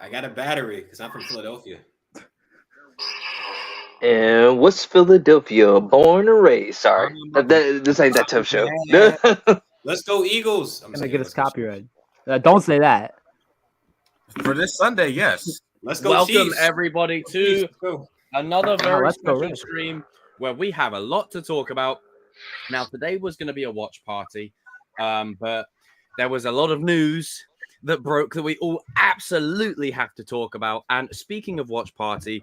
I got a battery because I'm from Philadelphia. And what's Philadelphia? Born and raised. Sorry, this ain't that tough show. Let's go Eagles. I'm gonna get us copyrighted. Don't say that. For this Sunday, yes. Let's go. Welcome Chiefs. everybody to another very special stream where we have a lot to talk about. Now, today was going to be a watch party, but there was a lot of news that broke that we all absolutely have to talk about. And speaking of watch party,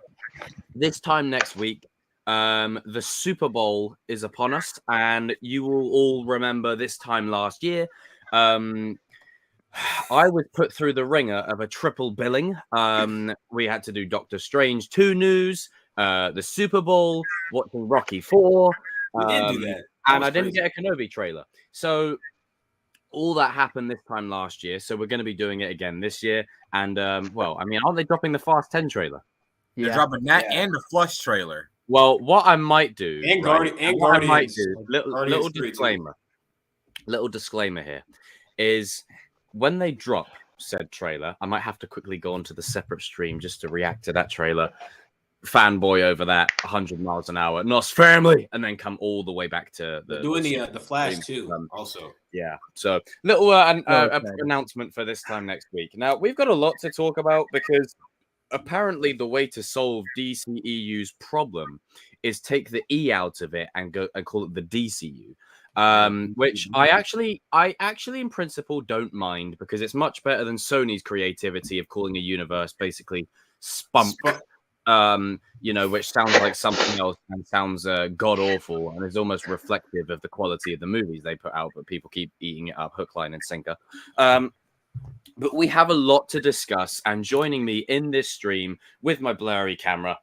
this time next week, the Super Bowl is upon us, and you will all remember this time last year. I was put through the ringer of a triple billing. We had to do Doctor Strange 2 news, the Super Bowl, watching Rocky 4. We did do that. And I didn't get a Kenobi trailer. So all that happened this time last year. So we're going to be doing it again this year. And, well, I mean, aren't they dropping the Fast 10 trailer? They're dropping that and the Flush trailer. Well, what I might do... And Guardians. Little disclaimer. Little disclaimer here is when they drop said trailer, I might have to quickly go onto the separate stream just to react to that trailer. Fanboy over that 100 miles an hour, Nos family, and then come all the way back to the Flash too. Also, yeah. So little announcement for this time next week. Now we've got a lot to talk about because apparently the way to solve DCEU's problem is take the E out of it and go and call it the DCU. Which I actually in principle don't mind because it's much better than Sony's creativity of calling a universe basically spunk. Which sounds like something else and sounds god awful and is almost reflective of the quality of the movies they put out, but people keep eating it up hook, line, and sinker. But we have a lot to discuss, and joining me in this stream with my blurry camera,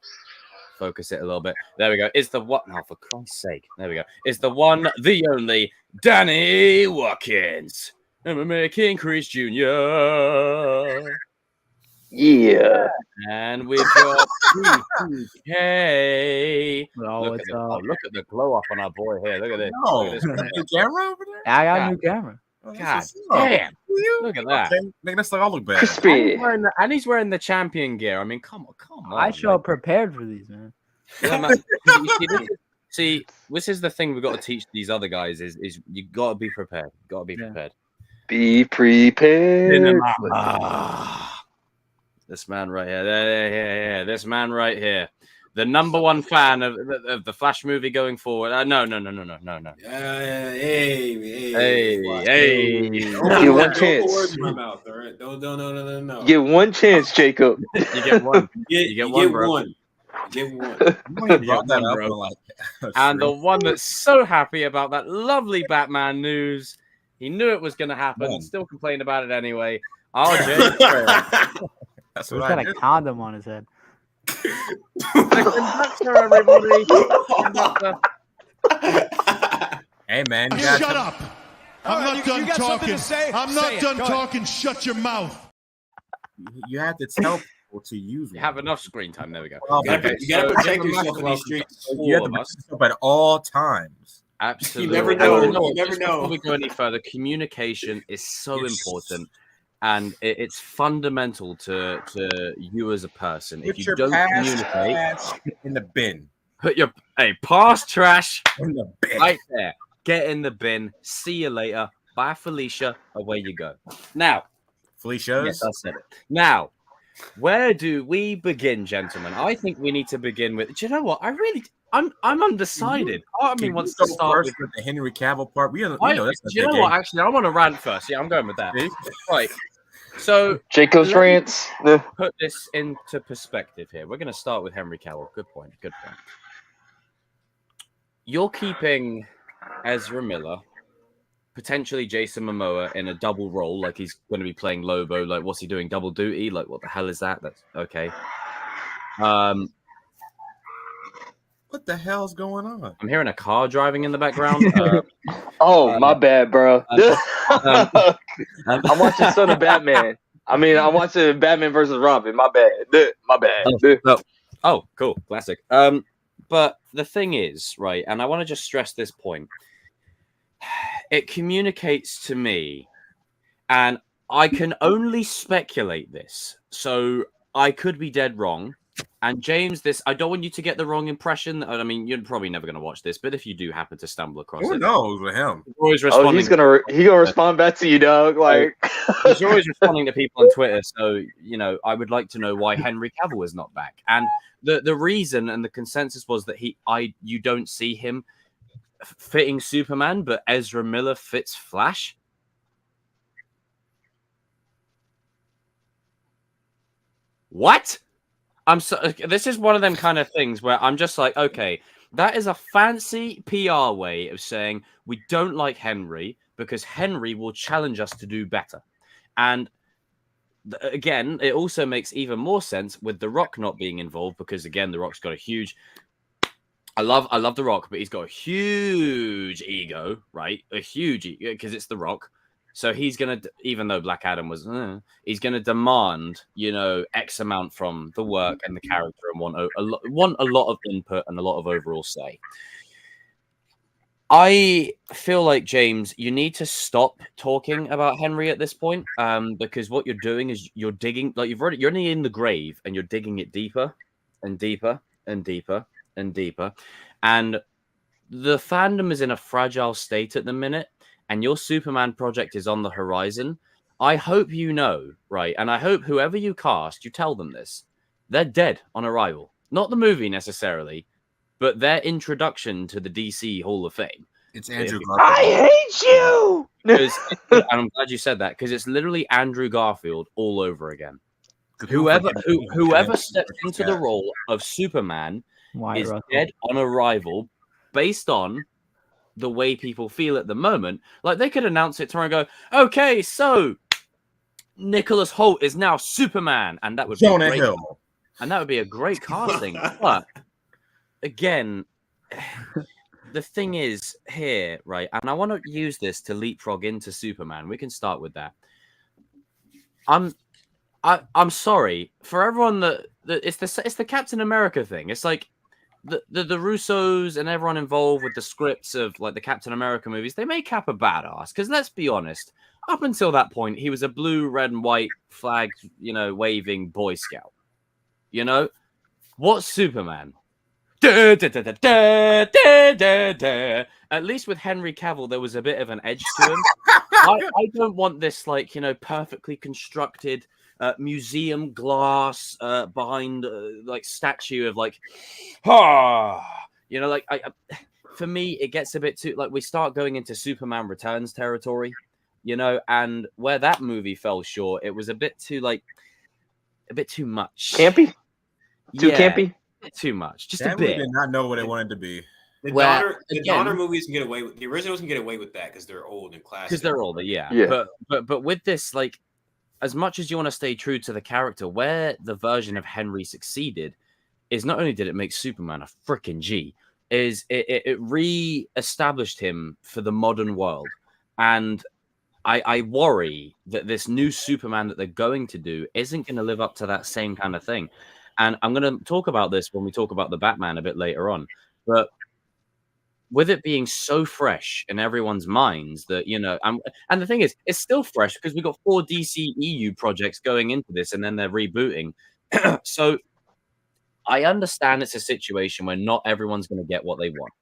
focus it a little bit. There we go. Is the what? Oh, for Christ's sake! There we go. Is the one, the only Danny Watkins, MMA King Chris Jr. Yeah. And we've got PK. Look at the glow up on our boy here. Look at this. Look at this. New camera over there? I got a new camera. God damn. Look at that. Okay. Making us all look bad. And he's wearing the champion gear. I mean, come on. I show up prepared for these, man. Yeah, man. See, this is the thing we've got to teach these other guys is you got to be prepared. Got to be prepared. Be prepared. This man right here. Yeah. This man right here. The number one fan of the Flash movie going forward. No. Hey. Get one chance. No. Get one chance, Jacob. You get one. You get one, bro. And the one that's so happy about that lovely Batman news. He knew it was going to happen. Still complained about it anyway. RJ. He's got a condom on his head. Everybody. Hey, man. Shut up. I'm not done talking. I'm not done talking. Shut your mouth. You have to tell people to use it. You have enough screen time. There we go. You gotta protect yourself in these streets. You have to protect yourself at all times. Absolutely. You never know. Before we go any further, communication is so important. And it's fundamental to you as a person. Put if you don't communicate, in the bin. Put your past trash in the bin. Right there. Get in the bin. See you later. Bye, Felicia. Away you go. Now, Felicia's. Yes, I said it. Now, where do we begin, gentlemen? I think we need to begin with. Do you know what? I'm undecided. Part of me wants to start with the Henry Cavill part. Do you know what? Actually, I want to rant first. Yeah, I'm going with that. Right. So Jacob's rants. Put this into perspective here. We're going to start with Henry Cavill. Good point. You're keeping Ezra Miller, potentially Jason Momoa in a double role, like he's going to be playing Lobo. Like, what's he doing? Double duty? Like, what the hell is that? That's okay. What the hell's going on? I'm hearing a car driving in the background. My bad, bro. I'm watching Son of Batman. I'm watching Batman versus Robin. My bad. Oh, cool. Classic. But the thing is, right, and I want to just stress this point. It communicates to me, and I can only speculate this, so I could be dead wrong. And James, I don't want you to get the wrong impression. I mean, you're probably never going to watch this, but if you do happen to stumble across Who it, knows with him? Always Oh, he's gonna respond back to you, dog. Like he's always responding to people on Twitter. So I would like to know why Henry Cavill is not back. And the reason and the consensus was that you don't see him fitting Superman, but Ezra Miller fits Flash. What? This is one of them kind of things where I'm just like, okay, that is a fancy PR way of saying we don't like Henry because Henry will challenge us to do better. And again, it also makes even more sense with The Rock not being involved because, again, The Rock's got a huge... I love The Rock, but he's got a huge ego, right? A huge ego because it's The Rock. So he's going to, even though Black Adam was, he's going to demand, X amount from the work and the character and want a lot of input and a lot of overall say. I feel like, James, you need to stop talking about Henry at this point because what you're doing is you're digging, like you're only in the grave and you're digging it deeper and deeper and deeper and deeper. And the fandom is in a fragile state at the minute. And your Superman project is on the horizon. I hope you know, right? And I hope whoever you cast, you tell them this. They're dead on arrival. Not the movie necessarily, but their introduction to the DC Hall of Fame. It's Andrew Garfield. I hate you! And I'm glad you said that, because it's literally Andrew Garfield all over again. Whoever steps into the role of Superman is dead on arrival based on the way people feel at the moment. Like, they could announce it tomorrow and go, okay, so Nicholas Hoult is now Superman, and that would be Jonah Hill. And that would be a great casting. But again, the thing is here, right? And I want to use this to leapfrog into Superman. We can start with that. I'm sorry for everyone that it's the Captain America thing. It's like the Russos and everyone involved with the scripts of like the Captain America movies, they made Cap a badass. Because let's be honest, up until that point, he was a blue, red, and white flag, waving Boy Scout. What's Superman? At least with Henry Cavill, there was a bit of an edge to him. I don't want this perfectly constructed museum glass behind statue of for me it gets a bit too we start going into Superman Returns territory, and where that movie fell short, it was a bit too much campy, campy, too much, just that a bit. Did not know what it wanted to be. The Donner movies can get away with the originals can get away with that because they're old and classic. Because they're older, yeah. But with this, as much as you want to stay true to the character, where the version of Henry succeeded is not only did it make Superman a freaking G, is it re-established him for the modern world. And I worry that this new Superman that they're going to do isn't going to live up to that same kind of thing. And I'm going to talk about this when we talk about the Batman a bit later on. But with it being so fresh in everyone's minds that, and the thing is, it's still fresh because we've got 4 DCEU projects going into this and then they're rebooting. So I understand it's a situation where not everyone's going to get what they want.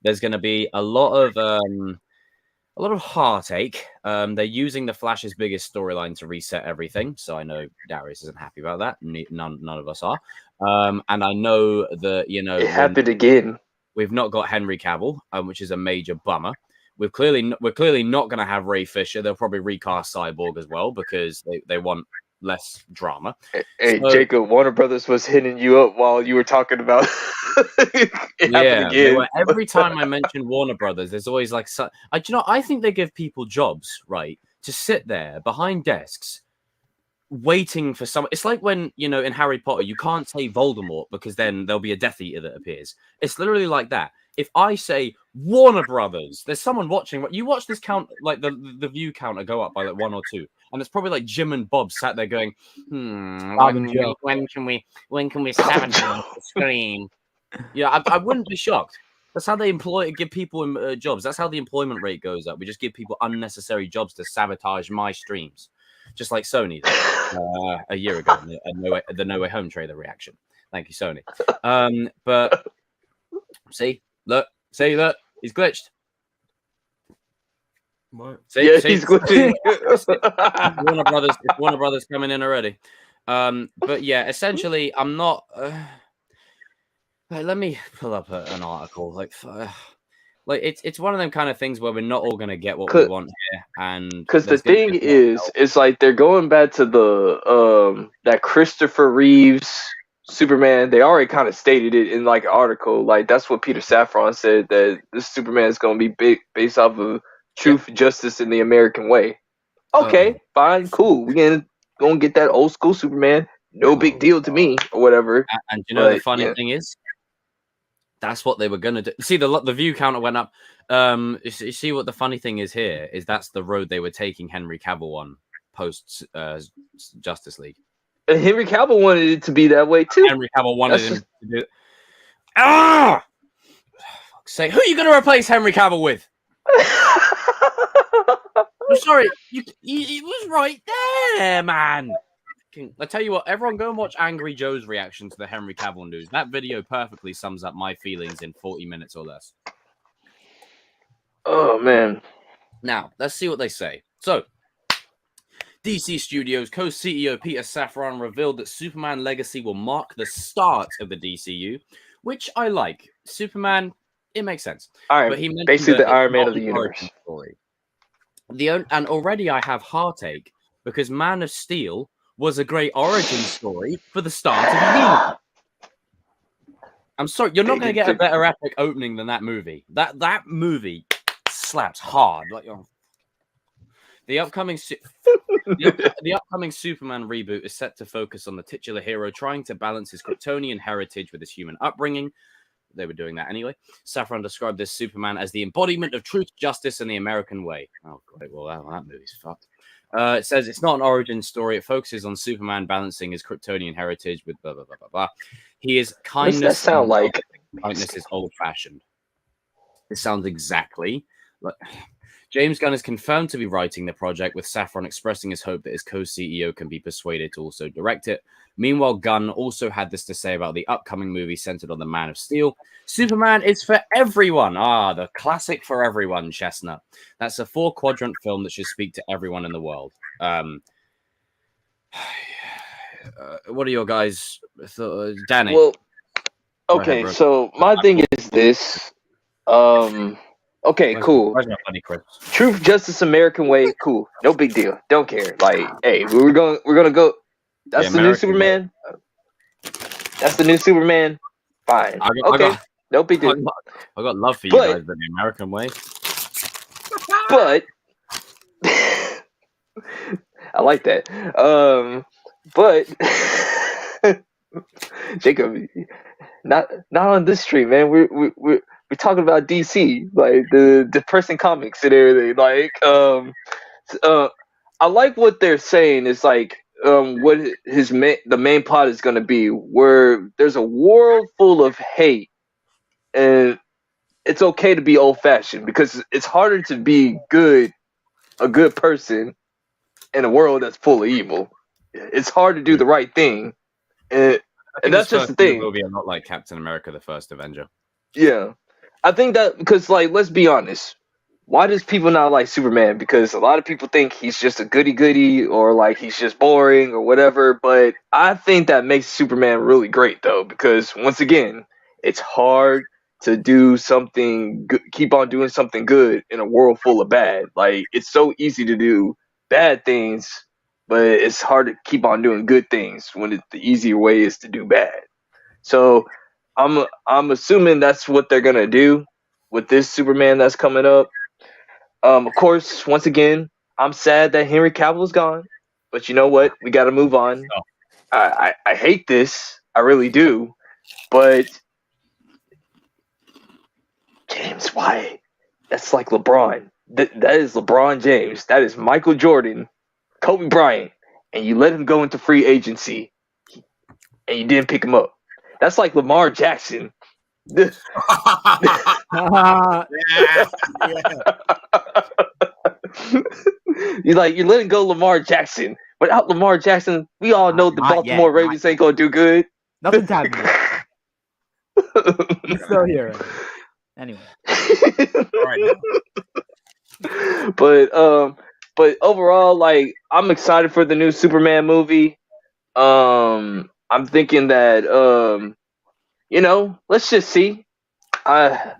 There's going to be a lot of heartache. They're using the Flash's biggest storyline to reset everything. So I know Darius isn't happy about that. None of us are. And I know that, it happened again. We've not got Henry Cavill, which is a major bummer. We're clearly not going to have Ray Fisher. They'll probably recast Cyborg as well because they want less drama. Hey, so, Jacob, Warner Brothers was hitting you up while you were talking about it happened again. Every time I mention Warner Brothers, there's always I think they give people jobs, right, to sit there behind desks waiting for someone. It's like when, in Harry Potter, you can't say Voldemort because then there'll be a Death Eater that appears. It's literally like that. If I say Warner Brothers, there's someone watching. You watch this count, the view counter go up by 1 or 2, and it's probably Jim and Bob sat there going, when can we sabotage the screen? Yeah, I wouldn't be shocked. That's how they give people jobs. That's how the employment rate goes up. We just give people unnecessary jobs to sabotage my streams. just like Sony did, a year ago, the No Way Home trailer reaction. Thank you, Sony. But see, look, he's glitched. What? He's glitching. Warner Brothers coming in already. But yeah, essentially, I'm not. Let me pull up an article. Like it's one of them kind of things where we're not all gonna get what we want here, and because the thing is, it's like they're going back to the that Christopher Reeves Superman. They already kind of stated it in like an article. Like that's what Peter Safran said, that this Superman is going to be based off of truth, justice, and the American way. Okay, fine, cool. We're gonna get that old school Superman. No big deal to me, or whatever. And you know the funny thing is, that's what they were gonna do. See, the view counter went up. You see what the funny thing is here is that's the road they were taking Henry Cavill on post Justice League. And Henry Cavill wanted it to be that way too. Henry Cavill wanted him to do it. Ah! Say, who are you going to replace Henry Cavill with? I'm sorry, he was right there, man. I tell you what, everyone go and watch Angry Joe's reaction to the Henry Cavill news. That video perfectly sums up my feelings in 40 minutes or less. Oh, man. Now, let's see what they say. So, DC Studios co-CEO Peter Safran revealed that Superman Legacy will mark the start of the DCU, which I like. Superman, it makes sense. But he basically the Iron Man of the universe. Story. And already I have heartache because Man of Steel was a great origin story for the start of the universe. I'm sorry, you're not going to get a better epic opening than that movie. That movie slaps hard. Like, the upcoming Superman reboot is set to focus on the titular hero trying to balance his Kryptonian heritage with his human upbringing. They were doing that anyway. Safran described this Superman as the embodiment of truth, justice, and the American way. Oh, great. Well, that movie's fucked. It says it's not an origin story. It focuses on Superman balancing his Kryptonian heritage with blah, blah, blah, blah, blah. He is kindness. What does that sound like? Kindness is old-fashioned. It sounds exactly like... James Gunn is confirmed to be writing the project, with Safran expressing his hope that his co-CEO can be persuaded to also direct it. Meanwhile, Gunn also had this to say about the upcoming movie centered on the Man of Steel. Superman is for everyone. Ah, the classic for everyone, Chestnut. That's a 4-quadrant film that should speak to everyone in the world. What are your guys' thoughts? Danny? Well, okay, so my thing is this. Okay, cool. Truth, justice, American way, cool. No big deal. Don't care. Like, hey, we're gonna go. That's the new Superman. That's the new Superman. Fine. No big deal. I got love for you guys, but the American way. But I like that. But Jacob, not on this stream, man. We're talking about DC, like the depressing comics and everything. Like, I like what they're saying. It's like, what the main plot is going to be, where there's a world full of hate, and it's okay to be old-fashioned because it's harder to be a good person in a world that's full of evil. It's hard to do the right thing, and that's just the thing. Will be a lot like Captain America: The First Avenger. Yeah. I think that because, like, let's be honest. Why does people not like Superman? Because a lot of people think he's just a goody-goody or, like, he's just boring or whatever. But I think that makes Superman really great, though. Because, once again, it's hard to do something good, keep on doing something good in a world full of bad. Like, it's so easy to do bad things, but it's hard to keep on doing good things when the easier way is to do bad. So I'm assuming that's what they're gonna do with this Superman that's coming up. Of course, once again, I'm sad that Henry Cavill is gone, but you know what? We got to move on. I hate this, I really do, but James White, that's like LeBron. That is LeBron James. That is Michael Jordan, Kobe Bryant, and you let him go into free agency, and you didn't pick him up. That's like Lamar Jackson. Yeah. you're letting go Lamar Jackson. Without Lamar Jackson, we all know the Baltimore Ravens ain't gonna do good. Nothing's happening. He's still here. Anyway. All right. But overall, like, I'm excited for the new Superman movie. I'm thinking that let's just see. I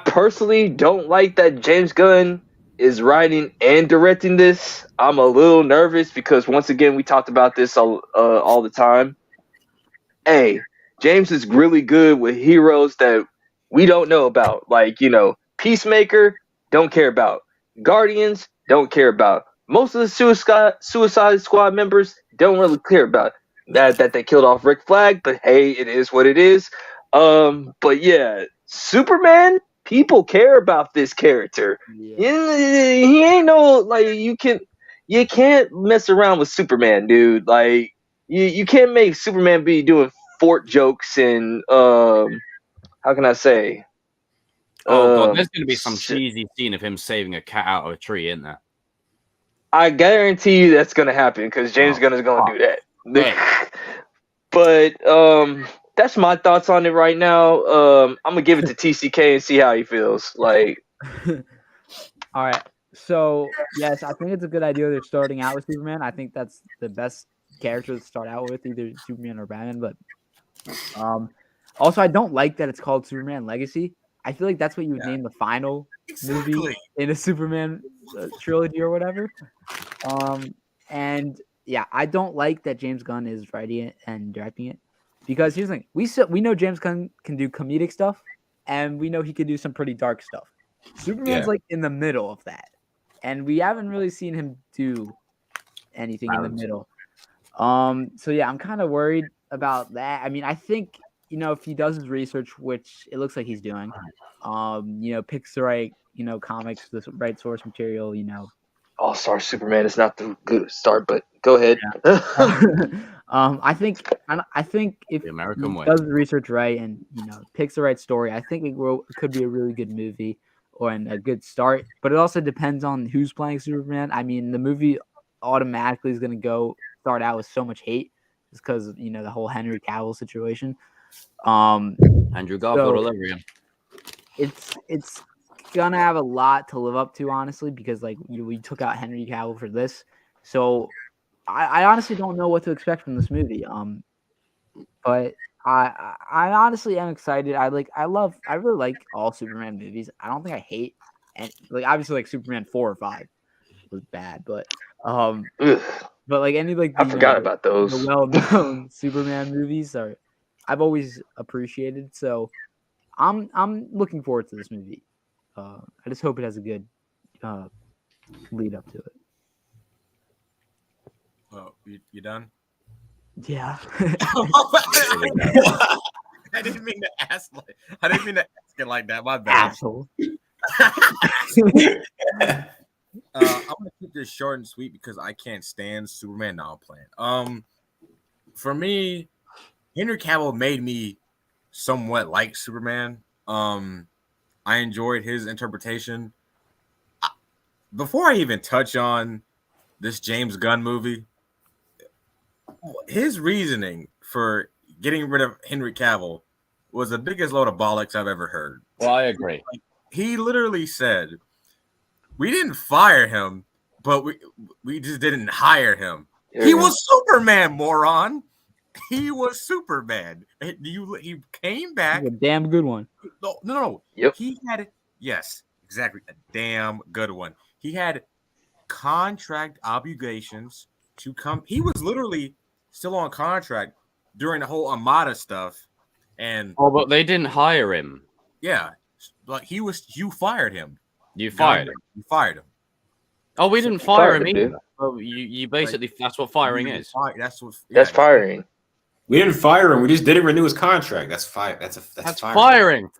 personally don't like that James Gunn is writing and directing this. I'm a little nervous because once again we talked about this all the time. Hey, James is really good with heroes that we don't know about, like Peacemaker. Don't care about. Guardians. Don't care about. Most of the Suicide Squad members don't really care about that they killed off Rick Flag. But hey, it is what it is. But yeah, Superman. People care about this character. Yeah. He ain't no you can't mess around with Superman, dude. Like you can't make Superman be doing fort jokes and how can I say? Oh god, there's gonna be some cheesy scene of him saving a cat out of a tree, isn't there? I guarantee you that's gonna happen because James Gunn is gonna do that. Right. But that's my thoughts on it right now. I'm gonna give it to TCK and see how he feels. Like, all right. So yes, I think it's a good idea they're starting out with Superman. I think that's the best character to start out with, either Superman or Batman. But also, I don't like that it's called Superman Legacy. I feel like that's what you would name the final movie in a Superman trilogy or whatever. And yeah, I don't like that James Gunn is writing it and directing it. Because here's the thing, we know James Gunn can do comedic stuff, and we know he can do some pretty dark stuff. Superman's like in the middle of that, and we haven't really seen him do anything in the middle. So yeah, I'm kind of worried about that. I mean, I think if he does his research, which it looks like he's doing, picks the right comics, the right source material, All-Star Superman is not the good start, but go ahead. Yeah. I think if he does the research right and picks the right story, I think it could be a really good movie and a good start. But it also depends on who's playing Superman. I mean, the movie automatically is going to start out with so much hate just because the whole Henry Cavill situation. Andrew Garfield all over again. It's gonna have a lot to live up to, honestly, because we took out Henry Cavill for this, so I honestly don't know what to expect from this movie. But I honestly am excited. I really like all Superman movies. I don't think I hate, and obviously Superman 4 or 5 was bad, but any I forgot about those. The well-known Superman movies I've always appreciated. So I'm looking forward to this movie. I just hope it has a good lead up to it. Oh, you done? Yeah. I didn't mean to ask it like that. My bad. Asshole. I'm gonna keep this short and sweet because I can't stand Superman. Now I'm playing. For me, Henry Cavill made me somewhat like Superman. I enjoyed his interpretation. Before I even touch on this James Gunn movie, his reasoning for getting rid of Henry Cavill was the biggest load of bollocks I've ever heard. Well, I agree. He literally said, "We didn't fire him, but we just didn't hire him. He was Superman, moron. He was Superman. He came back. A damn good one. No. Yep. He had exactly a damn good one. He had contract obligations to come. He was literally still on contract during the whole Armada stuff, and but they didn't hire him. Yeah, like you fired him. You fired him. You fired him. Oh, we didn't fire him either. Oh, you basically that's what firing is. That's firing. We didn't fire him. We just didn't renew his contract. That's firing. That's firing.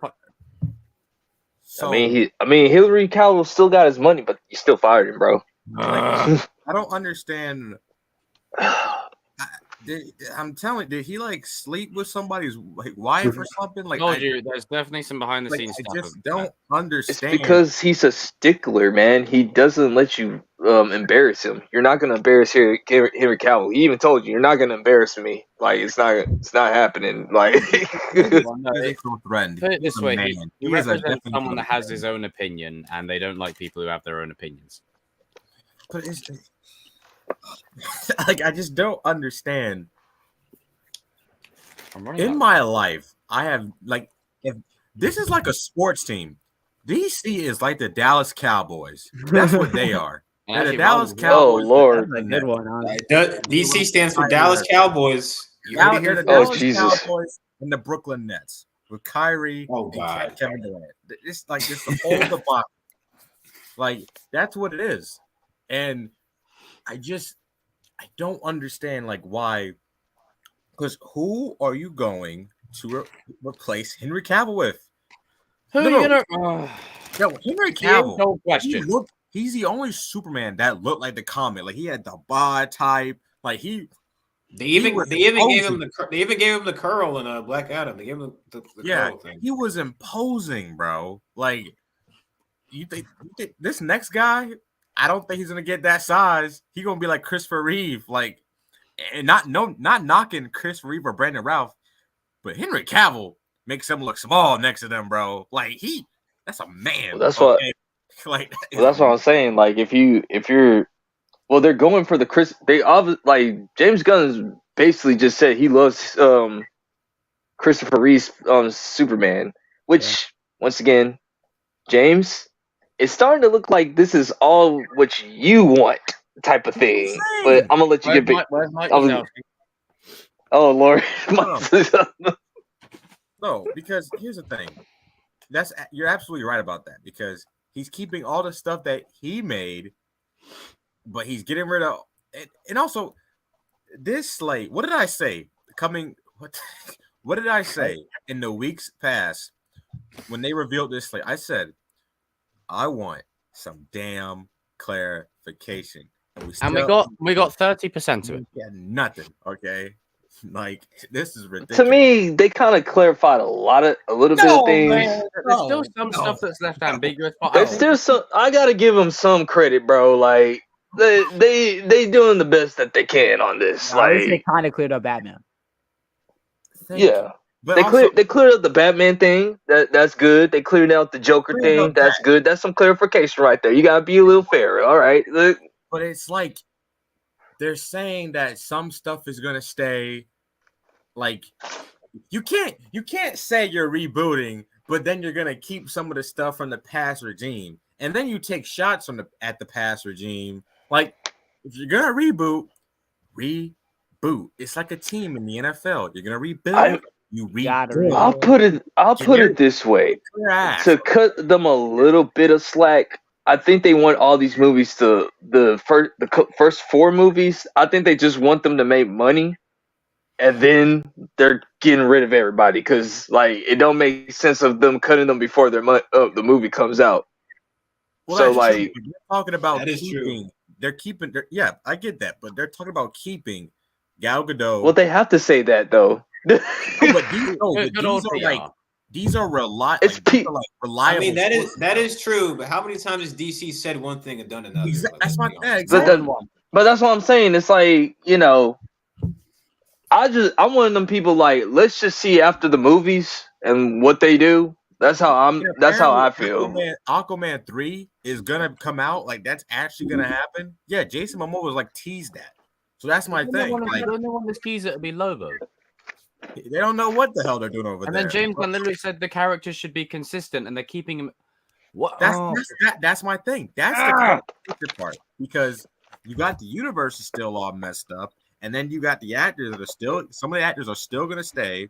So, I mean, Henry Cavill still got his money, but you still fired him, bro. I don't understand. I'm telling you, did he like sleep with somebody's like wife or something? Like, there's definitely some behind the scenes stuff. I just don't understand. It's because he's a stickler, man. He doesn't let you embarrass him. You're not gonna embarrass Henry Cavill. He even told you, you're not gonna embarrass me. Like it's not happening. Like Put it this way, he represents someone that has his own opinion, and they don't like people who have their own opinions. But it's like I just don't understand. In my life, I have like if this is like a sports team. DC is like the Dallas Cowboys. That's what they are. They're the Dallas Cowboys. Oh Lord, that's a good one. DC stands for Dallas Cowboys. They're the Dallas Cowboys and the Brooklyn Nets with Kyrie and Kevin Durant. It's like just the whole the box. Like that's what it is, and I don't understand like why. Because who are you going to replace Henry Cavill with? Who are you gonna? Yo, Henry Cavill. No question. He's the only Superman that looked like the comic. Like he had the bod type. Like They even gave him the curl in Black Adam. They gave him the curl thing. He was imposing, bro. Like you think this next guy? I don't think he's gonna get that size. He's gonna be like Christopher Reeve, like, and not knocking Christopher Reeve or Brandon Routh, but Henry Cavill makes him look small next to them, bro. Like that's a man. Well, that's what. Like that's what I'm saying. Like if you're, well, they're going for the Chris. They like James Gunn basically just said he loves Christopher Reeve's Superman, which once again, James. It's starting to look like this is all what you want, type of thing. But I'm gonna let you get big. Oh Lord, no, because here's the thing. You're absolutely right about that because he's keeping all the stuff that he made, but he's getting rid of it. And also, this slate. What did I say? What did I say in the weeks past when they revealed this slate? I said, I want some damn clarification. And we got 30% of it. Yeah, nothing. Okay. Like this is ridiculous. To me, they kind of clarified a little bit of things. Man. There's still some stuff that's left ambiguous. There's still some. I gotta give them some credit, bro. Like they doing the best that they can on this. Like they kind of cleared up Batman. Yeah. But they cleared up the Batman thing. That's good. They cleared out the Joker thing. That's good. That's some clarification right there. You gotta be a little fair. All right. But it's like they're saying that some stuff is gonna stay. Like you can't say you're rebooting, but then you're gonna keep some of the stuff from the past regime, and then you take shots at the past regime. Like if you're gonna reboot. It's like a team in the NFL. You're gonna rebuild. I'll put it this way. To cut them a little bit of slack, I think they want all these movies to the first 4 movies. I think they just want them to make money, and then they're getting rid of everybody because like it don't make sense of them cutting them before the movie comes out. Well, so like they're talking about that is true. They're keeping. I get that, but they're talking about keeping Gal Gadot. Well, they have to say that though. But these are reliable. I mean, that is true. But how many times has DC said one thing and done another? That's my exactly. But that's what I'm saying. It's like I'm one of them people. Like, let's just see after the movies and what they do. That's how I feel. Aquaman 3 is gonna come out. Like that's actually gonna happen. Yeah, Jason Momoa was like teased that. So that's my thing. They don't want this teaser to be Lobo. They don't know what the hell they're doing over there. And then James Gunn literally said the characters should be consistent, and they're keeping him. What? That's my thing. That's the part because you got the universe is still all messed up, and then you got the actors that are still. Some of the actors are still gonna stay.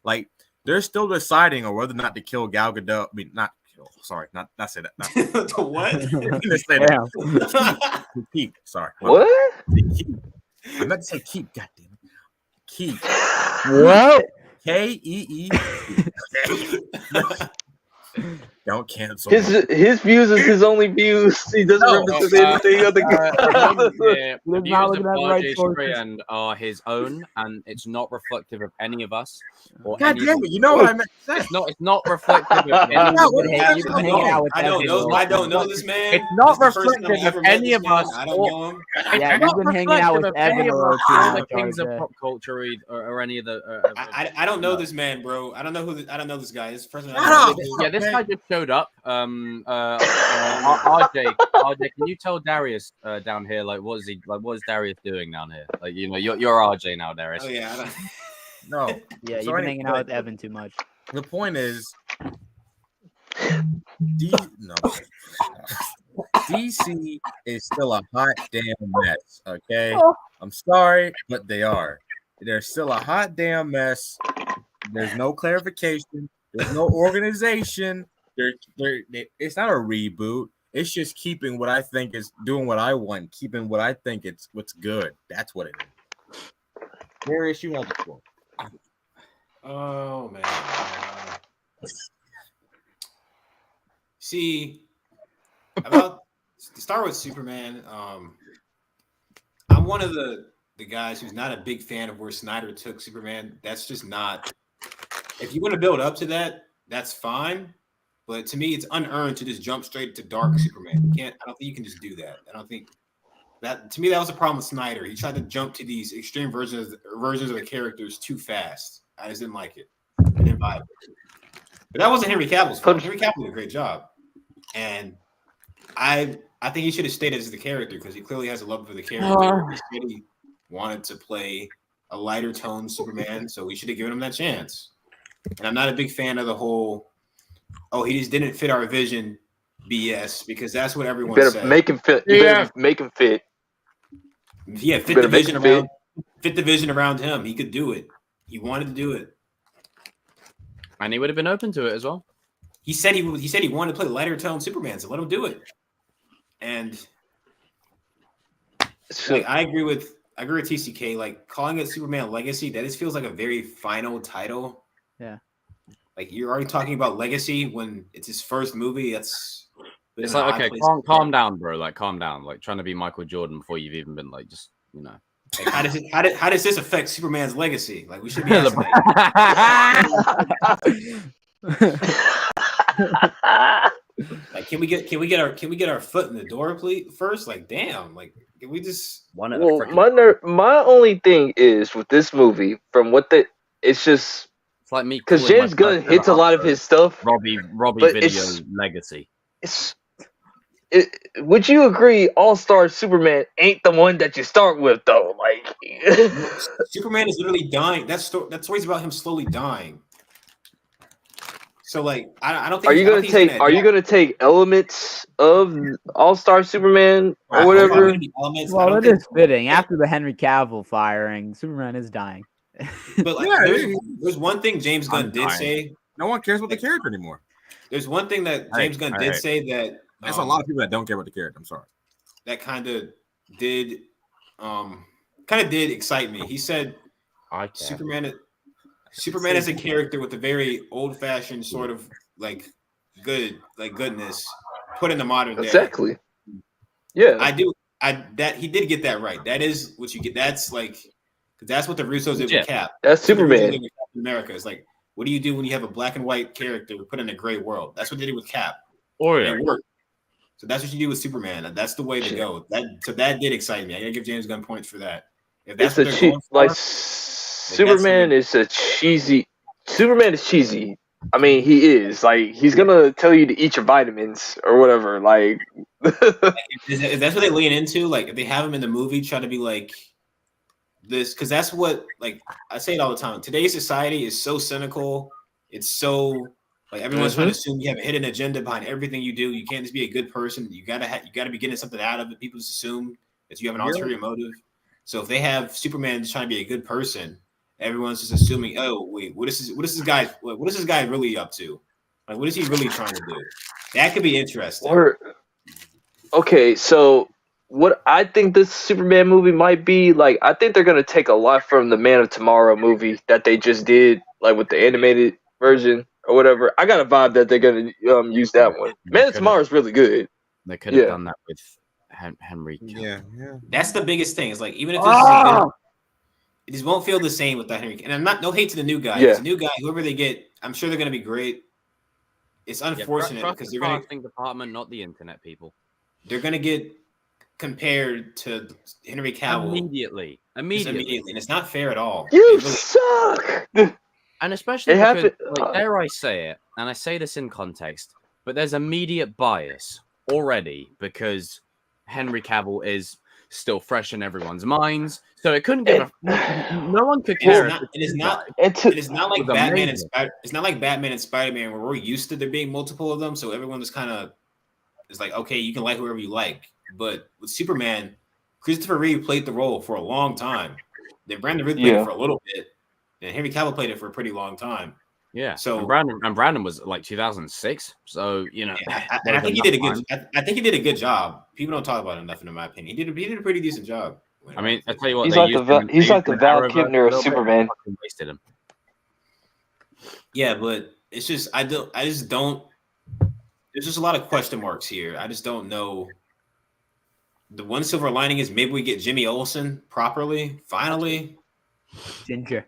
Like they're still deciding on whether or not to kill Gal Gadot. I mean, not kill. Sorry, not say that. Not. The what? Say that. Keep. Sorry. What? I'm not to say keep. Goddamn. Keep. What? Keee. Don't cancel His views is his only views. He doesn't represent anything other. The views of RJ Strand are his own, and it's not reflective of any of us. Or God damn it! You know what I meant to say. It's not reflective of any. I don't know this man. It's not reflective of any of us. I don't know him. Yeah, you've been hanging out with Evan or the kings of pop culture or any of the. I don't know this man, bro. I don't know this guy. This person. Yeah, this guy just showed up. RJ, can you tell Darius down here, like, what is Darius doing down here? Like, you know, you're RJ now, Darius. Oh yeah. No. Yeah, you've been hanging out with Evan too much. The point is, DC is still a hot damn mess. Okay, I'm sorry, but they are. They're still a hot damn mess. There's no clarification. There's no organization. It's not a reboot. It's just keeping what I think is doing what I want, keeping what I think it's what's good. That's what it is. Darius, you have the floor. Oh man. See, about to start with Superman. I'm one of the guys who's not a big fan of where Snyder took Superman. That's just not. If you want to build up to that, that's fine. But to me, it's unearned to just jump straight to dark Superman. You can't. I don't think you can just do that. I don't think that. To me, that was a problem with Snyder. He tried to jump to these extreme versions of the characters too fast. I just didn't like it. I didn't vibe it. But that wasn't Henry Cavill's fault. Henry Cavill did a great job, and I think he should have stayed as the character because he clearly has a love for the character. He said he wanted to play a lighter tone Superman, so we should have given him that chance. And I'm not a big fan of the whole, he just didn't fit our vision BS, because that's what everyone said. Make him fit. You better make him fit. Yeah, fit the vision around him. He could do it. He wanted to do it. And he would have been open to it as well. He said he wanted to play lighter tone Superman, so let him do it. And I agree with TCK. Like, calling it Superman Legacy, that just feels like a very final title. Yeah. Like, you're already talking about Legacy when it's his first movie. It's like, okay, calm down, bro. Like, calm down. Like, trying to be Michael Jordan before you've even been, like, just, you know. Like, how does this affect Superman's legacy? Like, we should be asking like, can we get our foot in the door, please? First, like, damn, like, can we just my only thing is with this movie, from what it's just, it's like me because James Gunn hits a lot of his stuff. Robbie Video legacy. Would you agree All-Star Superman ain't the one that you start with, though? Like, Superman is literally dying. That story's about him slowly dying. So, like, I don't think. Are you gonna take elements of All-Star Superman or whatever? Well, it is fitting. After the Henry Cavill firing, Superman is dying. But like, there's one thing James Gunn did say. No one cares about the character anymore. There's one thing that James Gunn did say that. There's a lot of people that don't care about the character. I'm sorry. That kind of did excite me. He said, Superman is a character with a very old-fashioned sort of goodness put in the modern day. Exactly. Yeah, he did get that right. That is what you get. That's like, because that's what the Russos did with Cap. That's Superman. Captain America. It's like, what do you do when you have a black and white character put in a gray world? That's what they did with Cap. It worked. So that's what you do with Superman, and that's the way to go. That did excite me. I gotta give James Gunn points for that. If that's Superman is cheesy. Superman is cheesy. I mean, he is. Like, he's gonna tell you to eat your vitamins or whatever. Like, if that's what they lean into, like, if they have him in the movie, try to be like this, because that's what, like, I say it all the time. Today's society is so cynical. It's so. Like, everyone's trying to assume you have a hidden agenda behind everything you do. You can't just be a good person. You gotta be getting something out of it. People just assume that you have an ulterior motive. So if they have Superman just trying to be a good person, everyone's just assuming, oh wait, what is this guy really up to? Like, what is he really trying to do? That could be interesting. Okay, so what I think this Superman movie might be, like, I think they're gonna take a lot from the Man of Tomorrow movie that they just did, like, with the animated version or whatever. I got a vibe that they're gonna use that one. Man of Tomorrow is really good. They could have done that with Henry Cavill. Yeah. That's the biggest thing. It's like even if this is a good, it just won't feel the same without Henry. And I'm not no hate to the new guy. Yeah. The new guy, whoever they get, I'm sure they're gonna be great. It's unfortunate because they're gonna department, not the internet people. They're gonna get compared to Henry Cavill immediately, and it's not fair at all. You suck. And especially because, like, dare I say it, and I say this in context, but there's immediate bias already because Henry Cavill is still fresh in everyone's minds, so it couldn't give no one could care. It is not like Batman and it's not like Batman and Spider-Man where we're used to there being multiple of them, so everyone is kind of is like, okay, you can like whoever you like. But with Superman, Christopher Reeve played the role for a long time. Then Brandon Routh played it for a little bit, and Henry Cavill played it for a pretty long time. Yeah. So and Brandon was like 2006. So I think he did a good. I think he did a good job. People don't talk about him enough, in my opinion. He did a pretty decent job. I mean, I tell you what, he's like the Val Kilmer of Superman. Wasted him. Yeah, but it's just I just don't. There's just a lot of question marks here. I just don't know. The one silver lining is maybe we get Jimmy Olsen properly, finally. Ginger.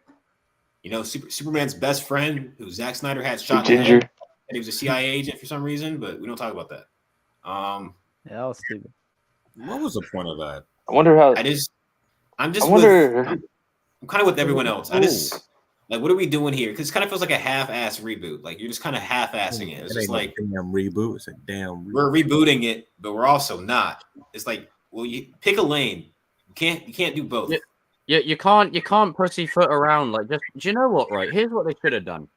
Superman's best friend, who Zack Snyder had shot in the Ginger. head, and he was a CIA agent for some reason, but we don't talk about that. Yeah, that was stupid. What was the point of that? I wonder how. I'm kind of with everyone else. Like, what are we doing here? Because it kind of feels like a half-ass reboot. Like, you're just kind of half-assing it. It's just like a damn reboot. It's a damn reboot. We're rebooting it, but we're also not. It's like, well, you pick a lane. You can't do both. Yeah, you can't pussyfoot around like just. Do you know what? Right, here's what they should have done.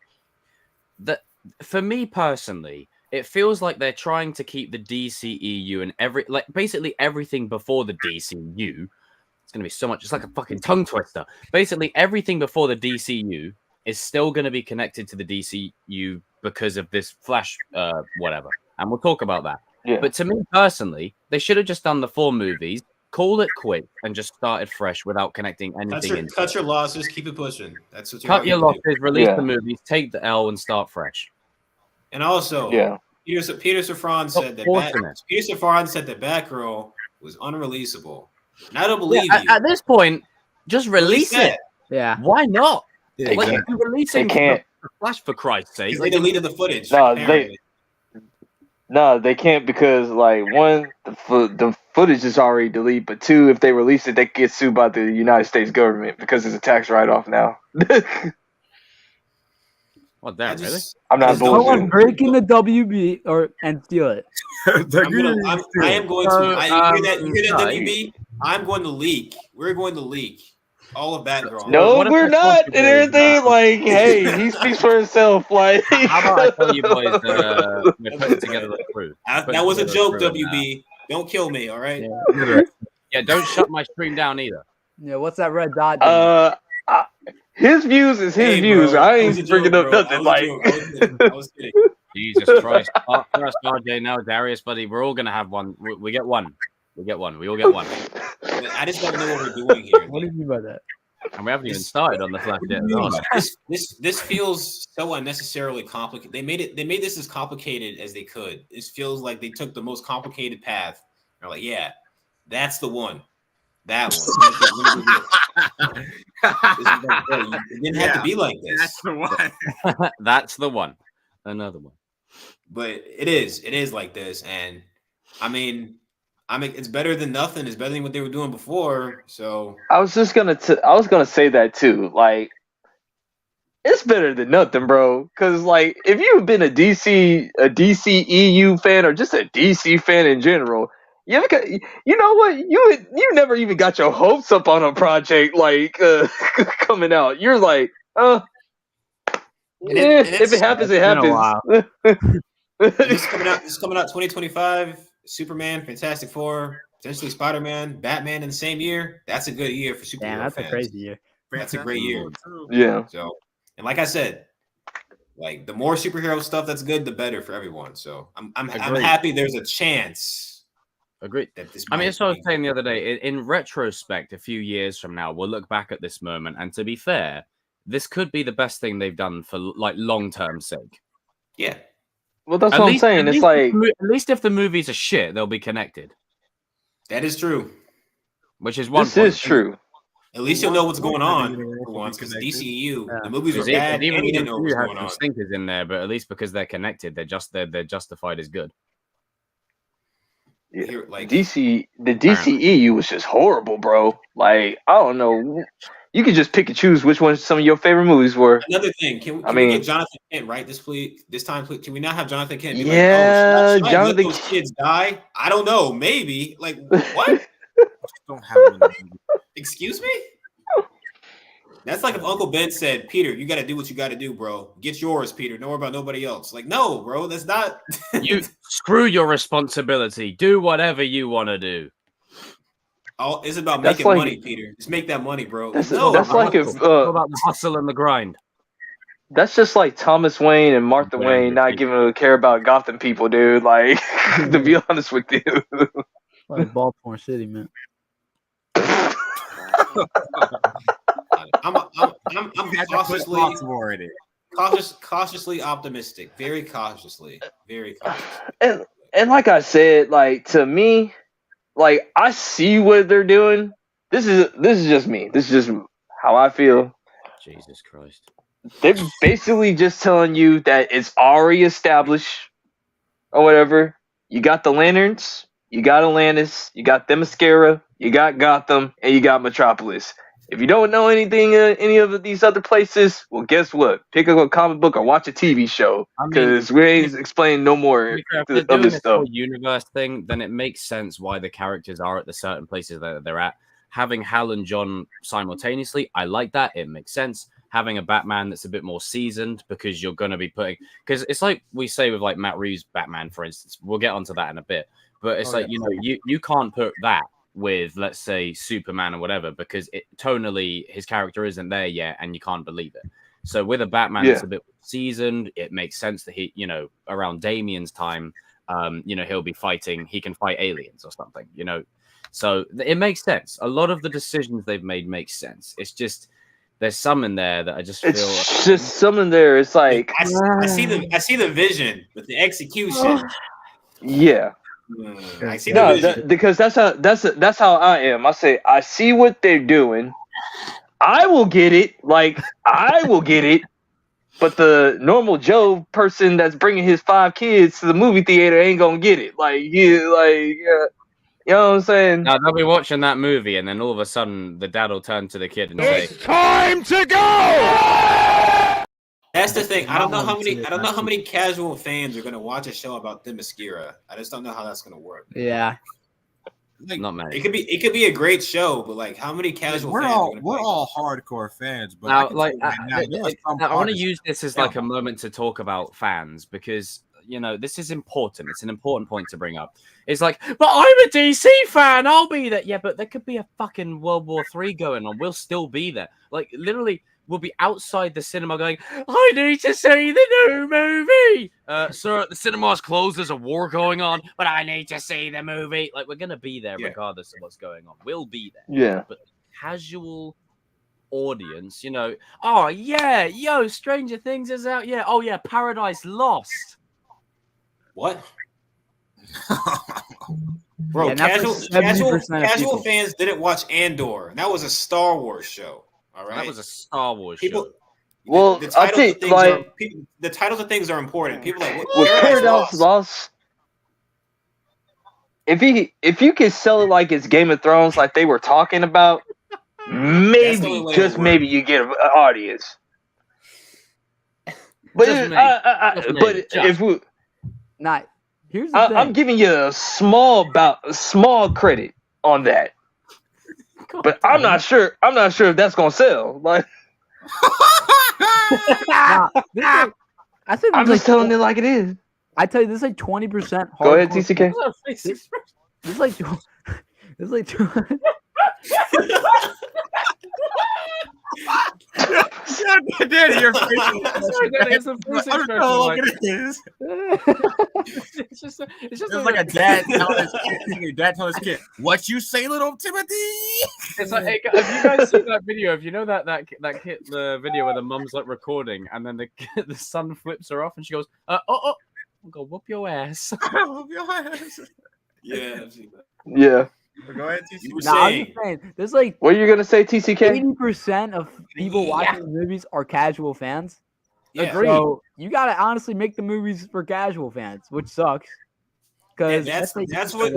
That for me personally, it feels like they're trying to keep the DCEU and basically everything before the DCU. It's going to be so much. It's like a fucking tongue twister. Basically, everything before the DCU is still going to be connected to the DCU because of this Flash, whatever. And we'll talk about that. Yeah. But to me personally, they should have just done the 4 movies, called it quick, and just started fresh without connecting anything. Cut your losses, keep it pushing. That's what cut your losses, release the movies, take the L, and start fresh. And also, Peter Safran said that Batgirl was unreleasable. And I don't believe you. At this point, just release it. Yeah. Why not? They Like, you're releasing the Flash for Christ's sake. They deleted the footage. No, they can't because, like, one, the footage is already deleted, but 2, if they release it, they get sued by the United States government because it's a tax write-off now. What, that really? I'm not Someone breaking the WB and steal it. I am going to. You hear that, WB? I'm going to leak. We're going to leak all of Batgirl. No, we're not. And everything, like, hey, he speaks for himself. Like, how about I tell you boys we're putting together the crew? That was a joke, WB. Don't kill me, all right? Yeah, don't shut my stream down either. Yeah, what's that red dot? His views is his views. Bro, I ain't bringing up nothing. Like, I was kidding. Jesus Christ. First RJ, now Darius, buddy. We're all going to have one. We get one. We all get one. I just don't know what we're doing here. What do you mean by that? And we haven't even started on the Flash yet. This feels so unnecessarily complicated. They made this as complicated as they could. This feels like they took the most complicated path. They're like, yeah, that's the one. That one. It didn't have to be like this. That's the one. That's the one. Another one. But it is like this, and I mean, it's better than nothing. It's better than what they were doing before. So I was gonna say that too. Like, it's better than nothing, bro. Because, like, if you've been a DCEU fan or just a DC fan in general, you know what? You never even got your hopes up on a project like coming out. You're like, if it happens, it happens. It's coming out 2025. Superman, Fantastic Four, potentially Spider-Man, Batman in the same year. That's a good year for superhero that's fans. A crazy year. That's a great year. Yeah. So, and like I said, like the more superhero stuff that's good, the better for everyone. So I'm happy there's a chance. Agreed. I mean, that's what I was saying the other day. In retrospect, a few years from now, we'll look back at this moment, and to be fair, this could be the best thing they've done for like long-term sake. Yeah. Well, that's what I'm saying. It's like at least if the movies are shit, they'll be connected. That is true. Which is one. This is true. At least you'll know what's going on for once, because DCU, the movies are bad, and you didn't know what's going on. Stinkers in there, but at least because they're connected, they're justified as good. Yeah. Like the DCEU was just horrible, bro. Like, I don't know. You could just pick and choose which ones some of your favorite movies were. Another thing, can we get Jonathan Kent right this time? Can we not have Jonathan Kent? Be yeah, like, Jonathan. Let those kids die. I don't know. Maybe. Like what? Don't have Excuse me. That's like if Uncle Ben said, "Peter, you got to do what you got to do, bro. Get yours, Peter. Don't worry about nobody else." Like, no, bro, that's not. You screw your responsibility. Do whatever you want to do. Oh, it's about making money, Peter. Just make that money, bro. That's like if about the hustle and the grind. That's just like Thomas Wayne and Martha Wayne not giving a care about Gotham people, dude. Like, to be honest with you, like Baltimore City, man. I'm cautiously optimistic. Very cautiously. And like I said, like to me, like I see what they're doing. This is just me. This is just how I feel. Jesus Christ. They're basically just telling you that it's already established or whatever. You got the Lanterns, you got Atlantis, you got Themyscira, you got Gotham, and you got Metropolis. If you don't know anything, any of these other places, well, guess what? Pick up a comic book or watch a TV show, because we ain't explaining no more of this stuff. Universe thing, then it makes sense why the characters are at the certain places that they're at. Having Hal and John simultaneously, I like that. It makes sense. Having a Batman that's a bit more seasoned, because you're going to be putting, because it's like we say with like Matt Reeves' Batman, for instance. We'll get onto that in a bit, but it's you can't put that with, let's say, Superman or whatever, because tonally his character isn't there yet and you can't believe it. So with a Batman that's a bit seasoned, it makes sense that he, around Damian's time, he'll be fighting, he can fight aliens or something, so it makes sense. A lot of the decisions they've made make sense. It's just there's some in there that I just feel it's just some in there. It's like I see the vision, but the execution. Yeah. I see the vision. Because that's how I am. I say I see what they're doing. I will get it. Like I will get it. But the normal Joe person that's bringing his 5 kids to the movie theater ain't gonna get it. You know what I'm saying? Now they'll be watching that movie, and then all of a sudden the dad will turn to the kid and say, "It's time to go." That's the thing. I don't know how many casual fans are going to watch a show about Themyscira. I just don't know how that's going to work. Yeah, not many. It could be a great show, but like, how many casual fans? We're all hardcore fans, but now, I want to use this as like a moment to talk about fans, because this is important. It's an important point to bring up. It's like, but I'm a DC fan. I'll be there. Yeah, but there could be a fucking World War III going on. We'll still be there. Like, literally, we'll be outside the cinema going, I need to see the new movie. Sir, the cinema's closed. There's a war going on, but I need to see the movie. Like, we're going to be there regardless of what's going on. We'll be there. Yeah. But casual audience, oh, yeah, Stranger Things is out. Yeah. Oh, yeah, Paradise Lost. What? Bro, casual fans didn't watch Andor. That was a Star Wars show. All right, that was a Star Wars show. Well, I think the titles of things are important. People like Paradise Lost. If you could sell it like it's Game of Thrones, like they were talking about, maybe maybe you get an audience. But if we not. Here's the thing. I'm giving you a small credit on that, but I'm not sure if that's gonna sell. Like, I think I'm just telling it like it is. I tell you, this is like 20%. Go ahead, TCK. This is like 2. God Daddy, your face. It's the first expression. It's just It's like a dad telling his kid, "What you say, little Timothy?" It's like, hey, have you guys seen that video? If you know that kid, the video where the mum's like recording, and then the son flips her off, and she goes, I'm gonna whoop your ass. Whoop your ass. Yeah, I've seen that. Yeah. Go ahead, TC. You were I'm saying, just saying, there's like What are you gonna say, TCK? 80% of people watching movies are casual fans. yeah, Agreed. So you gotta honestly make the movies for casual fans, which sucks. Because that's what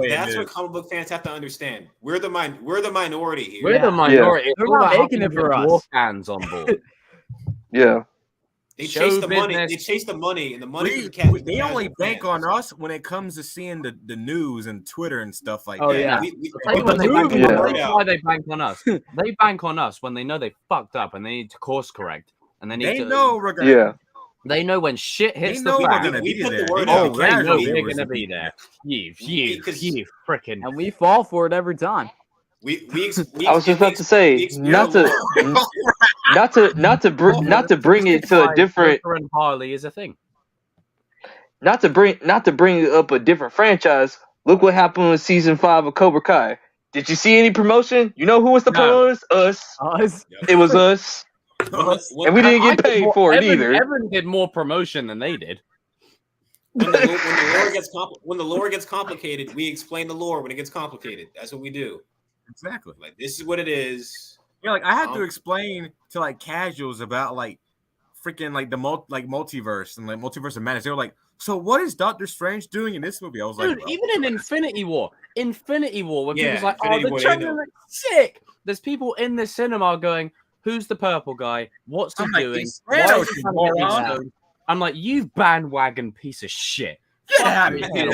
comic book fans have to understand. We're the minority here. We're the minority. They're It's all not about making having it for the us. more fans on board. Yeah. They Show chase the money. business. They chase the money, and the money. They only bank on us when it comes to seeing the news and Twitter and stuff like Oh, that. yeah. Like when they bank Yeah. on, that's why they bank on us. They bank on us when they know they fucked up and they need to course correct, and they need They to. know we're gonna. Yeah. They know when shit hits They the know we're fan. gonna We be put the there. word They out. know They Casual know casual we're viewers gonna will be there. You Because- freaking. and we fall for it every time. We I was just about to say, not to bring it to a different, Cobra and Harley is a thing. not to bring up a different franchise. Look what happened with season 5 of Cobra Kai. Did you see any promotion? You know who was the No. promoters? Us. Us. It was us, and we didn't get paid for it either. Evan did more promotion than they did. When the lore gets complicated, we explain the lore when it gets complicated. That's what we do. Exactly. Like, this is what it is. Yeah, like I had to explain to like casuals about like freaking like the multiverse and like multiverse of madness. They were like, "So what is Doctor Strange doing in this movie?" I was Dude, like, even in Infinity War, when Yeah, people's like, Infinity "Oh, War, the they trailer know. looks sick." There's people in the cinema going, "Who's the purple guy? What's he I'm like, doing? "It's Why Thanos, is he you trying to get these moron." stones?" I'm like, "You bandwagon piece of shit." "Get out of Yeah, here!"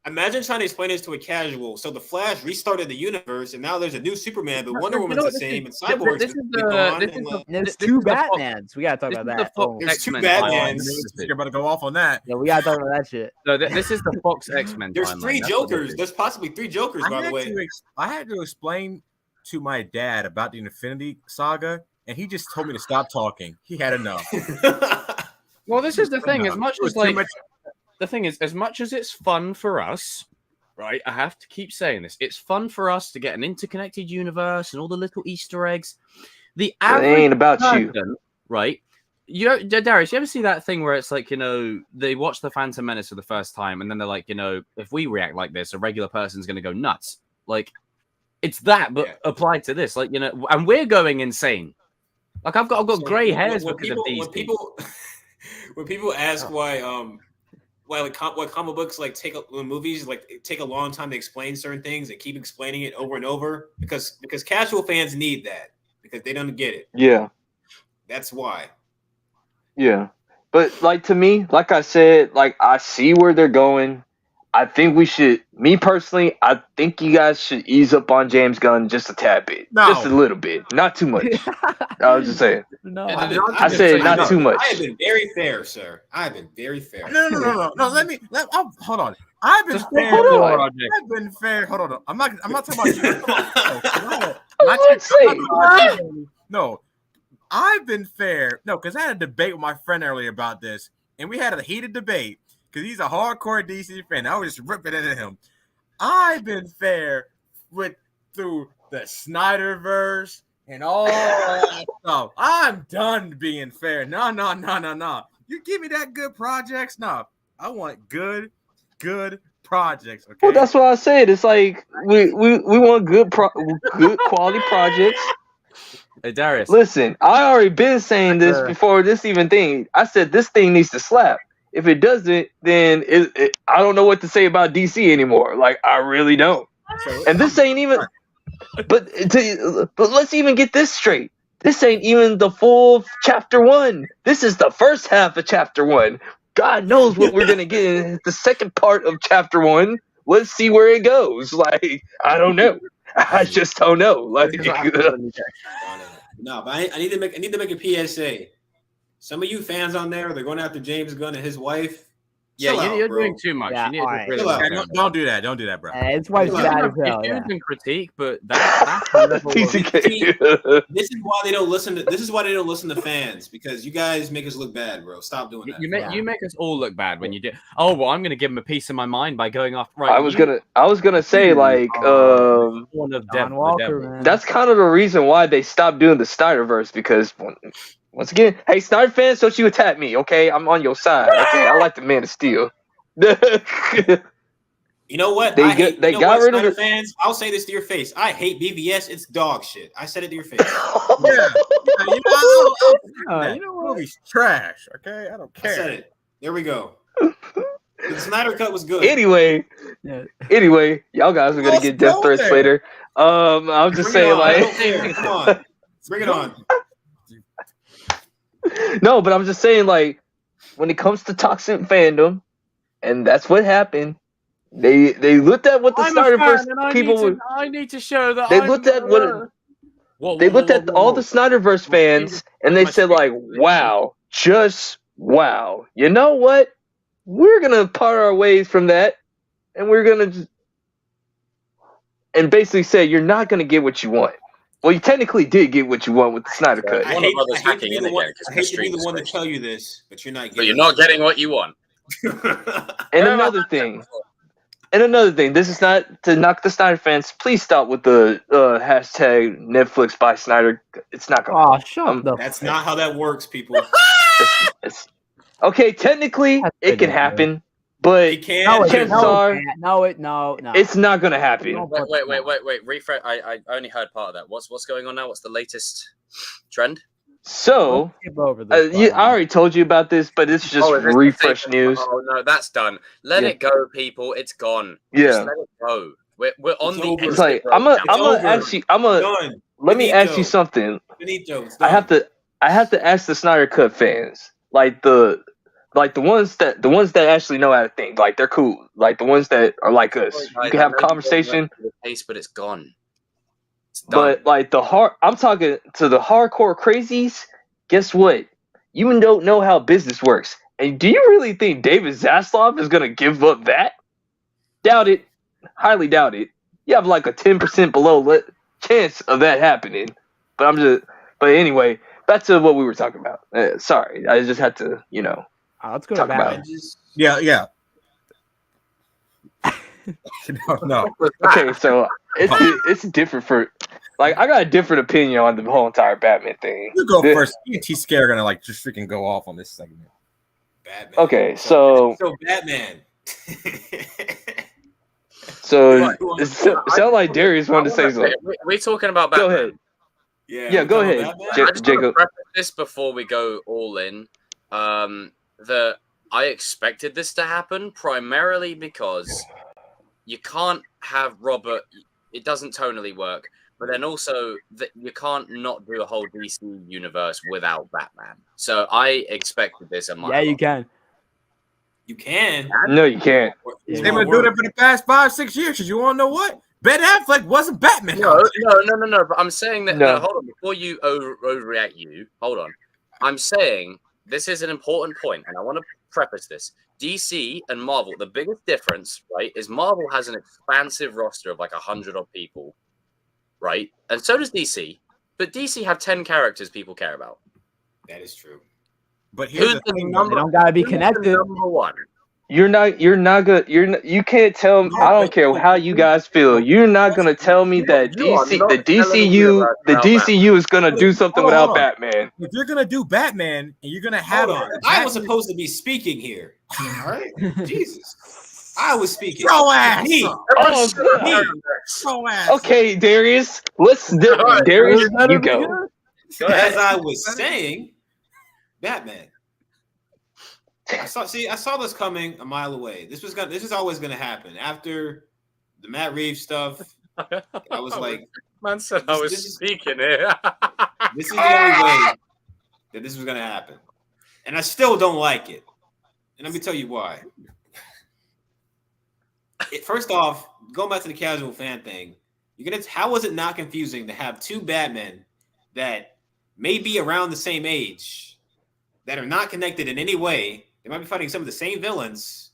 Imagine trying to explain this to a casual. So the Flash restarted the universe, and now there's a new Superman, but Wonder Woman's the same, and Cyborg's gone. And there's two Batmans. We gotta talk about that. There's two X-Men Batmans. timeline. You're about to go off on that. Yeah, we gotta talk about that shit. No, this is the Fox X-Men. There's timeline. 3 That's what Jokers. it is. There's possibly 3 Jokers, by the way. I had to explain to my dad about the Infinity Saga, and he just told me to stop talking. He had enough. Well, this is the thing. As much It was as too like much- the thing is, as much as it's fun for us, right? I have to keep saying this. It's fun for us to get an interconnected universe and all the little Easter eggs. The average ain't about person, you. right? Darius, you ever see that thing where it's like, they watch the Phantom Menace for the first time, and then they're like, if we react like this, a regular person's going to go nuts. Like, it's that, but applied to this, like, and we're going insane. Like, I've got gray hairs because of these people. When people ask why comic books movies take a long time to explain certain things and keep explaining it over and over, because casual fans need that because they don't get it. Yeah. That's why. Yeah. But like, to me, like I said, like, I see where they're going. I think we should, me personally, I think you guys should ease up on James Gunn just a tad bit. No. Just a little bit. Not too much. I was just saying. No, I said not too much. I have been very fair, sir. I have been very fair. No. Hold on. I've been fair. hold on. I've been fair. Hold on. I'm not talking about you. No, I've been fair. No, because I had a debate with my friend earlier about this, and we had a heated debate because he's a hardcore DC fan. I was just ripping into him. I've been fair through the Snyderverse and all that stuff. I'm done being fair. No. You give me that good projects. No, I want good projects. Okay. Well, that's what I said. It's like we want good quality projects. Hey, Darius. Listen, I already been saying this before this even thing. I said this thing needs to slap. If it doesn't, then I don't know what to say about DC anymore. Like, I really don't. And this ain't even. But let's even get this straight. This ain't even the full chapter 1. This is the first half of chapter 1. God knows what we're gonna get in the second part of chapter 1. Let's see where it goes. Like, I don't know. I just don't know. Like, no, but I need to make a PSA. Some of you fans on there, they're going after James Gunn and his wife. Yeah, Chill out, you're bro. doing too much. Yeah, You need to alright. really Chill out. calm Yeah, down. don't do that. Don't do that, bro. It's wife's Chill bad out. as hell. Issues Yeah. and critique, but that's the level of This is why they don't listen to. This is why they don't listen to fans, because you guys make us look bad, bro. Stop doing that. you make us all look bad when you do. Oh well, I'm gonna give him a piece of my mind by going off. Right, I was gonna say like one of John Dev Walker, the Devil. man. that's kind of the reason why they stopped doing the Snyderverse, because once again, hey Snyder fans, don't you attack me, okay? I'm on your side, okay? I like the Man of Steel. You know what? They I got- hate, they you know got what, rid of Snyder the- fans. I'll say this to your face. I hate BVS. It's dog shit. I said it to your face. Yeah, you know, that you know what? movie's trash. Okay, I don't I care. said it. There we go. The Snyder cut was good. Anyway, y'all guys are gonna Let's get death go threats there. later. I'm just Bring it saying, on. I don't like, care. Come on. Bring it on. no, but I'm just saying, like, when it comes to toxic fandom, and that's what happened. They looked at what the Snyderverse people were. I need to show that. They looked at all the Snyderverse fans, and they said, like, wow, just wow. You know what? We're gonna part our ways from that, and we're gonna just, and basically say you're not gonna get what you want. Well, you technically did get what you want with the Snyder Cut. I One hate, of others I hate to hacking be in the again, one. 'cause I hate to stream be the is one to switched. tell you this, but you're not getting. But you're not getting what you want. And another thing, this is not to knock the Snyder fans. Please stop with the hashtag Netflix by Snyder. It's not gonna. Oh, shut the. That's not how that works, people. It's okay. Technically, That's it can ridiculous. happen, but It can. No, chances no, are- it can't. No. it's not gonna happen. Wait. Refresh. I only heard part of that. What's going on now? What's the latest trend? So, Skip over this I part. already told you about this, but it's just is this the refresh thing? news. Oh no, that's done. Let Yeah. it go, people. It's gone. Just Yeah, let it go. We're on It's the over. end it's of like the road I'm now. gonna over. ask you. Done. Let me ask Finito. you something. Finito. It's I done. have to ask the Snyder Cut fans, like the ones that actually know how to think, like they're cool, like the ones that are like us. Sorry, You guys, can I have know you don't conversation, like the pace, but it's gone. It's done. but like I'm talking to the hardcore crazies. Guess what? You don't know how business works, and do you really think David Zaslav is gonna give up that? Doubt it. Highly doubt it. You have like a 10% below chance of that happening. But anyway, back to what we were talking about. Sorry, I just had to, Let's go to talk about Batman. it. Yeah. no. Okay, so it's different for, like, I got a different opinion on the whole entire Batman thing. You go first. Me and T-Scare are gonna like just freaking go off on this segment. Batman. Okay, so Batman. it sounds like Darius wanted to say something. We're talking about Batman. Go ahead. Yeah, Go we're talking ahead, about Batman? I just want to Jacob. preface this before we go all in. That I expected this to happen primarily because you can't have Robert. It doesn't tonally work, but then also that you can't not do a whole DC universe without Batman. So I expected this. Yeah, you can. You can. No, you can't. It's They've gonna been doing work. it for the past 5-6 years. Cause you want to know what? Ben Affleck wasn't Batman. No. But I'm saying that. No. No, hold on. Before you overreact, hold on. I'm saying this is an important point, and I want to preface this. DC and Marvel, the biggest difference, right, is Marvel has an expansive roster of like 100 odd people, right? And so does DC. But DC have 10 characters people care about. That is true. But here's Who's the the thing. number? They don't gotta be who's the connected. number one? You're not good. You can't tell me. I don't care how you guys feel. You're not gonna tell me that You are not telling me about the how DCU is gonna do something Hold on. without Batman. If you're gonna do Batman and you're gonna have Hold on. I was supposed to be speaking here. All right. Jesus. I was speaking. throw ass. Me. Throw ass. Okay, Darius. Darius, you go. As I was saying, Batman. I saw this coming a mile away. This is always gonna happen. After the Matt Reeves stuff, I was like, Man said I was This is- speaking here. this is the only way that this was gonna happen. And I still don't like it. And let me tell you why. First off, going back to the casual fan thing, how was it not confusing to have two Batmen that may be around the same age, that are not connected in any way? They might be fighting some of the same villains,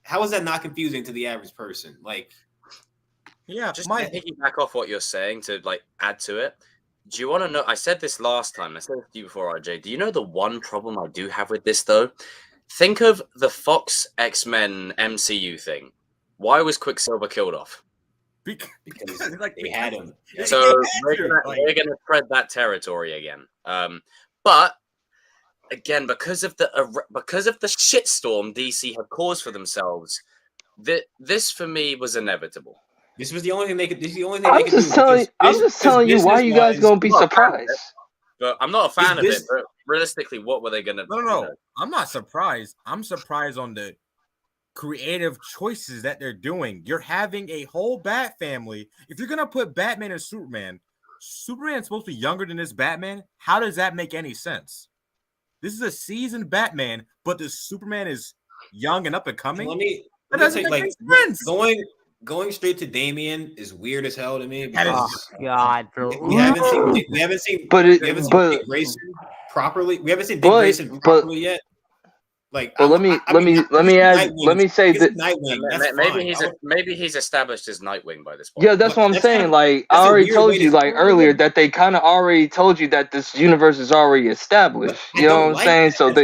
how is that not confusing to the average person? Like, yeah, just to piggyback off what you're saying to like add to it. Do you want to know? I said this last time. I said it to you before, RJ. Do you know the one problem I do have with this though? Think of the Fox X-Men MCU thing. Why was Quicksilver killed off? because they had him. So we're gonna tread that territory again. But again, because of the shitstorm DC had caused for themselves, this for me was inevitable. This was the only thing they could. This is the only thing they could do. I'm just telling you why you guys gonna be surprised. But I'm not a fan of it. But realistically, what were they gonna? No. I'm not surprised. I'm surprised on the creative choices that they're doing. You're having a whole Bat family. If you're gonna put Batman and Superman's supposed to be younger than this Batman. How does that make any sense? This is a seasoned Batman, but the Superman is young and up and coming. That doesn't make sense. Going straight to Damian is weird as hell to me. Oh God, bro. We haven't seen Dick Grayson properly. We haven't seen Dick Grayson properly yet. Like, but let me say that maybe he's established his Nightwing by this point. Yeah, that's what I'm saying. Like, I already told you earlier that they kind of already told you that this universe is already established. You know what I'm saying? So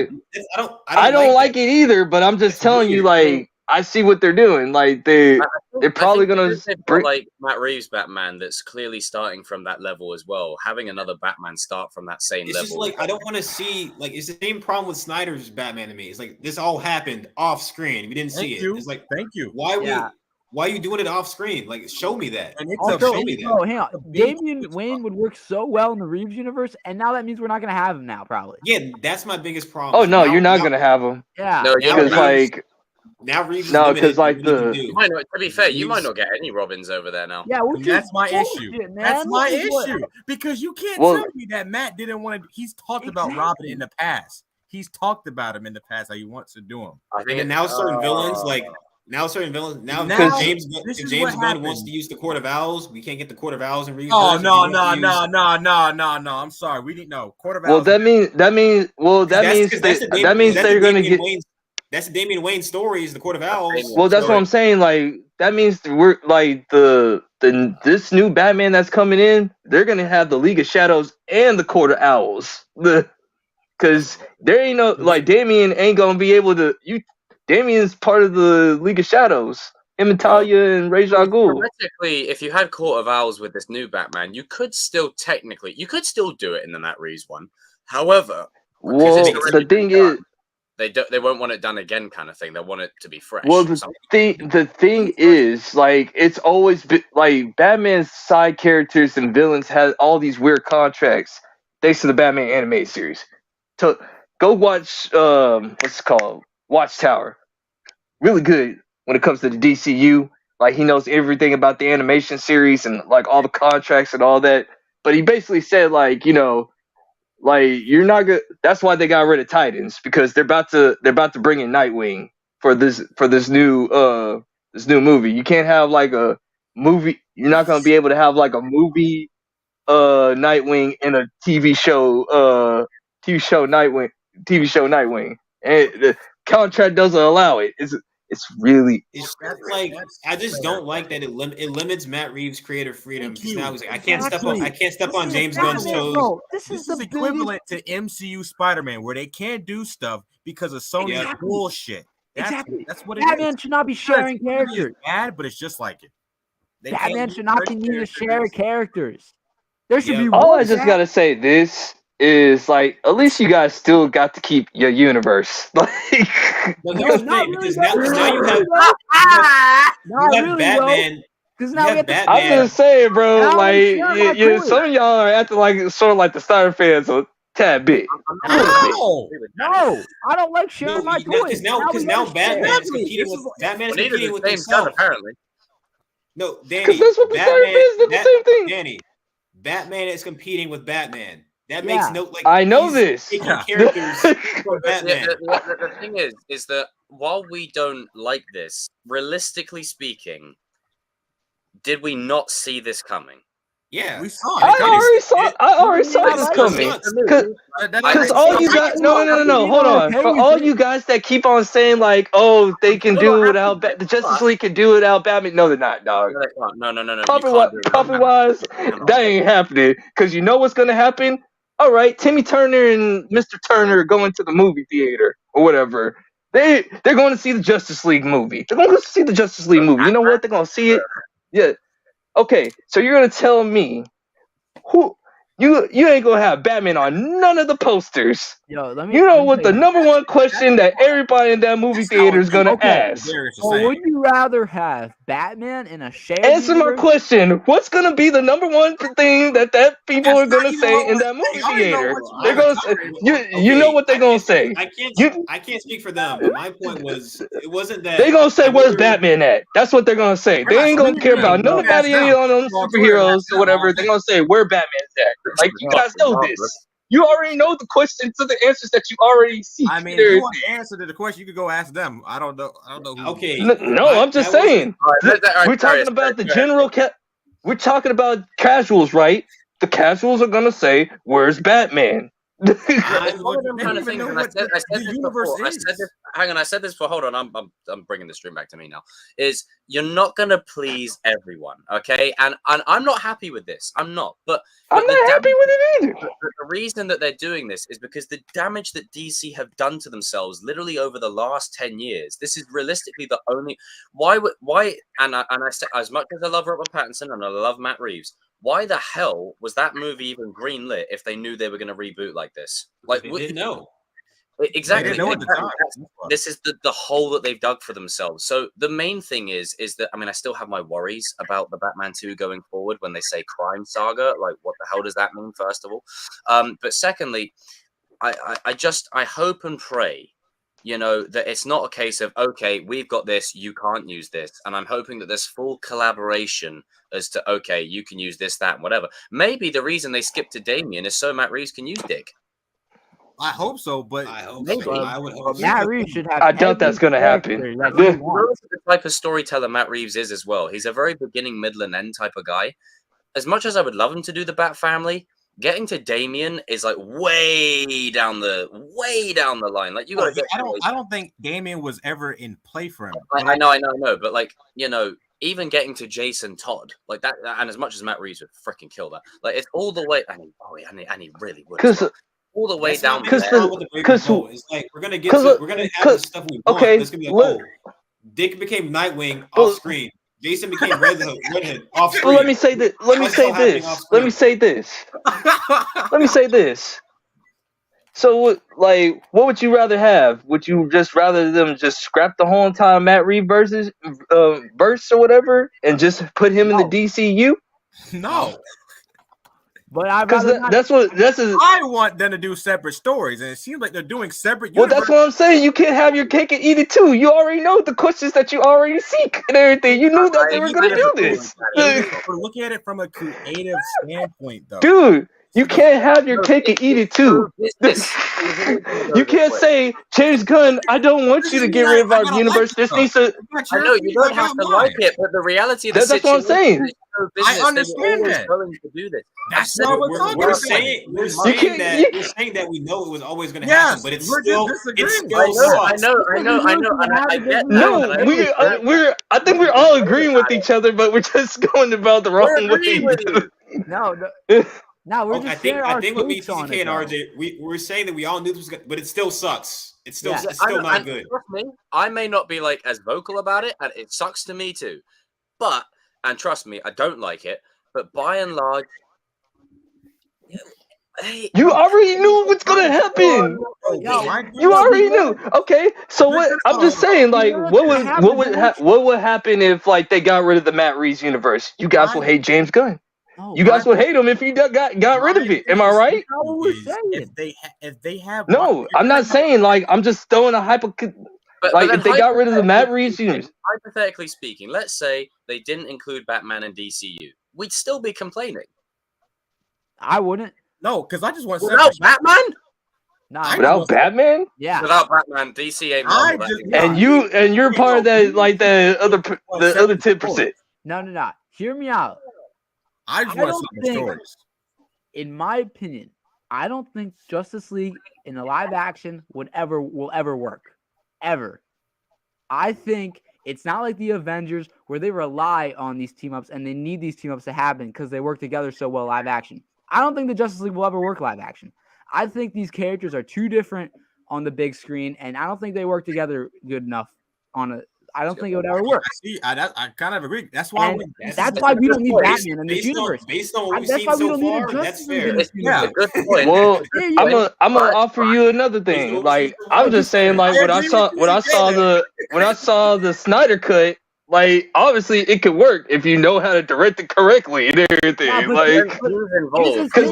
I don't like it either. But I'm just telling you, like, I see what they're doing. Like they're probably gonna bring like Matt Reeves Batman that's clearly starting from that level as well. Having another Batman start from that same level. Just like I don't want to see like it's the same problem with Snyder's Batman to me. It's like this all happened off screen. We didn't see it. It's like thank you. Why are you doing it off screen? Like show me that. And show me that. Oh, hang on. Damian Wayne would work so well in the Reeves universe, and now that means we're not gonna have him now, probably. Yeah, that's my biggest problem. Oh no, you're not gonna have him. Yeah. No, because like. Now Reeves because like you might not, to be fair, you might not get any Robins over there now. Yeah, that's my issue. That's my issue because you can't tell me that Matt didn't want to. He's talked about Robin in the past. He's talked about him in the past how he wants to do him. I think now certain villains now James Gunn wants to use the Court of Owls. We can't get the Court of Owls and Reeves. Oh no! I'm sorry. We didn't know Court of Owls. Well, that means they're gonna get. That's the Damian Wayne story is the Court of Owls. Well, that's what I'm saying. Like that means we're like this new Batman that's coming in. They're gonna have the League of Shadows and the Court of Owls. Because there ain't no like Damian ain't gonna be able to. Damian's part of the League of Shadows. Him and Talia and Ra's al Ghul. Theoretically, if you had Court of Owls with this new Batman, you could still do it in the Matt Reeves one. However, the thing is. They won't want it done again, kind of thing. They want it to be fresh. Well, the thing is, like, it's always been like Batman's side characters and villains have all these weird contracts thanks to the Batman animated series. So go watch what's it called? Watchtower. Really good when it comes to the DCU. Like he knows everything about the animation series and like all the contracts and all that. But he basically said like, you know. Like you're not good. That's why they got rid of Titans because they're about to bring in Nightwing for this new movie. You can't have like a movie. You're not gonna be able to have like a movie Nightwing and a TV show Nightwing. And the contract doesn't allow it. It's like I just don't like that it limits Matt Reeves' creative freedom. Now he's like, I can't step on James Gunn's toes. This is equivalent to MCU Spider-Man, where they can't do stuff because of Sony's bullshit. That's what it is. Batman should not be sharing characters. It's bad, but it's just like it. Batman should not be needed to share characters. There should be. All I just gotta say this is like at least you guys still got to keep your universe. Like because now you have Batman. Because now we have Batman. I'm just saying, bro. Like some of y'all are acting like sort of like the Snyder fans a tad bit. No, I don't like sharing my toys. Because now Batman's competing with himself. Apparently. No, Danny. Because that's what the Snyder fans did the same thing. Danny, Batman is competing with Batman. That makes no like. I know this. Characters for Batman. The thing is that while we don't like this, realistically speaking, did we not see this coming? Yeah, we saw it. I already saw this coming. Because all you guys, no. Hold on. For all you guys that keep on saying like, oh, they can do it without the Justice League can do it without Batman. No, they're not, dog. No. Profit-wise, that ain't happening. Because you know what's gonna happen. All right, Timmy Turner and Mr. Turner going to the movie theater or whatever. They're going to see the Justice League movie. They're going to see the Justice League movie. You know what? They're going to see it. Yeah. Okay, so you're gonna tell me who you ain't gonna have Batman on none of the posters. Yo, you know what the number one question that everybody in that movie theater is gonna ask? Well, would you rather have Batman in a shared Answer my question. What's gonna be the number one thing that people are gonna say in that movie theater? They're gonna say, you know what they're gonna say. I can't speak for them, but my point was it wasn't that they're gonna say where's Batman at? That's what they're gonna say. They ain't gonna care about nobody any of them superheroes or whatever. They're gonna say where Batman's at. Like you guys know this. You already know the questions to the answers that you already see. I mean, if you want the answer to the question, you could go ask them. I don't know. Okay. No, I'm just saying. We're talking about the general. We're talking about casuals, right? The casuals are gonna say, "Where's Batman?" It's one of them kind of things. I said this before. I said this before. Hold on, I'm bringing the stream back to me now. Is you're not gonna please everyone, okay? And I'm not happy with this. I'm not. But I'm not happy with it either. The reason that they're doing this is because the damage that DC have done to themselves, literally over the last 10 years. This is realistically the only. Why? And I said, as much as I love Robert Pattinson and I love Matt Reeves. Why the hell was that movie even greenlit if they knew they were going to reboot like this? Like, they didn't know. Exactly. This is the hole that they've dug for themselves. So the main thing is that, I mean, I still have my worries about the Batman 2 going forward when they say crime saga. Like, what the hell does that mean, first of all? But secondly, I hope and pray, you know, that it's not a case of, okay, we've got this, you can't use this. And I'm hoping that there's full collaboration as to, okay, you can use this, that, and whatever. Maybe the reason they skipped to Damian is so Matt Reeves can use Dick. I hope so, but I hope so. I would hope so. Matt Reeves should have. I doubt that's going to happen. The type of storyteller Matt Reeves is as well. He's a very beginning, middle, and end type of guy. As much as I would love him to do the Bat Family, getting to Damian is like way down the line. Like you got. I don't think Damian was ever in play for him. I know, but like, you know, even getting to Jason Todd like that, and as much as Matt Reeves would freaking kill that, like it's all the way. And he really would. Because all the way down. Because it's like we're gonna have the stuff we want. Okay, it's gonna be like, Dick became Nightwing off screen. Jason became Red Hood off screen. Well, let me say this. So, like, what would you rather have? Would you just rather them just scrap the whole entire Matt Reeves verse or whatever, and just put him in the DCU? No. But I want them to do separate stories, and it seems like they're doing separate. Well, that's what I'm saying. You can't have your cake and eat it too. You already know the questions that you already seek and everything. You knew that they were going to do this. We're looking at it from a creative standpoint, though, dude. You can't have your cake and eat it too. You can't say, James Gunn, I don't want you to get rid of our universe. This needs to. I know you don't have to like it, but the reality of the situation. That's what I'm saying. I understand that. Going to do this. That's not what we're saying. We're saying that we know it was always going to happen, but it's still. I know. I think we're all agreeing with each other, but we're just going about the wrong way. No, we're just I think with me, TCK and RJ, we're saying that we all knew this was good, but it still sucks. It's still not good. Trust me, I may not be like as vocal about it, and it sucks to me too. But and trust me, I don't like it. But by and large, you already knew what's gonna happen. You already knew. Okay, so what? I'm just saying, like, what would happen if like they got rid of the Matt Reeves universe? You guys will hate James Gunn. You guys would hate him if he got rid of it. Am I right? If they have no, I'm not saying like I'm just throwing a like if they got rid of the Matt Reeves universe. Hypothetically speaking, let's say they didn't include Batman in DCU, we'd still be complaining. I wouldn't. No, because I just want without Batman. Nah, without Batman? Yeah. Without Batman, DC ain't. And you're part of that, like the other 10%. No. Hear me out. I just I want don't some think- stories. In my opinion, I don't think Justice League in the live action will ever work. Ever. I think it's not like the Avengers where they rely on these team ups and they need these team ups to happen because they work together so well live action. I don't think the Justice League will ever work live action. I think these characters are too different on the big screen, and I don't think they work together good enough on a. I don't think it would ever work. I kind of agree. That's why. That's why we don't need Batman in this universe. Based on what we've That's seen why we so don't need a far, that's Justice League fair. in this Yeah. universe. Good point. Well, Yeah, I'm gonna offer you another thing. Like I'm just saying, like when I saw the Snyder cut, like obviously it could work if you know how to direct it correctly and everything. Yeah, but- Like because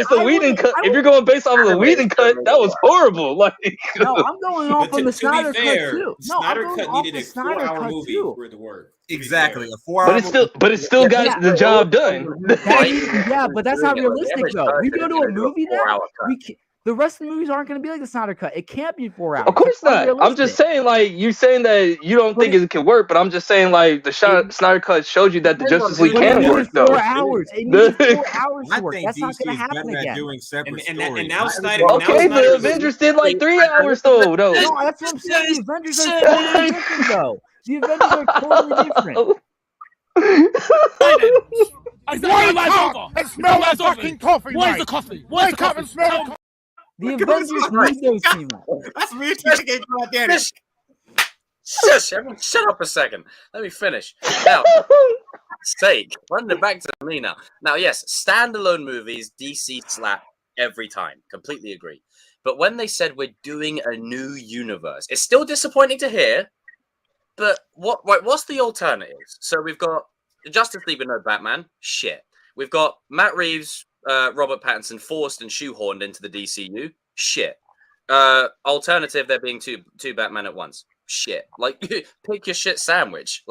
the Whedon cut, if you're going based off of the Whedon cut, that was horrible. Like No, I'm going off But on the to be Snyder fair, cut too. the No, I'm Snyder going cut off needed the a Snyder 4-hour cut movie too. for it to work. exactly a 4-hour. but it still got the job done. Yeah, but that's not realistic though. We go to a movie now. The rest of the movies aren't going to be like the Snyder cut. It can't be 4 hours. Of course It's not. I'm just unrealistic. saying, like, you're saying that you don't think it can work, but I'm just saying, like, the Snyder cut showed you that the Justice League But it can needed work, though. 4 hours. It needed 4 hours I to work. think That's not DC going is to happen better at again. doing separate And stories. now Snyder. Okay, now Snyder the is- Avengers did like 3 hours, though. No, No, that's what I'm saying. The Avengers are totally different, though. The Avengers are totally different. I smell like fucking coffee. Where's the coffee? Wake up and smell the coffee. The Avengers need those team ups. That's me taking right there. Shush, everyone, shut up a second. Let me finish. Now, sake, run it back to me now. Now, yes, standalone movies, DC slap every time. Completely agree. But when they said we're doing a new universe, it's still disappointing to hear. But what's the alternatives? So we've got Justice League with no Batman. Shit. We've got Matt Reeves, Robert Pattinson forced and shoehorned into the DCU. Shit. Alternative, there being two Batman at once. Shit. Like, pick your shit sandwich.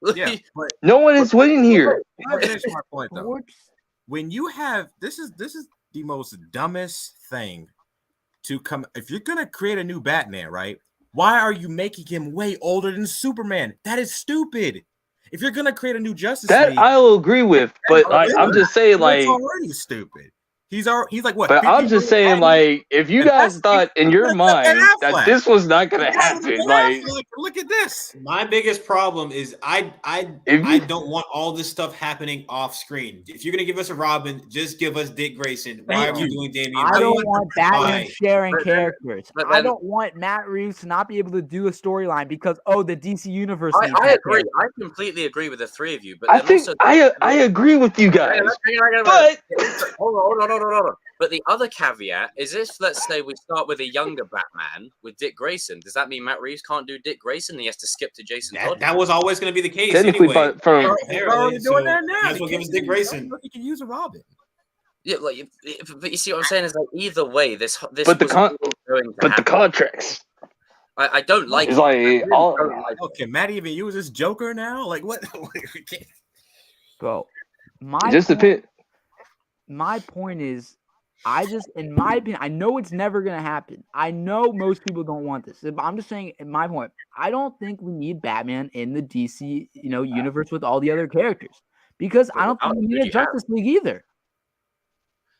Like, Yeah, but no one is winning here. let me finish my point though. When you have this is the most dumbest thing to come. If you're gonna create a new Batman, right? Why are you making him way older than Superman? That is stupid. If you're gonna create a new Justice League, That I will agree with, but like, I'm just saying, like, it's already stupid. He's like what? but I'm 50 just saying, like, if you guys thought in your mind that this was not gonna happen, like, look at this. My biggest problem is I don't want all this stuff happening off screen. If you're gonna give us a Robin, just give us Dick Grayson. Why are we doing Damian? I don't Wayne? want Batman sharing But then- characters. but I then- don't want Matt Reeves to not be able to do a storyline because the DC universe. needs I that agree. character. I completely agree with the three of you. But I then think also, I agree with you guys, but hold on. But the other caveat is if, let's say, we start with a younger Batman with Dick Grayson, does that mean Matt Reeves can't do Dick Grayson and he has to skip to Jason Todd? That was always going to be the case. technically, anyway. but from They're already doing that now. Might as well give us Dick Grayson. You can use a Robin. Yeah, like, but you see what I'm saying is like either way, this But the was con- going to but the happen. contracts. I don't like It's it. like I really all. don't like it. Oh, can Matt even use this Joker now? Like what? Bro, Just depend. my point is, in my opinion, I know it's never gonna happen. I know most people don't want this. But I'm just saying, in my point, I don't think we need Batman in the DC, universe with all the other characters because I don't think we need a Justice League either.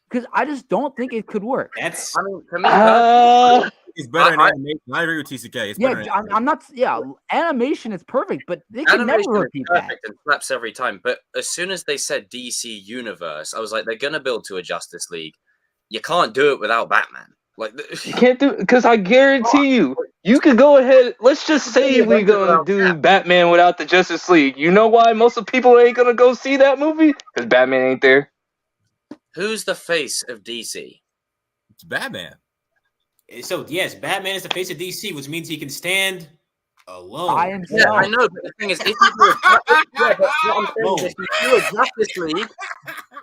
Because I just don't think it could work. That's I mean, to me, personally, It's better in I- animation. I agree with TCK. It's better. Yeah, I'm not. Yeah, animation is perfect, but they can never animation is repeat that. perfect and slaps every time. But as soon as they said DC Universe, I was like, they're gonna build to a Justice League. You can't do it without Batman. Like You can't do because I guarantee you could go ahead. Let's just say we're gonna do Batman without the Justice League. You know why most of the people ain't gonna go see that movie? Because Batman ain't there. who's the face of DC? It's Batman. so. Yes, Batman is the face of DC, which means he can stand alone. By Yeah, himself. I know, but the thing is, if you do but what I'm saying is, if you do a Justice League,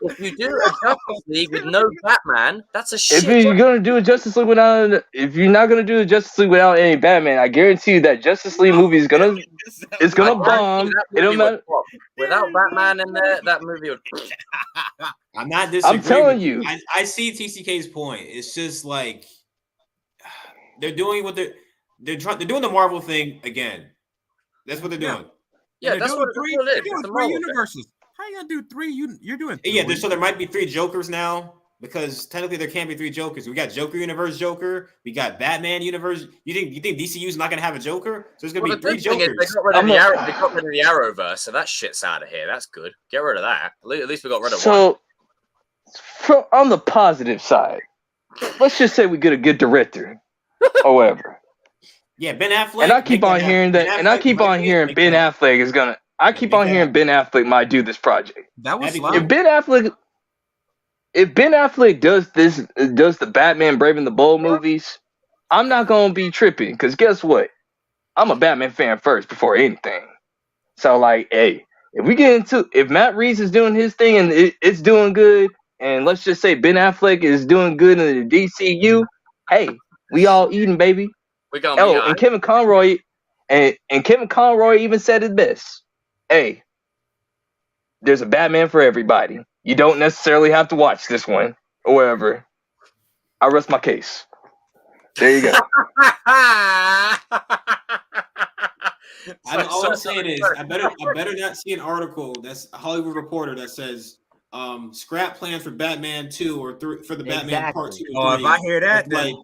if you do a Justice League with no Batman, that's a If shit. you're gonna do a Justice League without, if you're not gonna do a Justice League without any Batman, I guarantee you that Justice League movie is gonna bomb. It don't matter. Without Batman in there, that movie would. I'm not disagreeing. telling with you. I see TCK's point. It's just like they're doing what they're doing the Marvel thing again. That's what they're doing. Yeah, that's what three it is. It's a Marvel thing. universes. How you gonna do 3? You're doing 3. Yeah, so there might be 3 Jokers now because technically there can't be 3 Jokers. We got Joker Universe Joker. We got Batman Universe. You think DCU's not gonna have a Joker? So there's gonna be 3 Jokers. They got rid of the Arrowverse, so that shit's out of here. That's good. Get rid of that. At least we got rid of one. So, on the positive side, let's just say we get a good director or whatever. Yeah, Ben Affleck. And I keep on hearing that. And I keep on hearing Ben Affleck is gonna. I keep on hearing Ben Affleck might do this project. That was if Ben Affleck does the Batman Brave and the Bold movies, I'm not gonna be tripping because guess what? I'm a Batman fan first before anything. So like, hey, if Matt Reeves is doing his thing and it's doing good, and let's just say Ben Affleck is doing good in the DCU, hey, we all eating, baby. And Kevin Conroy even said it best. Hey, there's a Batman for everybody. You don't necessarily have to watch this one or whatever. I rest my case. There you go. All I'm saying is I better not see an article that's a Hollywood Reporter that says scrap plans for Batman 2 or 3 for the Batman Part 2 or 3. If I hear that, then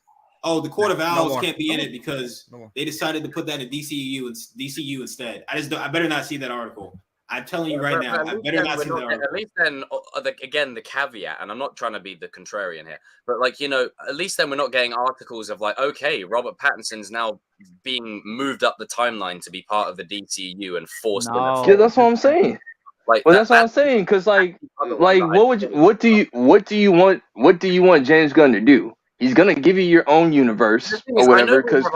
the Court of Owls can't be in it because they decided to put that in DCU instead. I better not see that article. I'm telling you right now, I better not see that article. At least then, again, the caveat, and I'm not trying to be the contrarian here, but at least then we're not getting articles of like, okay, Robert Pattinson's now being moved up the timeline to be part of the DCU and forced. Yeah, that's what I'm saying. That's what I'm saying. Because what do you want James Gunn to do? He's gonna give you your own universe or whatever. Because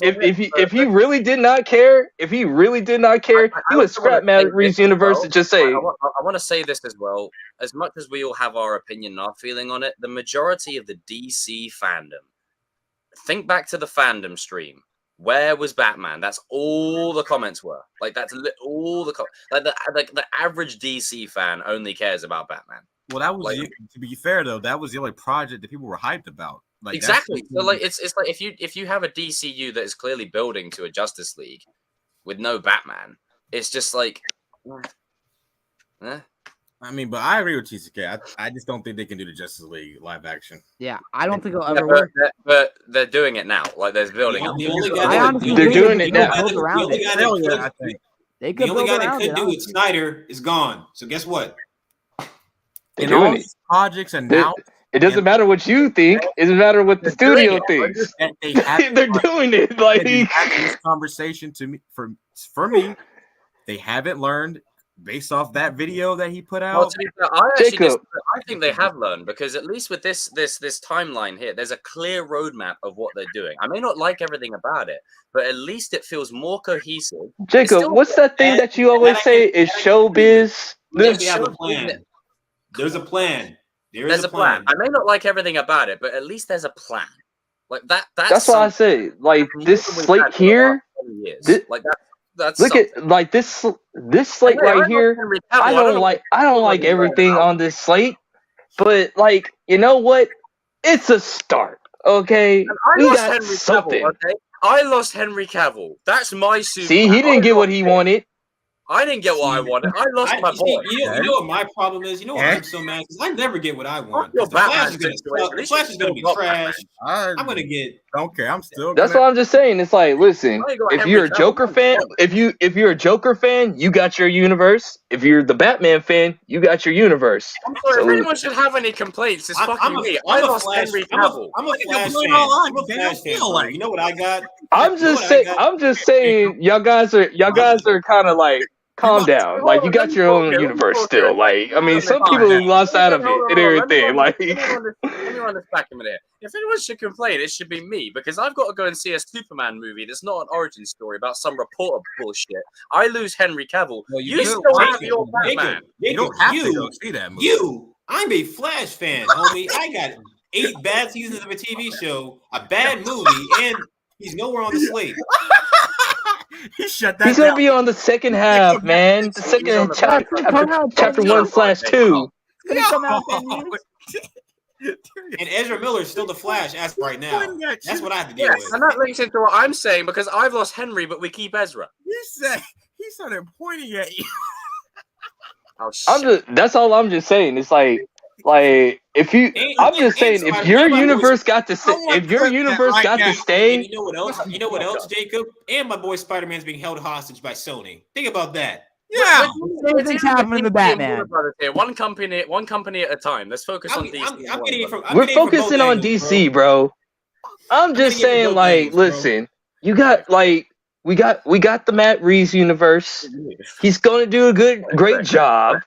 if he really did not care, he would scrap Matt Reeves' universe and just say. I want to say this as well. As much as we all have our opinion and our feeling on it, the majority of the DC fandom. Think back to the fandom stream. Where was Batman? That's all the comments were. That's all the the average DC fan only cares about Batman. Well, that was to be fair though. That was the only project that people were hyped about. Exactly. So it's like if you have a DCU that is clearly building to a Justice League with no Batman, it's just like. I mean, but I agree with TCK. I just don't think they can do the Justice League live action. Yeah, I don't think it'll ever work. But they're doing it now. They're building it. They're doing it now. The only guy that could do it, Snyder, is gone. So guess what? They're doing it. Projects and now it doesn't matter what you think. It doesn't matter what the studio thinks. They're doing it. This conversation to me for me, they haven't learned based off that video that he put out. I think they have learned because at least with this timeline here, there's a clear roadmap of what they're doing. I may not like everything about it, but at least it feels more cohesive. Jacob, what's that thing that you always say is showbiz? We have a plan. There's a plan. There's a plan. I may not like everything about it, but at least there's a plan. That's what I say. This slate here. That's look something. At this slate right here. I don't like everything on this slate, but you know what? It's a start. Okay, we got something. I lost Henry Cavill. That's my super. See, he didn't get what he wanted. I didn't get what I wanted. I lost my boy. You know what my problem is? You know what I'm so mad? Because I never get what I want. The Flash is going to be trash. I'm going to get. Don't care. I'm still. That's what I'm just saying. It's like, listen, if you're a Joker fan, if you're a Joker fan, you got your universe. If you're the Batman fan, you got your universe. I'm sorry. If anyone should have any complaints, it's fucking me. I lost Henry Cavill. I'm a Flash fan. You know what I got? I'm just saying. Y'all guys are kind of like. Calm down. You got your own universe still. Some people lost out of it and everything. Let me run this back a minute. If anyone should complain, it should be me because I've got to go and see a Superman movie that's not an origin story about some reporter bullshit. I lose Henry Cavill. Well, you still have your Batman. You don't have to go see that movie. I'm a Flash fan, homie. I got 8 bad seasons of a TV show, a bad movie, and he's nowhere on the slate. He's gonna be on the second half, man. The second chapter 1/2. And Ezra Miller is still the Flash as right now. That's what I have to deal with. And that links into what I'm saying because I've lost Henry, but we keep Ezra. He started pointing at you. That's all I'm just saying. It's like if you, I'm just saying, if your universe got to stay, if your universe got to stay, and you know what else? You know what else, Jacob? And my boy Spider-Man's being held hostage by Sony. Think about that. Yeah, same thing's happening in the Batman. One company at a time. Let's focus on DC. We're focusing on DC, bro. I'm just saying, like, listen, you got like we got the Matt Reeves universe. He's gonna do a great job.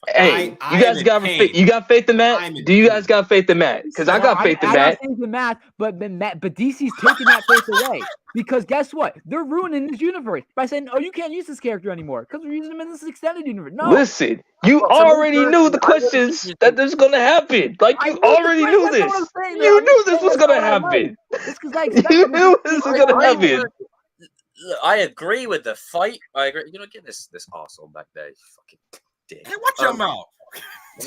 Hey, you guys got faith in Matt? Do you guys got faith in Matt? Because I got faith in Matt. I got faith in Matt, but DC's taking that faith away. Because guess what? They're ruining this universe by saying, "Oh, you can't use this character anymore because we're using him in this extended universe." No, listen, you already knew the questions that this was gonna happen. Like you already knew this. You knew this was gonna happen. You knew this was gonna happen. Look, I agree with the fight. I agree. You know, get this arsehole back there, you fucking dick. Hey, watch your mouth.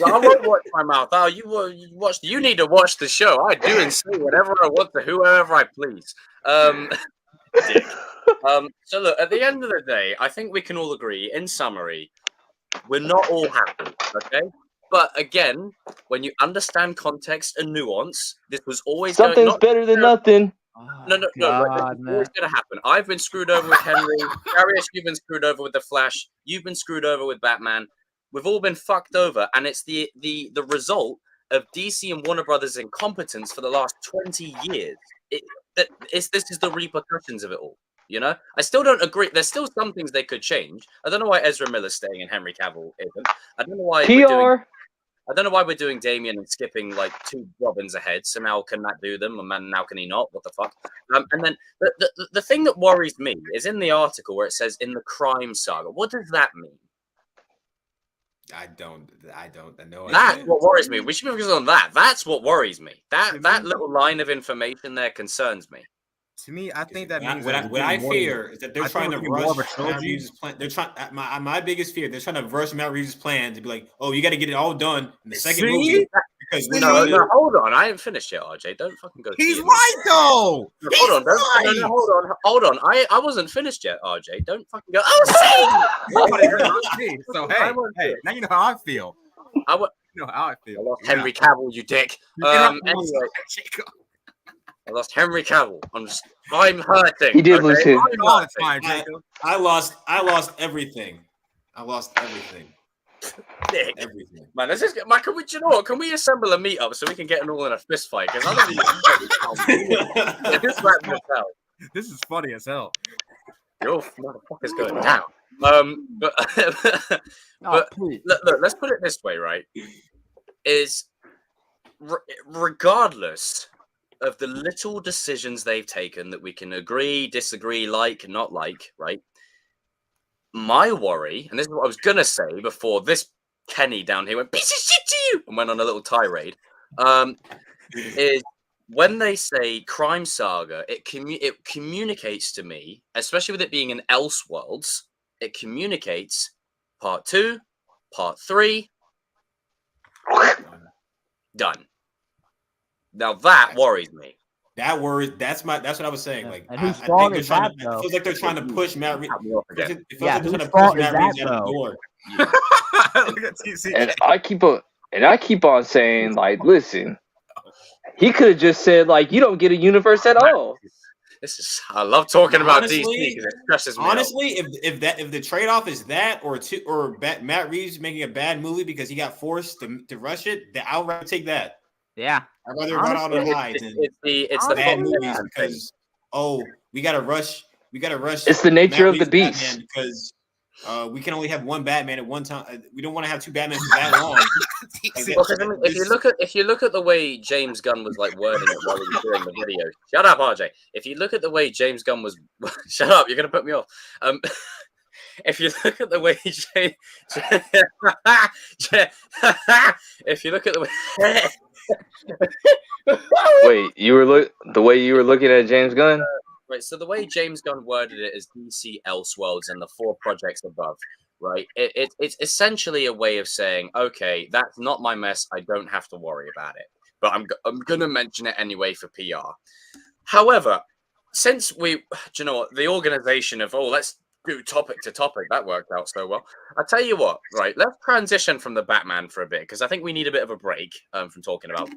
I won't watch my mouth. Oh, you watch. You need to watch the show. I do and say whatever I want to whoever I please. Dick. So look, at the end of the day, I think we can all agree. In summary, we're not all happy. Okay. But again, when you understand context and nuance, this was always something's better than nothing. No. This is always going to happen. I've been screwed over with Henry. Darius, you've been screwed over with the Flash. You've been screwed over with Batman. We've all been fucked over, and it's the result of DC and Warner Brothers' incompetence for the last 20 years. This is the repercussions of it all. You know, I still don't agree. There's still some things they could change. I don't know why Ezra Miller's staying and Henry Cavill isn't. I don't know why I don't know why we're doing Damian and skipping like 2 Robins ahead. So now can that do them? And now can he not? What the fuck? And then the thing that worries me is in the article where it says in the crime saga. What does that mean? I don't know. That's what worries me. We should focus on that. That's what worries me. That little line of information there concerns me. To me, I think that means what I fear is that they're trying to rush Matt Reeves' plan. They're trying. My biggest fear. They're trying to rush Matt Reeves' plan to be like, "Oh, you got to get it all done in the second movie." Because no, hold on. I haven't finished yet, RJ. Don't fucking go. He's right though. Hold on. I wasn't finished yet, RJ. Don't fucking go. Oh, see. So hey, now you know how I feel. You know how I feel. I lost Henry Cavill, you dick. Anyway. I lost Henry Cavill. I'm hurting. He did lose him. I lost everything. I lost everything. Dick. Everything. Man, let's just get. Man, can we assemble a meetup so we can get all in a fist fight? Because I don't even This is funny as hell. Your motherfucker's going down. But look, let's put it this way, right? Is regardless of the little decisions they've taken that we can agree, disagree, like, not like, right? My worry, and this is what I was going to say before this Kenny down here went, piece of shit to you, and went on a little tirade, is when they say crime saga, it communicates to me, especially with it being an elseworlds, it communicates part 2, part 3, done. Now that worries me. That worries. That's what I was saying. Like, and I think they're trying to. It feels like they're trying to push Matt Reeves. It feels like they're trying to push Matt Reeves out the door. And I keep on saying, like, listen, he could have just said, like, you don't get a universe at all. I love talking about DC because it stresses me. Honestly, if the trade off is that or Matt Reeves making a bad movie because he got forced to rush it, I'll rather take that. Yeah, I'd rather run out and hide than it's the bad movies because we gotta rush. It's the nature of the beast because we can only have one Batman at one time. We don't want to have 2 Batmans for that long. If you look at the way James Gunn was like wording it while he was doing the video, shut up, RJ. If you look at the way James Gunn was, shut up, you're gonna put me off. If you look at the way if you look at the way. Wait, the way you were looking at James Gunn? Right, so the way James Gunn worded it is DC Elseworlds and the 4 projects above, right? It's essentially a way of saying, okay, that's not my mess. I don't have to worry about it. But I'm going to mention it anyway for PR. However, since the organization of, let's topic to topic. That worked out so well. I tell you what, right? Let's transition from the Batman for a bit because I think we need a bit of a break from talking about.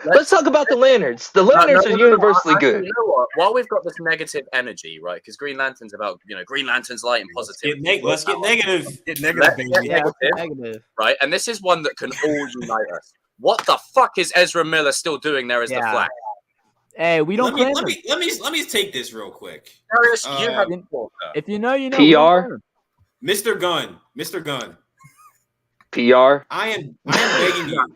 Let's talk about the lanterns. The lanterns are universally good. You know what? While we've got this negative energy, right? Because Green Lantern's about Green Lantern's light and positivity. Let's get negative. Get negative, baby. Negative. Right, and this is one that can all unite us. What the fuck is Ezra Miller still doing there as the Flash? Hey, we don't claim let me take this real quick. Darius, you have if you know, you know. PR, Mr. Gunn. PR. I am begging you,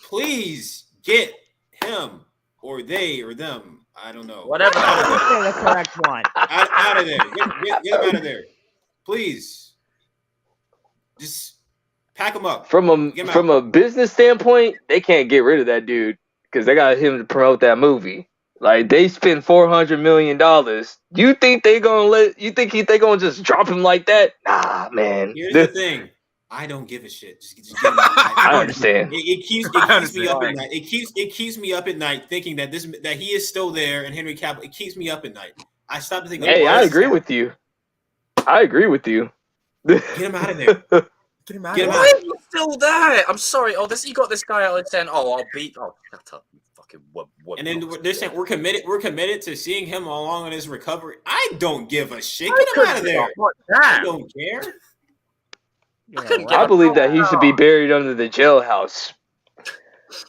please get him or they or them. I don't know. Whatever. The correct one. Out of there. Get him out of there, please. Just pack him up. From a business standpoint, they can't get rid of that dude because they got him to promote that movie. Like they spent $400 million. You think they gonna they gonna just drop him like that? Nah, man. Here's the thing. I don't give a shit. Just get him out. I understand. It keeps me up at night. It keeps me up at night thinking that he is still there and Henry Cavill. It keeps me up at night. I stopped to think. Hey, I agree with you. Get him out of there. Get him out. Why are you still there? I'm sorry. Oh, you got this guy out there saying, "Oh, I'll beat." Oh, shut up. What? And then they're saying we're committed to seeing him along in his recovery. I don't give a shit. Get him out of there. I don't care. I believe that he should be buried under the jailhouse.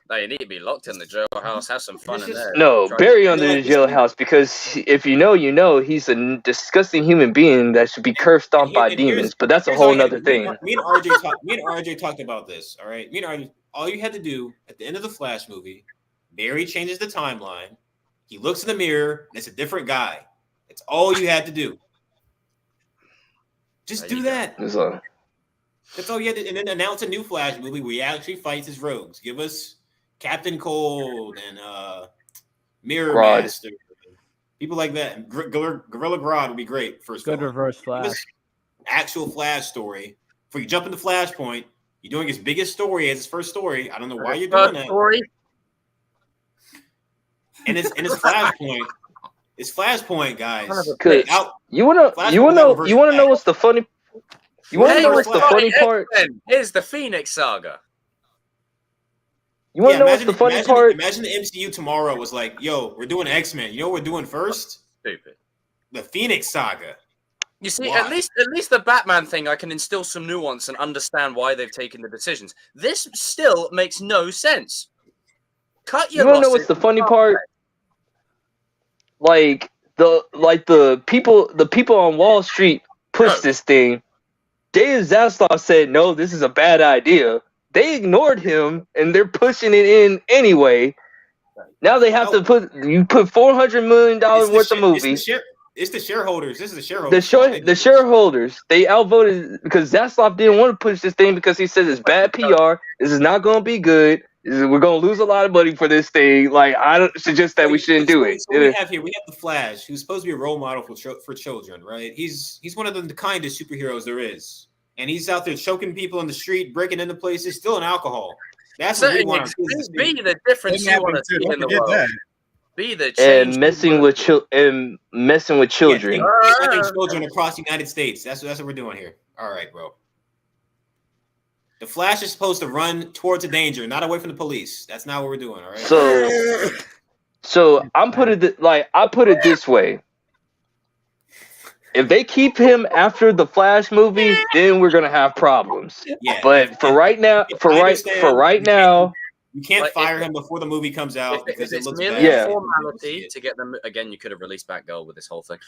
No, you need to be locked in the jailhouse. Have some fun in there. No, buried under the jailhouse because if you know, he's a disgusting human being that should be cursed stomped by demons. But that's a whole nother thing. Me and RJ talked about this. All right, all you had to do at the end of the Flash movie. Barry changes the timeline. He looks in the mirror, and it's a different guy. It's all you had to do. Just do that. That's all you had to, and then announce a new Flash movie where he actually fights his rogues. Give us Captain Cold and Mirror Master, people like that. And Gorilla Grodd would be great. First, good reverse Flash. Actual Flash story. Before you jump into Flashpoint, you're doing his biggest story as his first story. I don't know why you're doing that. Story? And it's Flashpoint. It's Flashpoint, guys. You wanna know what's the funny? You wanna know what's the funny part? Here's the Phoenix Saga. You wanna know what's the funny part? Imagine the MCU tomorrow was like, "Yo, we're doing X-Men. You know what we're doing first? Stupid. The Phoenix Saga." You see, at least the Batman thing, I can instill some nuance and understand why they've taken the decisions. This still makes no sense. Cut your losses. You wanna know what's the funny part? Like the people on Wall Street pushed this thing. David Zaslav said, "No, this is a bad idea." They ignored him, and they're pushing it in anyway. Now they have to put $400 million worth of movies. It's the shareholders. This is the shareholders. The shareholders. They outvoted because Zaslav didn't want to push this thing because he said it's bad PR. This is not going to be good. We're going to lose a lot of money for this thing. Like, I don't suggest that we shouldn't do it. So we have the Flash, who's supposed to be a role model for children, right? He's one of the kindest superheroes there is. And he's out there choking people in the street, breaking into places, stealing alcohol. That's what we want. Be the difference you want to see in the world. Be the change. And messing with children. Yeah, children across the United States. That's what we're doing here. All right, bro. The Flash is supposed to run towards a danger, not away from the police. That's not what we're doing, all right? So I put it this way. If they keep him after the Flash movie, then we're gonna have problems. Yeah, but for right now, you can't fire him before the movie comes out because it looks bad. Yeah, formality to get them again. You could have released Batgirl with this whole thing.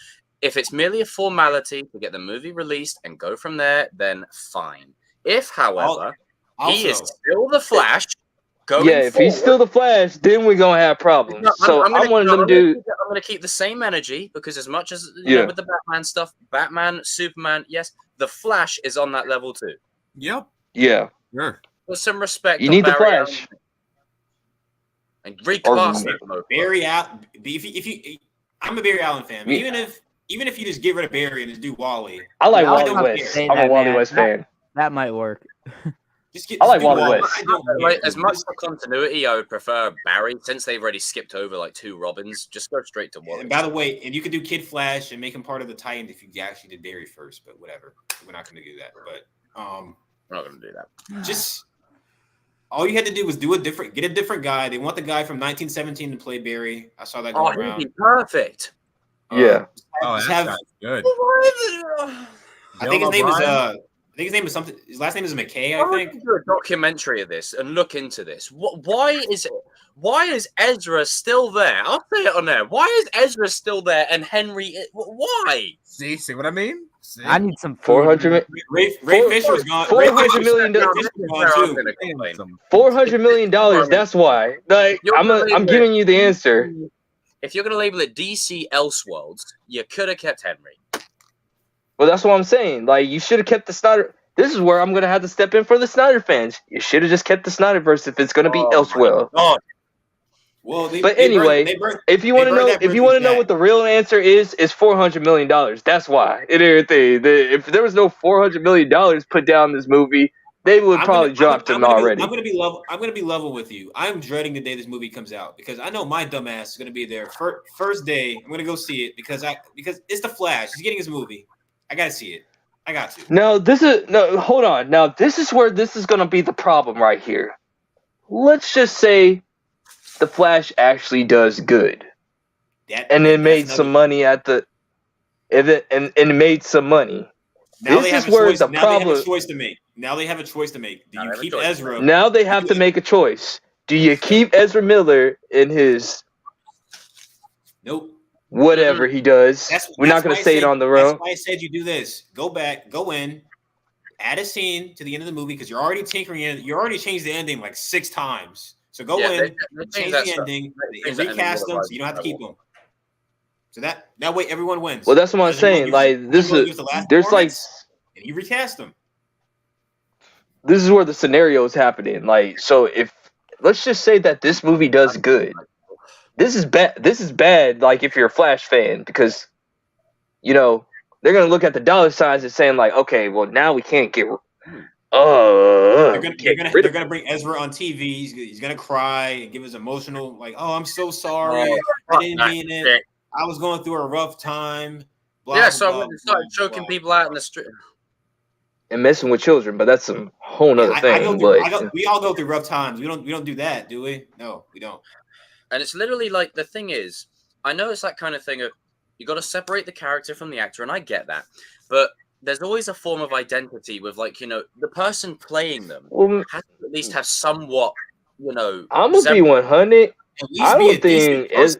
If it's merely a formality to get the movie released and go from there, then fine. If, however, he is still the Flash, if he's still the Flash, then we're gonna have problems. I'm one of them dudes. I'm gonna keep the same energy because as much as with the Batman stuff, Batman, Superman, yes, the Flash is on that level too. Yep. Yeah. Sure. With some respect, you need the Flash. And recast Barry Allen. I'm a Barry Allen fan. Even if you just get rid of Barry and just do Wally, I like Wally West. I'm a Wally West fan. That might work. I like Wally West. Like, as much for continuity, I would prefer Barry, since they've already skipped over like 2 Robins. Just go straight to Wally. And by the way, and you could do Kid Flash and make him part of the Titans if you actually did Barry first, but whatever. We're not going to do that. But we're not going to do that. Just all you had to do was get a different guy. They want the guy from 1917 to play Barry. I saw that going around. He'd be perfect. Yeah. That's good. I think his name is something. His last name is McKay. I think. Do a documentary of this and look into this. Why is Ezra still there? I'll say it on there. Why is Ezra still there and Henry? Why? See what I mean? See? I need some 400. Ray Fisher was gone. $400 million. $400 million. That's why. Like, I'm giving you the answer. If you're gonna label it DC Elseworlds, you could have kept Henry. Well, that's what I'm saying. Like, you should have kept the Snyder. This is where I'm going to have to step in for the Snyder fans. You should have just kept the Snyderverse if it's going to be Elseworld. Well, if you want to know what the real answer is $400 million. That's why. If there was no $400 million put down this movie, they would probably dropped him already. I'm going to be level with you. I'm dreading the day this movie comes out because I know my dumb ass is going to be there first day. I'm going to go see it because it's the Flash. He's getting his movie. I gotta see it. I got to. Hold on. Now, this is where this is going to be the problem right here. Let's just say the Flash actually does good. And it made some money at the... And it made some money. Now this is where the problem... Now they have a choice to make. Do you keep Ezra? Now they have to make a choice. Do you keep Ezra Miller in his... Nope. Whatever he does. We're not going to say it on the road. That's why I said you do this. Go back, go in, add a scene to the end of the movie because you're already tinkering in. You already changed the ending like 6 times. So go in, change the ending, and recast them so you don't have to keep them. So that way everyone wins. Well, that's what I'm saying. Like there's like, and you recast them. This is where the scenario is happening. Like, so if let's just say that this movie does good. This is bad, like, if you're a Flash fan, because, they're going to look at the dollar signs and saying, like, okay, well, now we can't get... they're going to bring Ezra on TV. He's going to cry and give his emotional, like, oh, I'm so sorry. I didn't mean it. I was going through a rough time. I'm going to start choking people out in the street. And messing with children, but that's some whole nother thing. We all go through rough times. We don't do that, do we? No, we don't. And it's literally like, the thing is, I know it's that kind of thing of you got to separate the character from the actor, and I get that. But there's always a form of identity with, like, the person playing them has to at least have somewhat, I'm going to be 100. I don't think I don't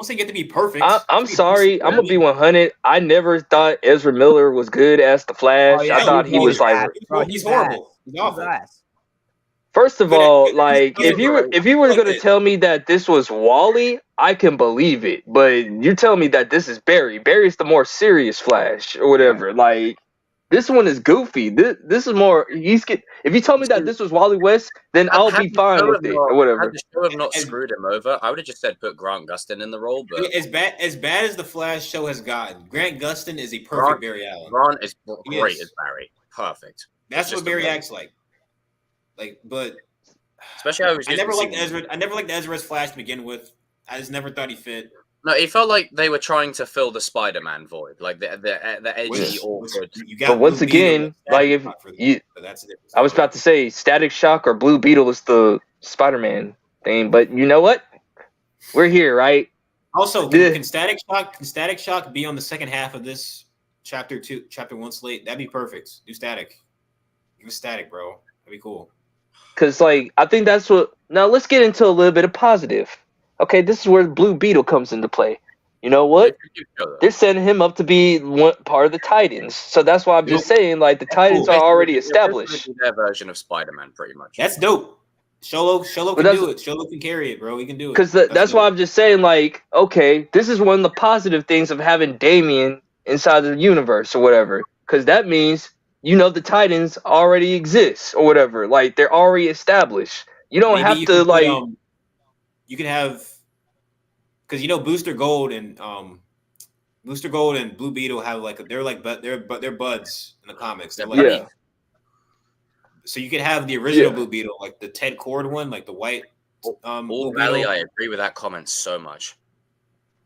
say you get to be perfect. I'm sorry. I'm going to be 100. I never thought Ezra Miller was good as the Flash. I thought he was like... He's horrible. He's awful. First of all, like if you were going to tell me that this was Wally, I can believe it. But you're telling me that this is Barry. Barry's the more serious Flash or whatever. Like this one is goofy. This is more. If you told me that this was Wally West, then I'll be fine with it or whatever. Had the show have not screwed him over, I would have just said put Grant Gustin in the role. But as bad as the Flash show has gotten, Grant Gustin is a perfect Barry Allen. Grant is great as Barry. Perfect. That's what Barry acts like. But especially I never liked Ezra. I never liked Ezra's Flash to begin with. I just never thought he fit. No, it felt like they were trying to fill the Spider-Man void, like the edgy, awkward. But once again, like if you, I was about to say Static Shock or Blue Beetle is the Spider-Man thing, but you know what? We're here, right? Also, can Static Shock be on the second half of this chapter 1 slate? That'd be perfect. Do Static. Give Static, bro. That'd be cool. Because, like, I think that's what... Now, let's get into a little bit of positive. Okay, this is where Blue Beetle comes into play. You know what? They're setting him up to be part of the Titans. So that's why I'm just saying, like, the Titans are already established. Their version of Spider-Man, pretty much. That's dope. Sholo can do it. Sholo can carry it, bro. He can do it. Because that's why I'm just saying, like, okay, this is one of the positive things of having Damian inside the universe or whatever. Because that means... the Titans already exist or whatever. Like, they're already established. You don't have to, like... you can have... Because, Booster Gold and Blue Beetle have, like... They're buds in the comics. They're like... Yeah. So you could have the original Blue Beetle, like the Ted Cord one, like the white. All Valley, I agree with that comment so much.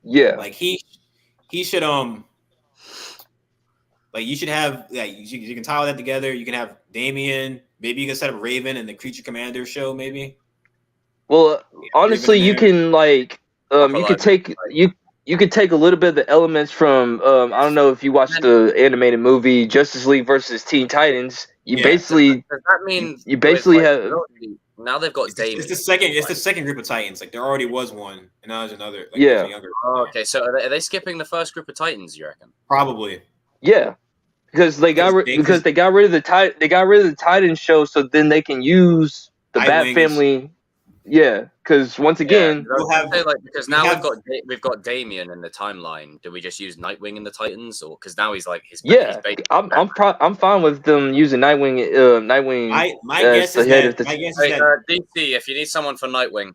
Yeah, like he should like you should have you can tie all that together. You can have Damien. Maybe you can set up Raven and the Creature Commander show. Maybe. Well, honestly, you can like you could take you could take a little bit of the elements from I don't know if you watched the animated movie Justice League versus Teen Titans. You basically does that mean you basically have now they've got Damien. It's the second group of Titans. Like there already was one, and now there's another. Like, yeah. Okay, so are they skipping the first group of Titans? You reckon? Probably. Yeah, because they got rid of the Titans show, so then they can use the Bat Family. Yeah, because once again, because now we've got Damien in the timeline. Do we just use Nightwing in the Titans, or because now he's like his? Yeah, I'm fine with them using Nightwing. Nightwing. My guess is that DC, if you need someone for Nightwing,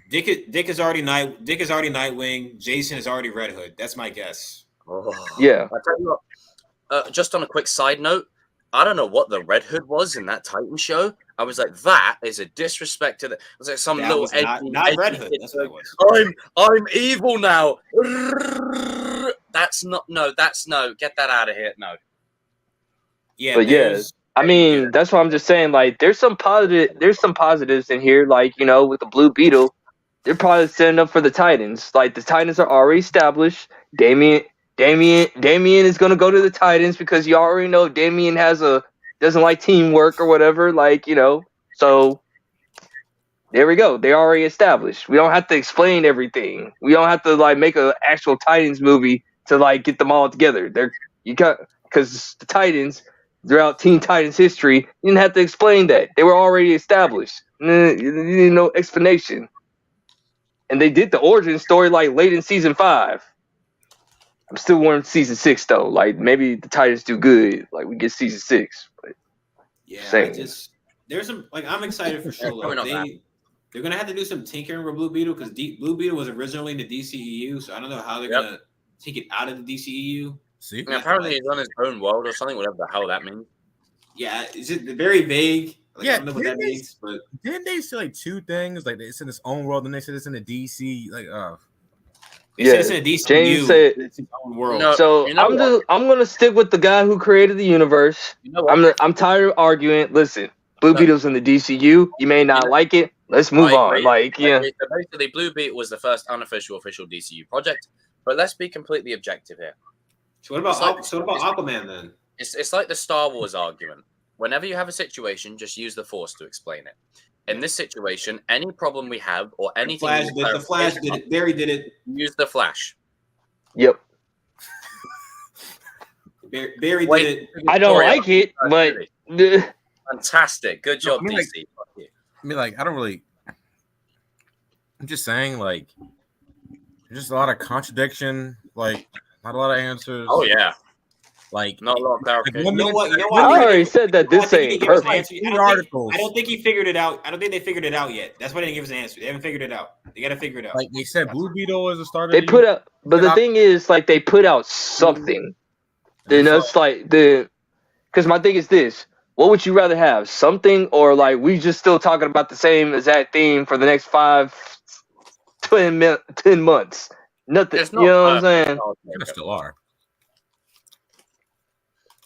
Dick is already Nightwing. Jason is already Red Hood. That's my guess. Oh. Yeah. I tell you what, just on a quick side note, I don't know what the Red Hood was in that Titan show. I was like, that is a disrespect to the. It was like some little not Red Hood. That's what it was. I'm evil now. That's no. Get that out of here. No. Yeah, but I mean, that's what I'm just saying. Like, there's some positives in here. Like, you know, with the Blue Beetle, they're probably setting up for the Titans. Like, the Titans are already established. Damien is gonna go to the Titans because you already know Damien doesn't like teamwork or whatever. Like, you know, so there we go. They're already established. We don't have to explain everything. We don't have to like make an actual Titans movie to like get them all together. Because the Titans throughout Teen Titans history, you didn't have to explain that. They were already established. You need no explanation. And they did the origin story like late in season 5. I'm still wanting season 6 though. Like maybe the Titans do good. Like we get season 6. But there's some like I'm excited for sure. They're gonna have to do some tinkering with Blue Beetle because Blue Beetle was originally in the DCEU, so I don't know how they're gonna take it out of the DCEU. See, apparently he's on his own world or something. Whatever the hell that means. Yeah, it's just very vague. Like, I don't know what that means, but didn't they say like 2 things? Like it's in his own world, and they said it's in the DC. Like, it's in the DCU. James said it's his own world. So I'm gonna stick with the guy who created the universe. You know what? I'm tired of arguing. Listen, Blue Beetle's in the DCU. You may not like it. Let's move on. So basically, Blue Beetle was the first official DCU project. But let's be completely objective here. So what about Aquaman then? It's like the Star Wars argument. Whenever you have a situation, just use the Force to explain it. In this situation, any problem we have or anything, the Flash did it. Barry did it. Use the Flash. Yep. Barry did it. I don't like it, but fantastic. Good job, DC. I mean, like, I don't really. I'm just saying, like, there's just a lot of contradiction. Like, not a lot of answers. Oh yeah. Like, not a lot of clarification. You know what? I already said that this ain't perfect. I don't think he figured it out. I don't think they figured it out yet. That's why they didn't give us an answer. They haven't figured it out. They got to figure it out. Like they said, Blue Beetle is a starter. They put out, but the thing is, like, they put out something. Then that's like because my thing is this: what would you rather have, something or like we just still talking about the same exact theme for the next 10 months? Nothing. You know what I'm saying? There still are.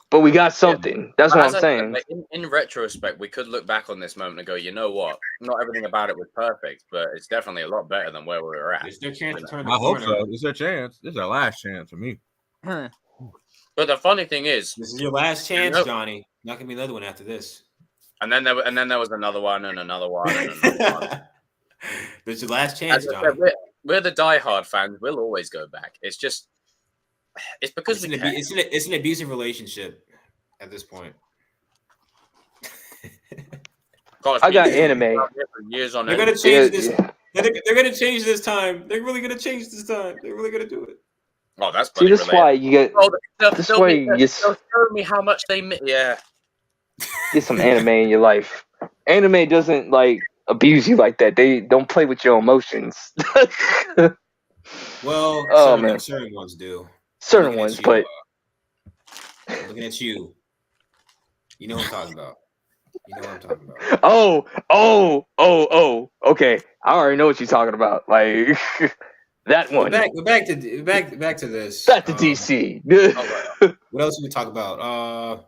But we got something. That's what I'm saying. Like, in retrospect, we could look back on this moment and go, you know what? Not everything about it was perfect, but it's definitely a lot better than where we were at. Is there a chance to turn the corner? I hope so. It's their chance. This is our last chance for me. But the funny thing is, this is your last chance, Johnny. Not gonna be another one after this. And then there was another one and another one and another one. This is your last chance, Johnny. We're the diehard fans. We'll always go back. It's just, it's because it's an abusive relationship at this point. Gosh, I got anime. Years on they're gonna change this. Yeah. They're gonna change this time. They're really gonna change this time. They're really gonna do it. Oh, that's see. This why you get. This why you get. They'll show me how much they. Yeah. Get some anime in your life. Anime doesn't like abuse you like that. They don't play with your emotions. Well, certain ones do. Certain ones, but looking at you, you know what I'm talking about. You know what I'm talking about. Oh. Okay, I already know what you're talking about. Like that one. Back to this. Back to DC. What else did we talk about?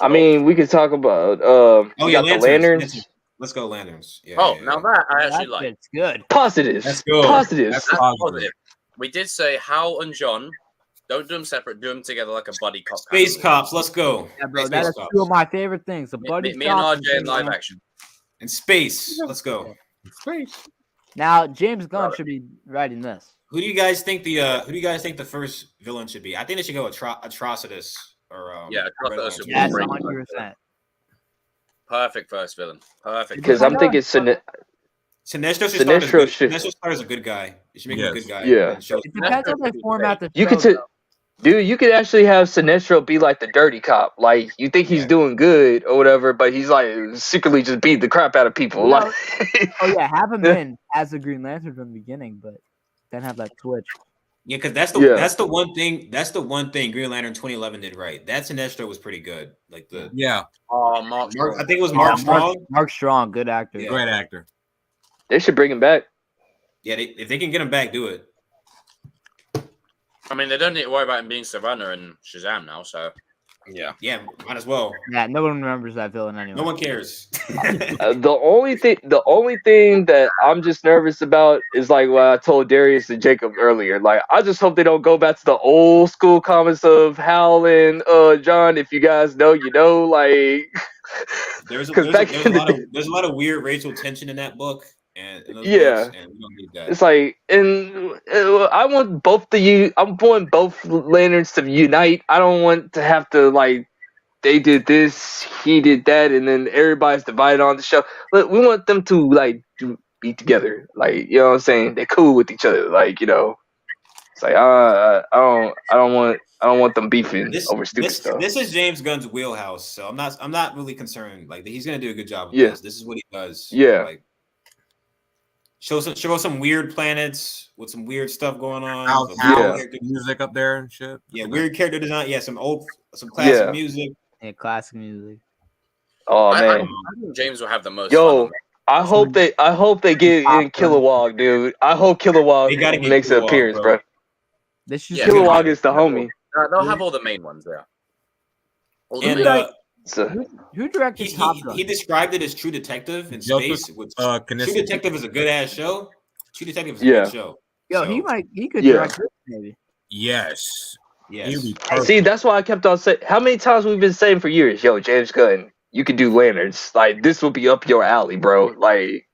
I mean, we could talk about we got the lanterns. Let's go lanterns. Yeah, now that I actually like. It's good. Positives. Let's go. Positives. That's Positive. We did say Hal and John. Don't do them separate. Do them together like a buddy cop. Space cops. Let's go. Yeah, bro, Space that is cops. two of my favorite things. The buddy Me and cops RJ in live action. And space. Let's go. Space. Now James Gunn should be writing this. Who do you guys think the first villain should be? I think they should go Atrocitus or Atrocitus. Yes, 100%. Perfect first villain. Perfect. Because I'm thinking Sinestro should start as a good guy. You should make him a good guy. Yeah. It depends on the format. You could actually have Sinestro be like the dirty cop. Like you think he's doing good or whatever, but he's like secretly just beat the crap out of people. No. Like, have him in as a Green Lantern from the beginning, but then have that switch. Yeah, because that's the one thing Green Lantern 2011 did right. That Sinestro was pretty good. Like Mark. I think it was Mark Strong. Mark Strong, good actor. Yeah. Great actor. they should bring him back. Yeah, if they can get him back, do it. I mean, they don't need to worry about him being Savannah and Shazam now, so yeah, might as well. Yeah, no one remembers that villain anyway. No one cares. The only thing that I'm just nervous about is like what I told Darius and Jacob earlier. Like, I just hope they don't go back to the old school comics of Hal and John. If you guys know, you know. Like, there's a lot of weird racial tension in that book. And books, and we don't need that. It's like, and I want both lanterns to unite. I don't want to have to like, they did this, he did that, and then everybody's divided on the show. But we want them to like be together. Like, you know what I'm saying? They're cool with each other. Like, you know, it's like I don't want them beefing over stupid stuff. This is James Gunn's wheelhouse, so I'm not really concerned. Like, he's gonna do a good job with this. This is what he does. Yeah. Like, show some weird planets with some weird stuff going on. Music up there and shit. Yeah, weird character design. Yeah, some classic music. Yeah, classic music. Oh man, I think James will have the most. Yo, I hope they get in Kilowog, dude. I hope Kilowog makes an appearance, bro. Kilowog is the homie. They'll have all the main ones there. Who directed Top Gun? He described it as True Detective in space. True Detective is a good ass show. True Detective is a good show. Yo, he could direct this maybe. Yes. See, that's why I kept on saying. How many times we've been saying for years, yo, James Gunn, you could do lanterns. Like, this will be up your alley, bro. Like,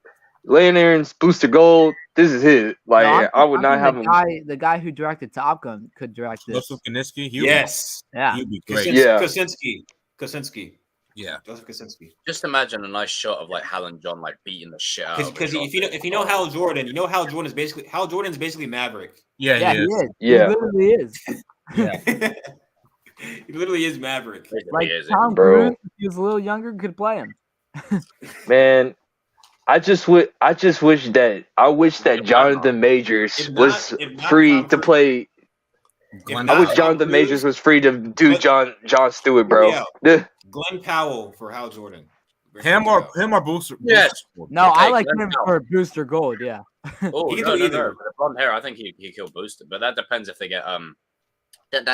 lanterns, Booster Gold. This is his. Like, I would not have him. The guy who directed Top Gun could direct this. Joseph Kosinski. He'd be great. Kosinski. Yeah. Joseph Kosinski. Just imagine a nice shot of like Hal and John like beating the shit out. Because if you know Hal Jordan, you know Hal Jordan's basically Maverick. Yeah, he is. Yeah, he literally is. Yeah. He literally is Maverick. Like Tom Cruise, if he was a little younger, could play him. Man, I wish that Jonathan Majors was free to play. I wish Jonathan Majors was free to do John Stewart, bro. Glenn Powell for Hal Jordan. Him or Booster? Yes. No, I like him for Booster Gold. Yeah. Oh, he no. With the blonde hair, I think he killed Booster, but that depends if they get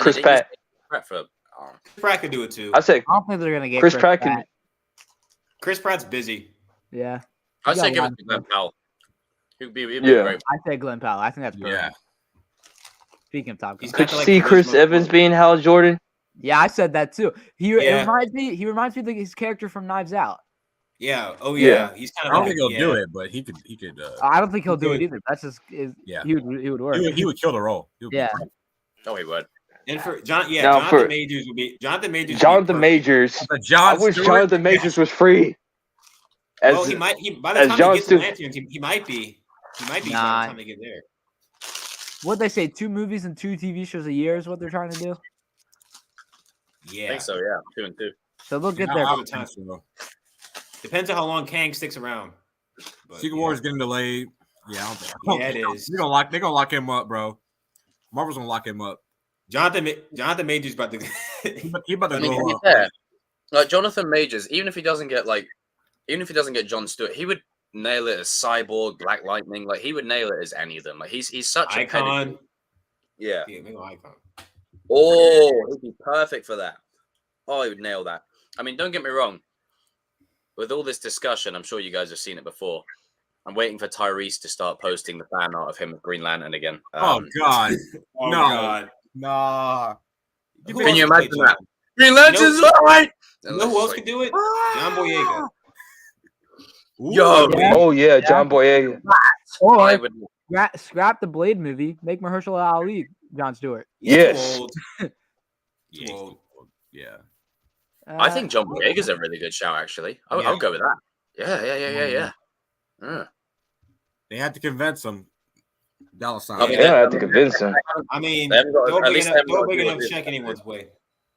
Chris Pratt. Chris Pratt could do it too. I don't think they're gonna get Chris Pratt. Chris Pratt's busy. Yeah. I'd say give it to Glenn Powell. He'd be great. I say Glenn Powell. I think that's perfect. Yeah. Speaking of Top Gun, could you see Chris Evans being Hal Jordan? Yeah, I said that too. He reminds me of his character from Knives Out. Yeah. Oh yeah. He's kind of. I don't think he'll do it, but he could. I don't think he'll do it either. That's just. He would work. He would kill the role. Yeah. Oh, he would. And for Jonathan Majors would be Jonathan Majors. Jonathan Majors. I wish Jonathan Majors was free. By the time he gets to Lanterns, he might be. By the time they get there. What'd they say? 2 movies and 2 TV shows a year is what they're trying to do. Yeah, I think so. Yeah, 2 and 2. So they'll get there. Depends on how long Kang sticks around. Secret War is getting delayed. Yeah, I don't think. Yeah, it is. They're gonna lock him up, bro. Marvel's gonna lock him up. Jonathan Majors about to. He about to go up. Like Jonathan Majors, even if he doesn't get Jon Stewart, he would nail it as Cyborg, Black Lightning. Like he would nail it as any of them. Like he's such a Icon. pedigree. Yeah. Make an Icon. Oh, he'd be perfect for that. Oh, he would nail that. I mean, don't get me wrong. With all this discussion, I'm sure you guys have seen it before. I'm waiting for Tyrese to start posting the fan art of him with Green Lantern again. Oh God! Oh No. God! Nah. Can you imagine that? Green Lantern's all right. You know who else could do it? John Boyega. Yo. Oh yeah, John Boyega. Or I would. scrap the Blade movie, make Mahershala Ali Jon Stewart. Yes. Too old. Yeah. I think John Boyega's a really good shout, actually. I'll go with that. Yeah. They had to convince him. Dallas sign. I mean, They don't have to convince him. I mean, They haven't got- throw at a big least enough, they haven't throw a got big to do enough it. check anyone's way.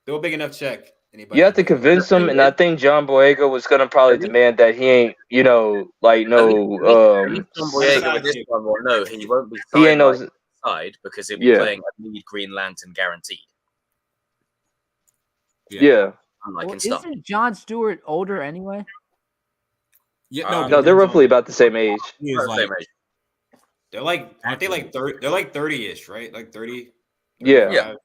Throw a big enough check. Anybody. You have to convince him, and I think John Boyega was gonna probably demand that he ain't, like At least John Boyega side with this chick. one will know he won't be he ain't no. side because he'll be Yeah. playing a lead Green Lantern guaranteed. Yeah. Unlike Well, in stuff. isn't Jon Stewart older anyway? Yeah. No, they're roughly about the same age. He is like, They're like, aren't they like 30? They're like 30-ish, right? Like 30. Yeah. 35.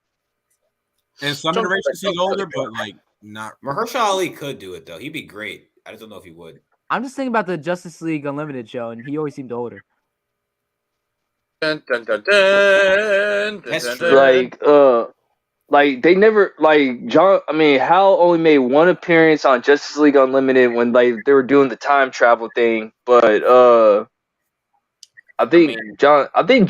in some John iterations he's Boyega. older, but like not. Mahershala Ali could do it though. He'd be great. I just don't know if he would. I'm just thinking about the Justice League Unlimited show, and he always seemed older. Dun, dun, dun, dun, That's dun, true. dun. Like they never Hal only made one appearance on Justice League Unlimited when they were doing the time travel thing, but I think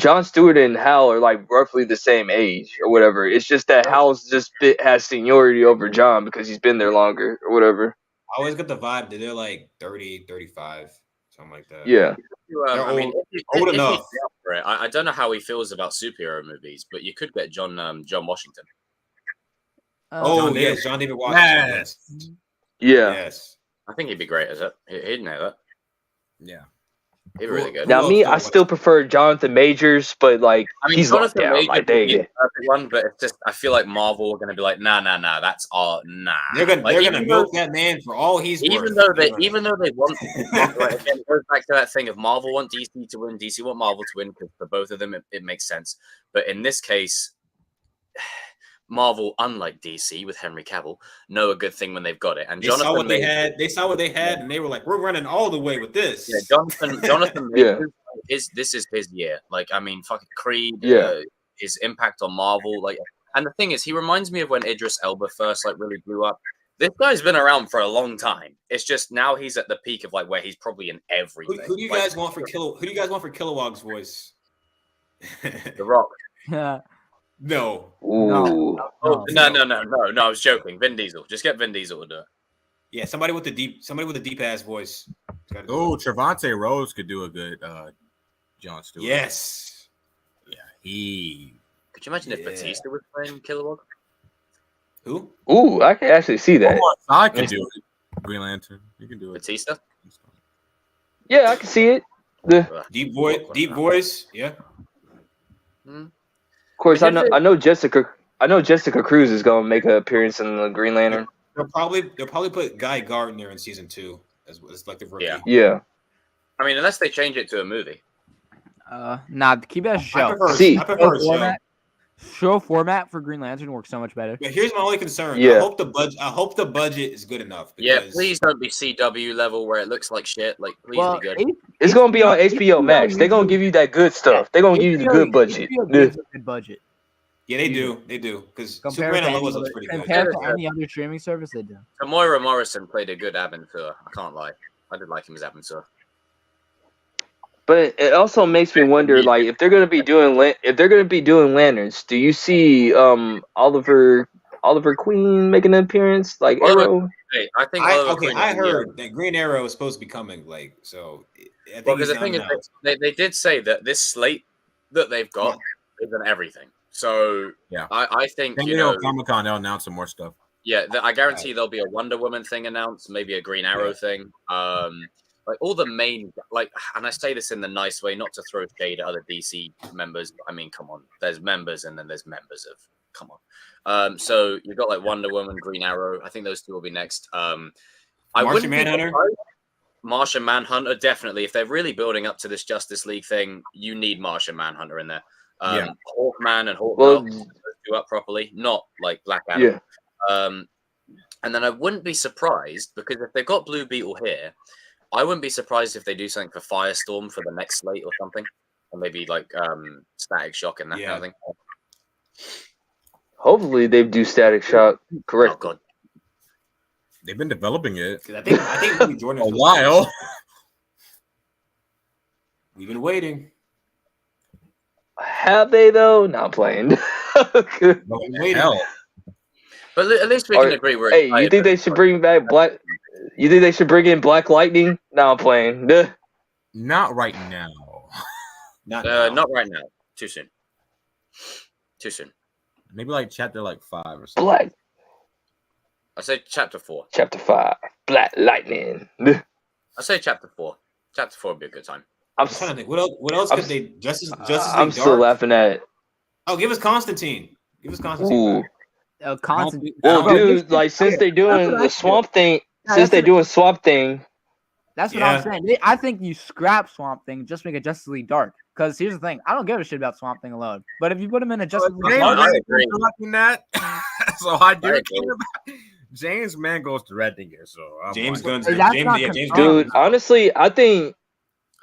John Stewart and Hal are like roughly the same age or whatever. It's just that Hal's just has seniority over John because he's been there longer or whatever. I always get the vibe that they're like 30, 35, something like that. Yeah. They're I mean, old if enough. he's up for it, I don't know how he feels about superhero movies, but you could get John Washington. Oh, John yes, David. John David Washington. Yes. Yes. Yeah. Yes. I think he'd be great as it. He'd know that. Yeah. He'd be really good. Now Who me, else I do still prefer Jonathan Majors, but like I mean, he's locked Jonathan down. Majors Like would be they the perfect one, but it's just I feel like Marvel are going to be like, nah, that's all, nah. They're gonna Like, even milk though- that man for all he's Even worth. though they want, like, again, it goes back to that thing of Marvel want DC to win, DC want Marvel to win because for both of them it makes sense. But in this case, Marvel, unlike DC with Henry Cavill, know a good thing when they've got it. And They saw Jonathan what they Majors- had. They saw what they had, and they were like, "We're running all the way with this." Yeah, Jonathan Yeah. Majors this is his year. Like, I mean, fucking Creed, Yeah. his impact on Marvel, like, and the thing is, he reminds me of when Idris Elba first like really blew up. This guy's been around for a long time. It's just now he's at the peak of like where he's probably in everything. Who do you guys want for Who do you guys want for Kilowog's voice? The Rock? Yeah. No. Ooh. Oh, no. I was joking. Vin Diesel. Just get Vin Diesel to do it. Yeah, somebody with a deep ass voice. Oh, Trevante Rhodes could do a good Jon Stewart. Yes. Yeah. He. Could you imagine if Batista was playing Kilowog? Who? Ooh, I can actually see that. I can do it. Green Lantern. You can do it. Batista? Yeah, I can see it. Deep voice. Yeah. Of course, I know Jessica Cruz is gonna make an appearance in the Green Lantern. They'll probably put Guy Gardner in season 2 as like the rookie. Yeah. Yeah. I mean, unless they change it to a movie. Nah, keep it as a show. See, I prefer a show. Show format for Green Lantern works so much better. But here's my only concern. Yeah. I hope the budget is good enough. Yeah, because- please don't be CW level where it looks like shit. Like, please Well, be good. it's gonna be on HBO Max. They're gonna give you that good stuff. They're gonna give you the good budget. HBO gives a good budget. Yeah, they do. They do. Because Compared Superman to and Lois any looks other- pretty good. compared to any other streaming service, they do. Moira Morrison played a good Aventur. I can't lie. I did like him as Aventur. But it also makes me wonder, like, if they're gonna be doing lanterns, do you see Oliver Queen making an appearance, like Arrow? Hey, I think. I heard that Green Arrow is supposed to be coming. Like, so I think Well, because the thing is, they did say that this slate that they've got is an everything. So Yeah. I think San you Diego know, Comic-Con, they'll announce some more stuff. yeah, I guarantee there'll be a Wonder Woman thing announced, maybe a Green Arrow thing. Like all the main, like, and I say this in the nice way, not to throw shade at other DC members. But I mean, come on, there's members and then there's members of come on. So you've got like Wonder Woman, Green Arrow. I think those two will be next. Martian Manhunter. Martian Manhunter, definitely. If they're really building up to this Justice League thing, you need Martian Manhunter in there. Hawkman and Hawkgirl do up properly, not like Black Adam. Yeah. And then I wouldn't be surprised because if they've got Blue Beetle here, I wouldn't be surprised if they do something for Firestorm for the next slate or something, or maybe like Static Shock and that kind of thing. Hopefully they do Static Shock. Correct. Oh God. They've been developing it. I think Jordan a while. We've been waiting. Have they though? Not playing. Hell. But at least we can agree. Hey, you think they should bring back Black? You think they should bring in Black Lightning? No, I'm playing. Not right now. Not right now. Too soon. Maybe like chapter 5 or something. Black. I say chapter 4. Chapter 5. Black Lightning. I say chapter 4. Chapter 4 would be a good time. I'm trying to think. What else could they Justice League I'm still laughing at. Oh, give us Constantine. Ooh. Constantine. Well, dude, like since they're doing the Swamp Thing, that's what I'm saying. I think you scrap Swamp Thing, just make it Justice League Dark. Because here's the thing, I don't give a shit about Swamp Thing alone. But if you put him in a Justice League Dark, I agree. So I do care about James Mangold's directing it. So James Gunn's James. Dude, honestly, I think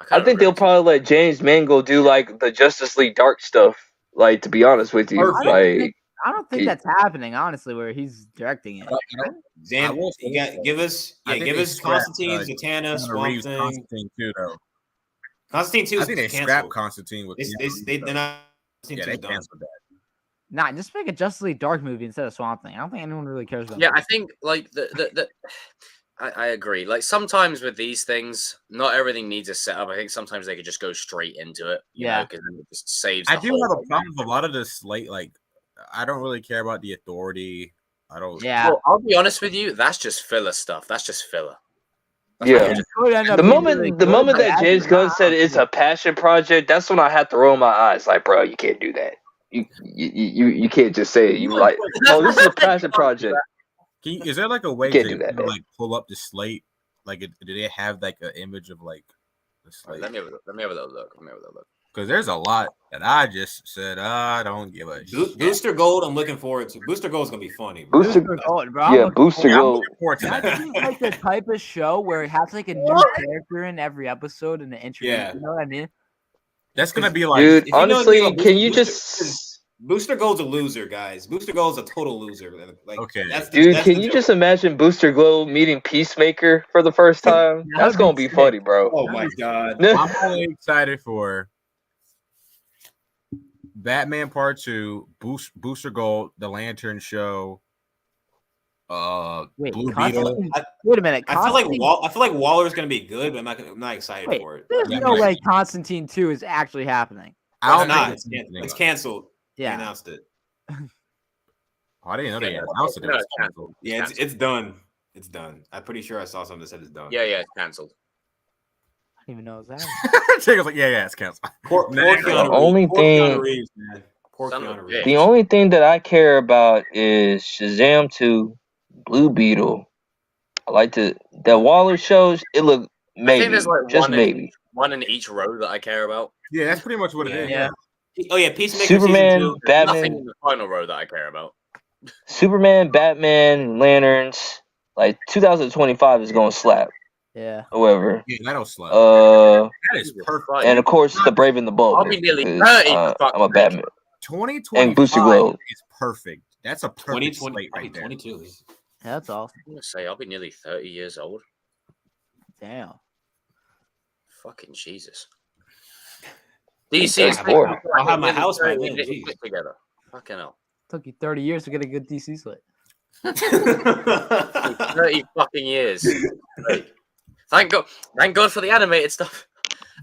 they'll probably let James Mangold do like the Justice League Dark stuff. Like, to be honest with you, I don't think that's happening, honestly, where he's directing it. Give us Constantine, Zatanna, Swamp Thing. Constantine too, though. Constantine 2 I think they scrapped Constantine with they're not. They canceled that. Nah, just make a Justice League Dark movie instead of Swamp Thing. I don't think anyone really cares about. Yeah, I think like I agree. Like sometimes with these things, not everything needs a setup. I think sometimes they could just go straight into it. Because then it just saves. I do have a problem with a lot of this slate. Like, I don't really care about the Authority. I don't. Yeah. Well, I'll be honest with you. That's just filler stuff. That's just filler. The moment that James Gunn said it's a passion project, that's when I had to roll my eyes. Like, bro, you can't do that. You can't just say it. You like, oh, this is a passion project. Is there like a way to like pull up the slate? Like, do they have like an image of like the slate? Let me have a little look. Because there's a lot that I just said I don't give a shit. Booster Gold, I'm looking forward to. Booster Gold is gonna be funny. Booster Gold, bro. Yeah, Booster Gold. That seems like the type of show where it has like a new character in every episode and the intro. Yeah. You know what I mean? That's gonna be like, dude. Honestly, can you just? Booster Gold's a loser, guys. Booster Gold's a total loser. Like, okay, can you just imagine Booster Gold meeting Peacemaker for the first time? That's gonna be funny, bro. Oh my god! I'm only excited for Batman Part 2, Booster Gold, The Lantern Show, Blue Beetle. Wait a minute. I feel like Waller's gonna be good, but I'm not excited for it. There's no way Constantine 2 is actually happening. It's canceled. Yeah, they announced it. Oh, I didn't know they announced it. Was canceled. Yeah, it's done. It's done. I'm pretty sure I saw something that said it's done. Yeah, it's canceled. I don't even know what's happening. Jacob's like, yeah, it's canceled. The only thing that I care about is Shazam 2, Blue Beetle. I like the Waller shows. It look maybe just maybe one in each row that I care about. Yeah, that's pretty much what it is. Yeah. Oh yeah, Peacemaker, Superman, season 2. Batman. Nothing in the final row that I care about. Superman, Batman, Lanterns. Like 2025 is gonna slap. Yeah. However. Yeah, that'll slap. That is perfect. And of course, The Brave and the Bold. I'll be nearly 30. I'm a Batman. 2025 and Booster Gold is perfect. That's a perfect slate right there. 22. That's awesome. I'm gonna say I'll be nearly 30 years old. Damn. Fucking Jesus. DC. I'll have my house by then. Together. Fucking hell. Took you 30 years to get a good DC slate. 30 fucking years. Thank God for the animated stuff.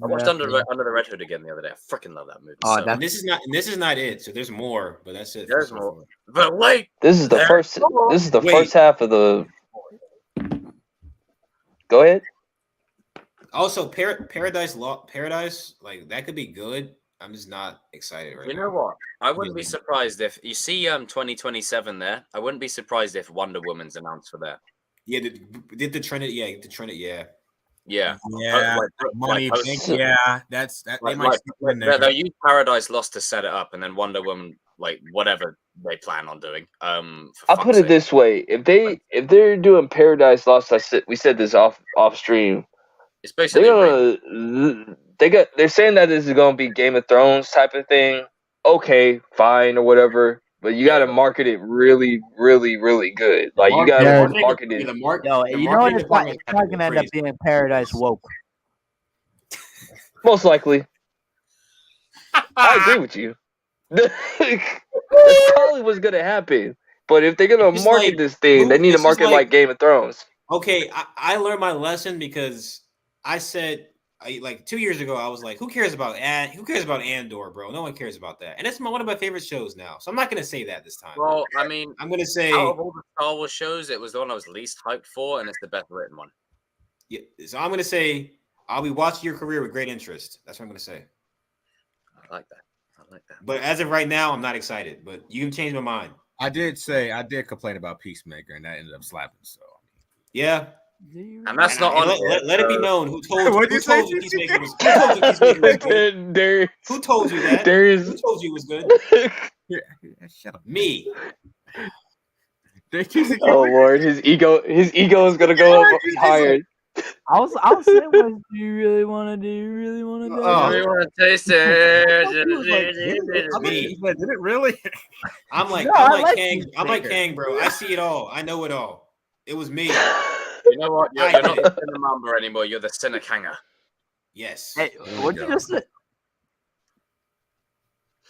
I watched Under the Red Hood again the other day. I freaking love that movie. Oh, so. This is not it. So there's more, but that's it. There's more. But wait, this is the first half of the. Go ahead. Also, Paradise, like that could be good. I'm just not excited right now. You know what? I wouldn't be surprised if you see 2027 there. I wouldn't be surprised if Wonder Woman's announced for that. Yeah, did the Trinity? Yeah, the Trinity. Yeah. Yeah, money. That's that. They might they'll use Paradise Lost to set it up, and then Wonder Woman, like whatever they plan on doing. I'll put it this way: if they're doing Paradise Lost, we said this off stream. It's basically they're saying that this is gonna be Game of Thrones type of thing. Okay, fine or whatever. But you got to market it really, really, really good. Like you got to market it. You know what? It's not going to end up being Paradise Woke. Most likely. I agree with you. That's probably what's going to happen. But if they're going to market this thing, they need to market like Game of Thrones. Okay, I learned my lesson because I said. Like 2 years ago, I was like, "Who cares about Andor, bro? No one cares about that." And it's one of my favorite shows now, so I'm not gonna say that this time. Well, I mean, I'm gonna say out of all the Star Wars shows, it was the one I was least hyped for, and it's the best written one. Yeah, so I'm gonna say I'll be watching your career with great interest. That's what I'm gonna say. I like that. But as of right now, I'm not excited. But you can change my mind. I did complain about Peacemaker, and that ended up slapping. So yeah. And that's not on. Let it be known who told you Peacemaker was good. Who told you that? Who told you it was good? Yeah, shut up. Me. Oh Lord, his ego is gonna go up higher. I was saying, what do you really want to do? You really want to do? Oh, you want to taste it? Did it really? I'm like Kang, bro. I see it all. I know it all. It was me. You know what? You're not the Cinnamamba anymore. You're the Cinnakanger. Yes. Hey, what did you just say?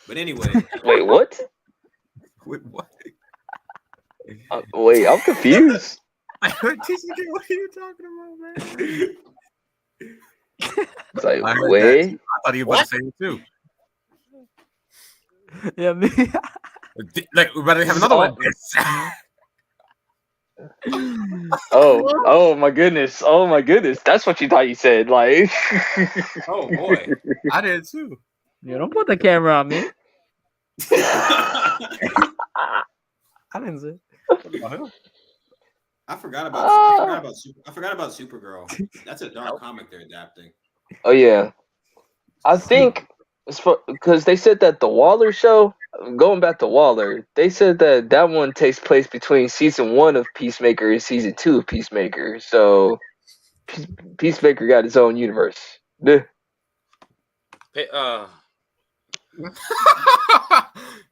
But anyway. Wait, what? Wait, what? Wait, I'm confused. What are you talking about, man? It's like, wait. I thought he was about to say it too. Yeah, me. Like, we're about to have another one. Oh my goodness. That's what you thought you said. Like, oh boy, I did too. Yeah, don't put the camera on me. I didn't say. I forgot about Supergirl. That's a dark comic they're adapting. Oh yeah, I think it's because they said that the Waller show. Going back to Waller, they said that one takes place between season 1 of Peacemaker and season 2 of Peacemaker. So Peacemaker got his own universe.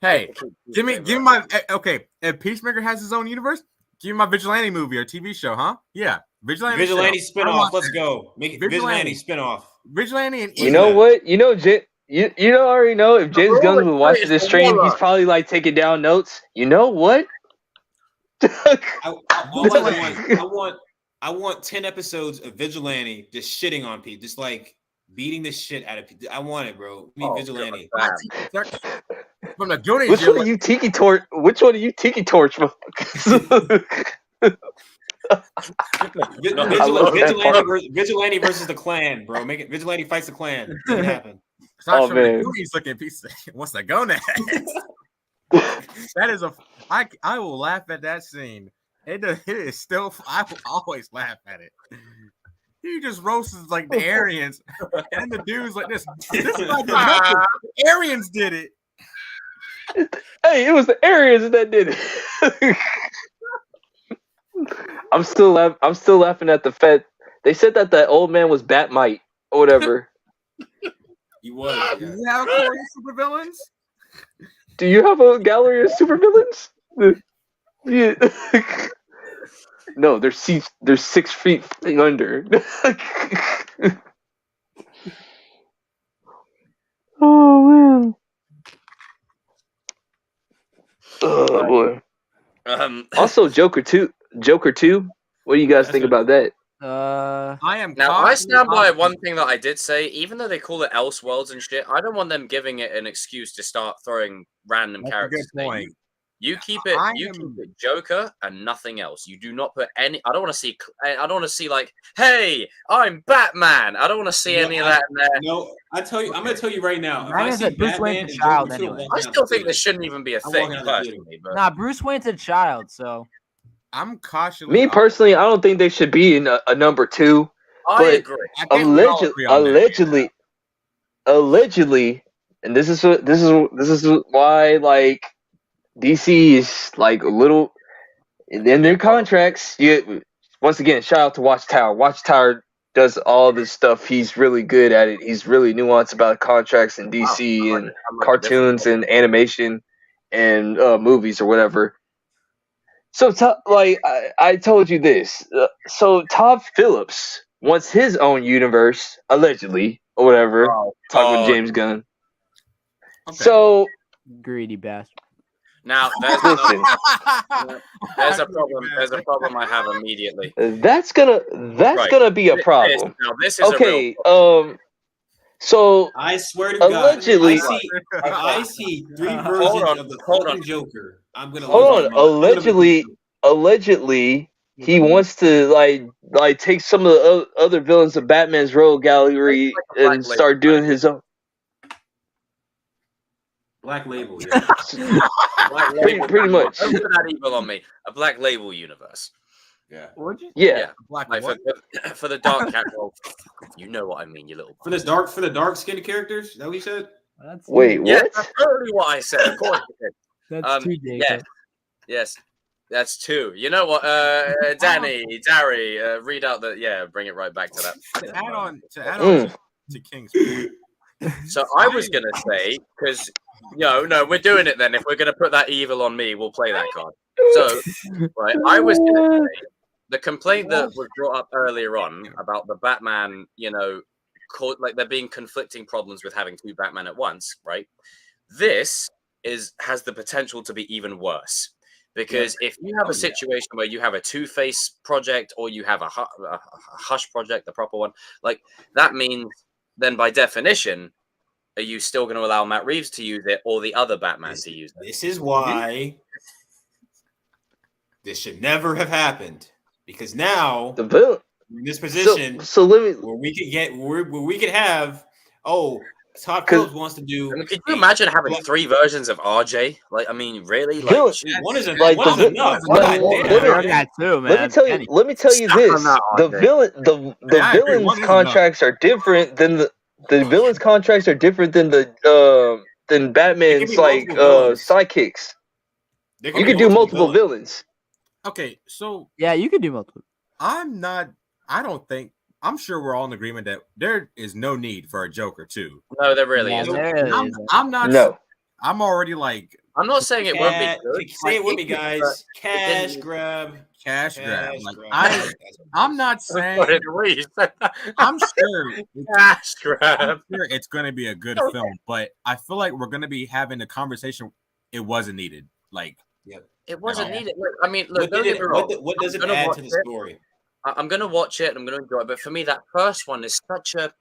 Hey, give me my okay. If Peacemaker has his own universe, give me my Vigilante movie or TV show, huh? Yeah, Vigilante spinoff. Let's go. Make it Vigilante spinoff. Vigilante and you know what? You know, you already know if James Gunn was watching this stream, he's probably like taking down notes. You know what? I want 10 episodes of Vigilante just shitting on people, just like beating the shit out of people. I want it, bro. Vigilante. From the Johnny. Which one are you tiki torch? Vigilante versus the Klan, bro. Make it Vigilante fights the Klan. Make it happen. Oh man, he's looking piece. What's that going at? That is I will laugh at that scene. It is still. I will always laugh at it. He just roasts like the Aryans, and the dude's like this. This is like the Aryans did it. Hey, it was the Aryans that did it. I'm still laughing at the fact they said that old man was Batmite or whatever. He was. Yeah. Do you have a gallery of supervillains? Do you have a gallery of supervillains? Yeah. No, they're 6 feet under. Oh man. Oh boy. Also, Joker 2. What do you guys think about that? I stand by one thing that I did say. Even though they call it elseworlds and shit, I don't want them giving it an excuse to start throwing random characters. Good point. You keep it. You keep it Joker and nothing else. You do not put any. I don't want to see. I don't want to see like, hey, I'm Batman. I don't want to see any of that in there. No, I tell you, I'm going to tell you right now. If Ryan I is see a Bruce Batman Wayne's and child Joker 2, anyway. I still think this shouldn't even be a thing, personally. But Nah, Bruce Wayne's a child, so I'm cautiously. Me personally, I don't think they should be in a number 2. I agree. Allegedly, and this is why like DC is like a little in their contracts. Once again, shout out to Watchtower. Watchtower does all this stuff. He's really good at it. He's really nuanced about contracts in DC and cartoons and animation and movies or whatever. So, I told you this. So, Todd Phillips wants his own universe, allegedly, or whatever. Talking with James Gunn. Okay. So, greedy bastard. Now, there's a problem. There's a problem I have immediately. That's gonna be a problem. This is okay. A real So I swear to allegedly, God, I see 3 versions of the fucking Joker. I'm gonna hold on. Allegedly, he wants to like take some of the other villains of Batman's rogue gallery and start doing his own. Black Label, yeah. Black label, pretty much. Don't put that evil on me. A Black Label universe. Yeah. Yeah. Like for the Dark Cat role. You know what I mean, you little. For the dark skinned characters. Is that what you said? Wait, what? Yeah, that's totally what I said. Of course you did. That's 2 days. Yes. That's 2. You know what, Danny, Dari, read out bring it right back to that. To add on to King's point. So I was gonna say, because no, we're doing it then. If we're gonna put that evil on me, we'll play that card. So right, I was gonna say the complaint that was brought up earlier on about the Batman, like there being conflicting problems with having 2 Batman at once, right? This has the potential to be even worse. Because if you have a situation where you have a Two-Face project or you have a Hush project, the proper one, like that means then by definition, are you still going to allow Matt Reeves to use it or the other Batman to use it? This is why this should never have happened. Because now we're in this position so let me, where we could have Todd Phillips wants to do. Could you imagine having 3 versions of RJ? Like, I mean, really? Like, one is enough. Let me tell you this: the villain's contracts are different than the villain's contracts are different than than Batman's sidekicks. You can do multiple villains. Okay, so yeah, you can do multiple. I'm sure we're all in agreement that there is no need for a Joker too. No, there really isn't. I'm not. No. I'm already like. I'm not saying it won't be good. Say it with me, guys. Cash grab. Like, I'm not saying. I'm sure. Cash grab. I'm sure it's going to be a good film, but I feel like we're going to be having a conversation. It wasn't needed. Like. It wasn't needed. I mean, look. What does it add to the story? I'm going to watch it and I'm going to enjoy it, but for me, that first one is such a.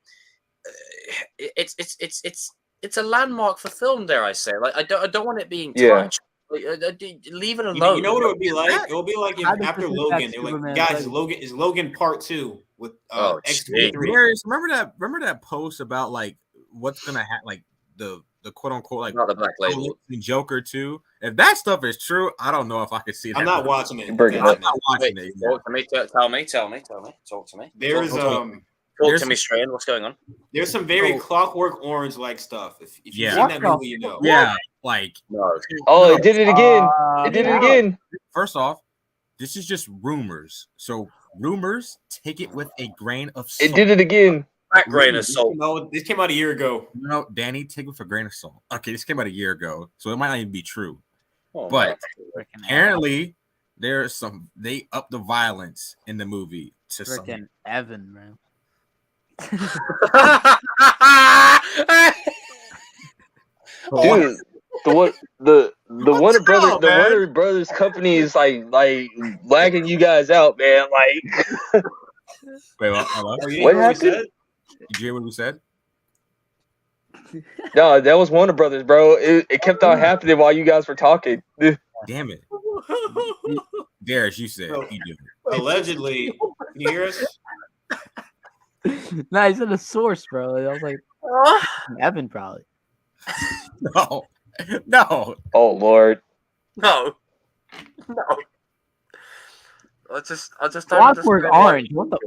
It's a landmark for film, dare I say? Like I don't want it being touched. Like, leave it alone. You know what it would be like? It would be like if after Logan, they're like, guys, is Logan Part 2 with X-23. Remember that post about like what's gonna happen, like the quote unquote like not the Black Label Joker 2. If that stuff is true, I don't know if I could see that. I'm not watching it. I'm not watching it. Talk to me. Talk to me. There's Talk to me, Strain. What's going on? There's some very Clockwork Orange like stuff. If you've seen that movie, you know. Yeah, like it did it again. It did it again. First off, this is just rumors. So rumors, take it with a grain of salt. It did it again. Grain of salt. No, this came out a year ago. No, Danny, take it with a grain of salt. Okay, this came out a year ago, so it might not even be true. But apparently, they up the violence in the movie to freaking Evan, man. Dude, the Warner Brothers company is like lagging you guys out, man. Like, wait, what happened? Did you hear what we said? No, that was Warner Brothers, bro. It kept on happening while you guys were talking. Damn it. Darius, you said he did it. Allegedly, can you hear us? Nah, he said a source, bro. I was like, Evan probably. No. Oh Lord. No. I just don't Clockwork understand Orange. What the?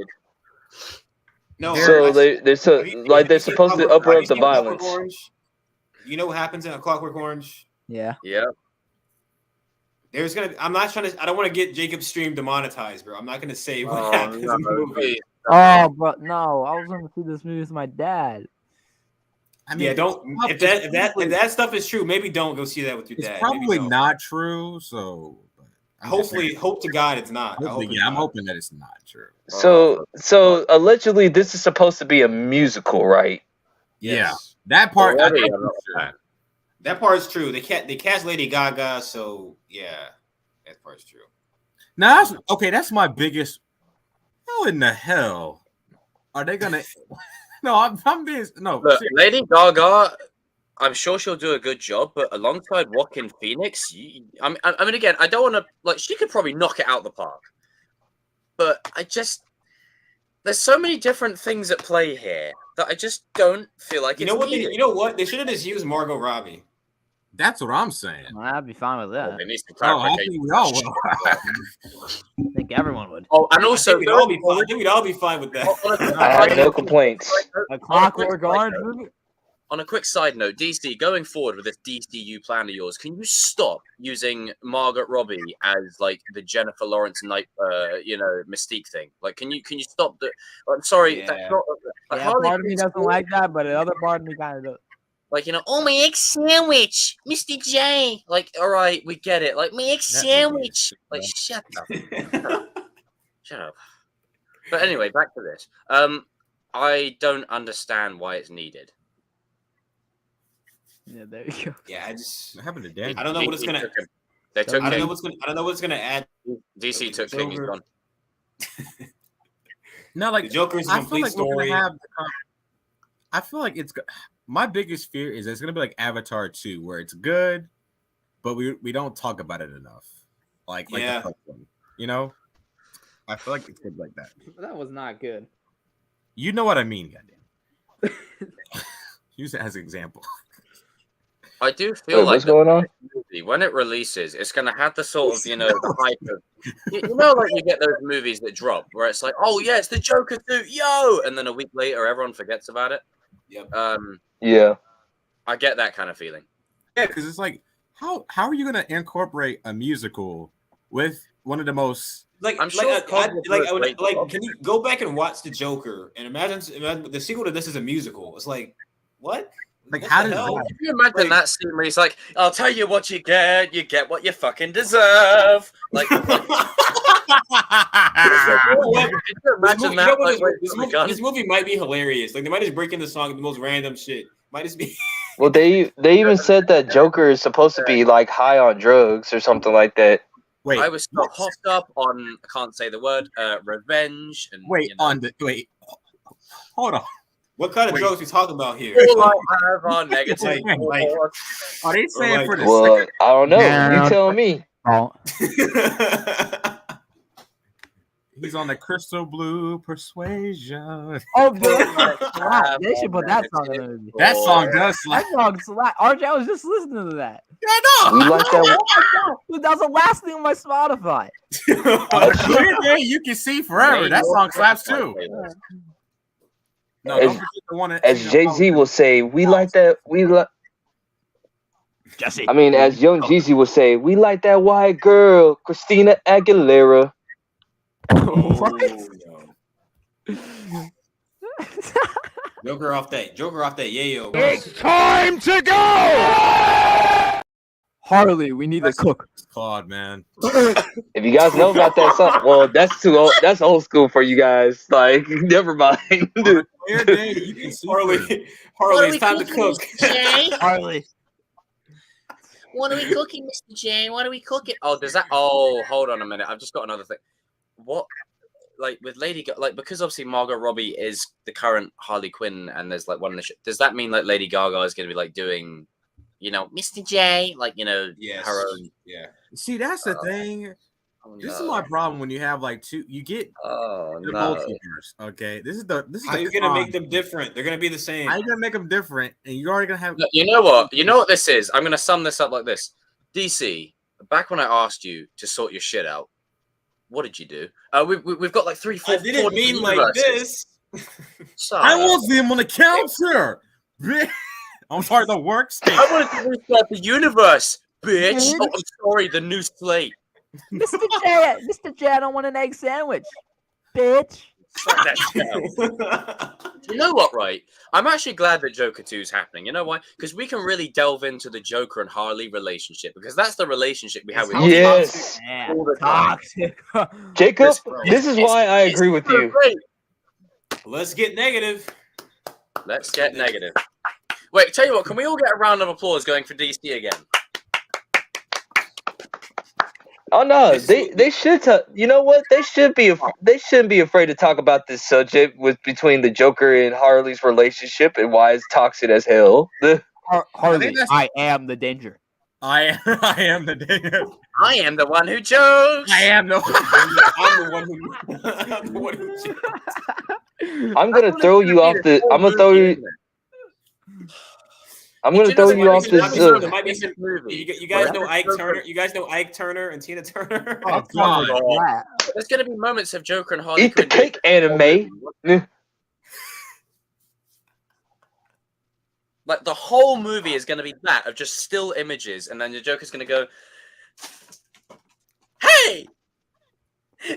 No. So they're have you seen supposed to Clockwork- upper have up you the seen Clockwork violence. Orange? You know what happens in a Clockwork Orange? Yeah. Yeah. I'm not trying to. I don't want to get Jacob's stream demonetized, bro. I'm not gonna say what Oh, happens no, in the movie. please. Oh, bro, no. I was going to see this movie with my dad. I mean, Yeah, don't. If that stuff is true, maybe don't go see that with your it's dad. probably not true. So hopefully, hope to God it's not. I'm hoping that it's not true. So allegedly, this is supposed to be a musical, right? Yes. Yeah, that part. Already, I I'm not with that. That part's true. They cast Lady Gaga, so yeah, that part's true. Now, that's my biggest. How in the hell are they gonna? No, I'm being no. Look, Lady Gaga, I'm sure she'll do a good job, but alongside Joaquin Phoenix, I mean, again, I don't want to she could probably knock it out of the park, but there's so many different things at play here that I just don't feel like it's needed. You know what? They should have just used Margot Robbie. That's what I'm saying. Well, I'd be fine with that. It needs to I think we all will. I think everyone would. Oh, and also, we'd all be fine with that. I have no complaints. A Clockwork Orange movie? On a quick side note, DC, going forward with this DCU plan of yours, can you stop using Margot Robbie as like the Jennifer Lawrence Mystique thing? Like, can you stop the? I'm sorry, Yeah. that's not. Yeah, part of me doesn't like that, but the other part of me kind of does. Like, oh, my egg sandwich, Mr. J. Like, all right, we get it. Like, my egg sandwich. Like, shut up. Shut up. But anyway, back to this. I don't understand why it's needed. Yeah, there you go. Yeah, What happened to Daniel? I don't know what it's gonna. They took. I don't know what's gonna add. DC took King. He's gone. No, like The Joker's a I feel complete like we're story. gonna have. I feel like it's. My biggest fear is it's gonna be like Avatar 2, where it's good, but we don't talk about it enough. Like the first one, you know. I feel like it's good like that. That was not good. You know what I mean, goddamn. Use it as an example. I do feel like what's going on? Movie, when it releases, it's going to have the sort of, the hype of, like you get those movies that drop where it's like, oh yeah, it's the Joker suit, yo, and then a week later everyone forgets about it. Yep. Yeah, I get that kind of feeling. Yeah, because it's like, how are you going to incorporate a musical with one of the most I'm sure can you go back and watch the Joker and imagine the sequel to this is a musical? It's like, what? Like, what how the does hell? that? Can you imagine that scene where he's like, I'll tell you what you get what you fucking deserve. Like, imagine that. This movie might be hilarious. Like, they might just break into the song the most random shit. Might just be. Well, they even said that Joker is supposed to be like high on drugs or something like that. Wait, I was so hopped up on, I can't say the word, revenge. And hold on. What kind of drugs we talking about here? All I have are negative. Are they saying for the Well, I don't know. You tell me. Oh. He's on the Crystal Blue Persuasion. Oh, they should put that song in the movie. That song does slap. That song slap. RJ, I was just listening to that. Yeah, I know. We like that. Dude, that was the last thing on my Spotify. You can see forever. That song slaps too. No, don't forget the one as Jay-Z will say, we like that. We like. Jesse. I mean, as Young Jeezy will say, we like that white girl, Christina Aguilera. Joker off that yayo. It's time to go! Harley, we need to cook. Claude, man. If you guys know about that song, well, that's too old. That's old school for you guys. Like, never mind. Harley, it's time to cook. Harley. What are we cooking, Mr. J? What are we cooking? Oh, does that? Oh, hold on a minute. I've just got another thing. What? Like with Lady Gaga, like because obviously Margot Robbie is the current Harley Quinn, and there's like one in the does that mean like Lady Gaga is going to be like doing Mr. J, Yes. her own. Yeah. See, that's the thing. This is my problem when you have you get the multiverse. Okay, this is how you gonna make them different? They're gonna be the same. How you gonna make them different? And you're already gonna have. You know what? You know what this is? I'm gonna sum this up like this. DC, back when I asked you to sort your shit out, what did you do? We've got like 3, 4. I didn't mean like this. I want them on the counter. I'm sorry, the workstation. I wanted to restart the universe, bitch. Oh, I'm sorry, the new slate. Mr. J, I don't want an egg sandwich, bitch. You know what, right? I'm actually glad that Joker 2 is happening. You know why? Because we can really delve into the Joker and Harley relationship, because that's the relationship we have with Yes. Toxic. Jacob, this is why I agree with you. Let's get negative. Let's get negative. Wait, tell you what, can we all get a round of applause going for DC again? Oh no, they should. You know what? They shouldn't be afraid to talk about this subject between the Joker and Harley's relationship and why it's toxic as hell. Harley, I am the danger. I am the danger. I am the one who jokes. I'm the one who jokes. I'm gonna throw you off the. I'm gonna throw you. I'm gonna throw you off this. You guys know Ike Turner. You guys know Ike Turner and Tina Turner. Oh God! There's gonna be moments of Joker and Harley. Eat the cake, anime. Like the whole movie is gonna be that of just still images, and then the Joker's gonna go, "Hey,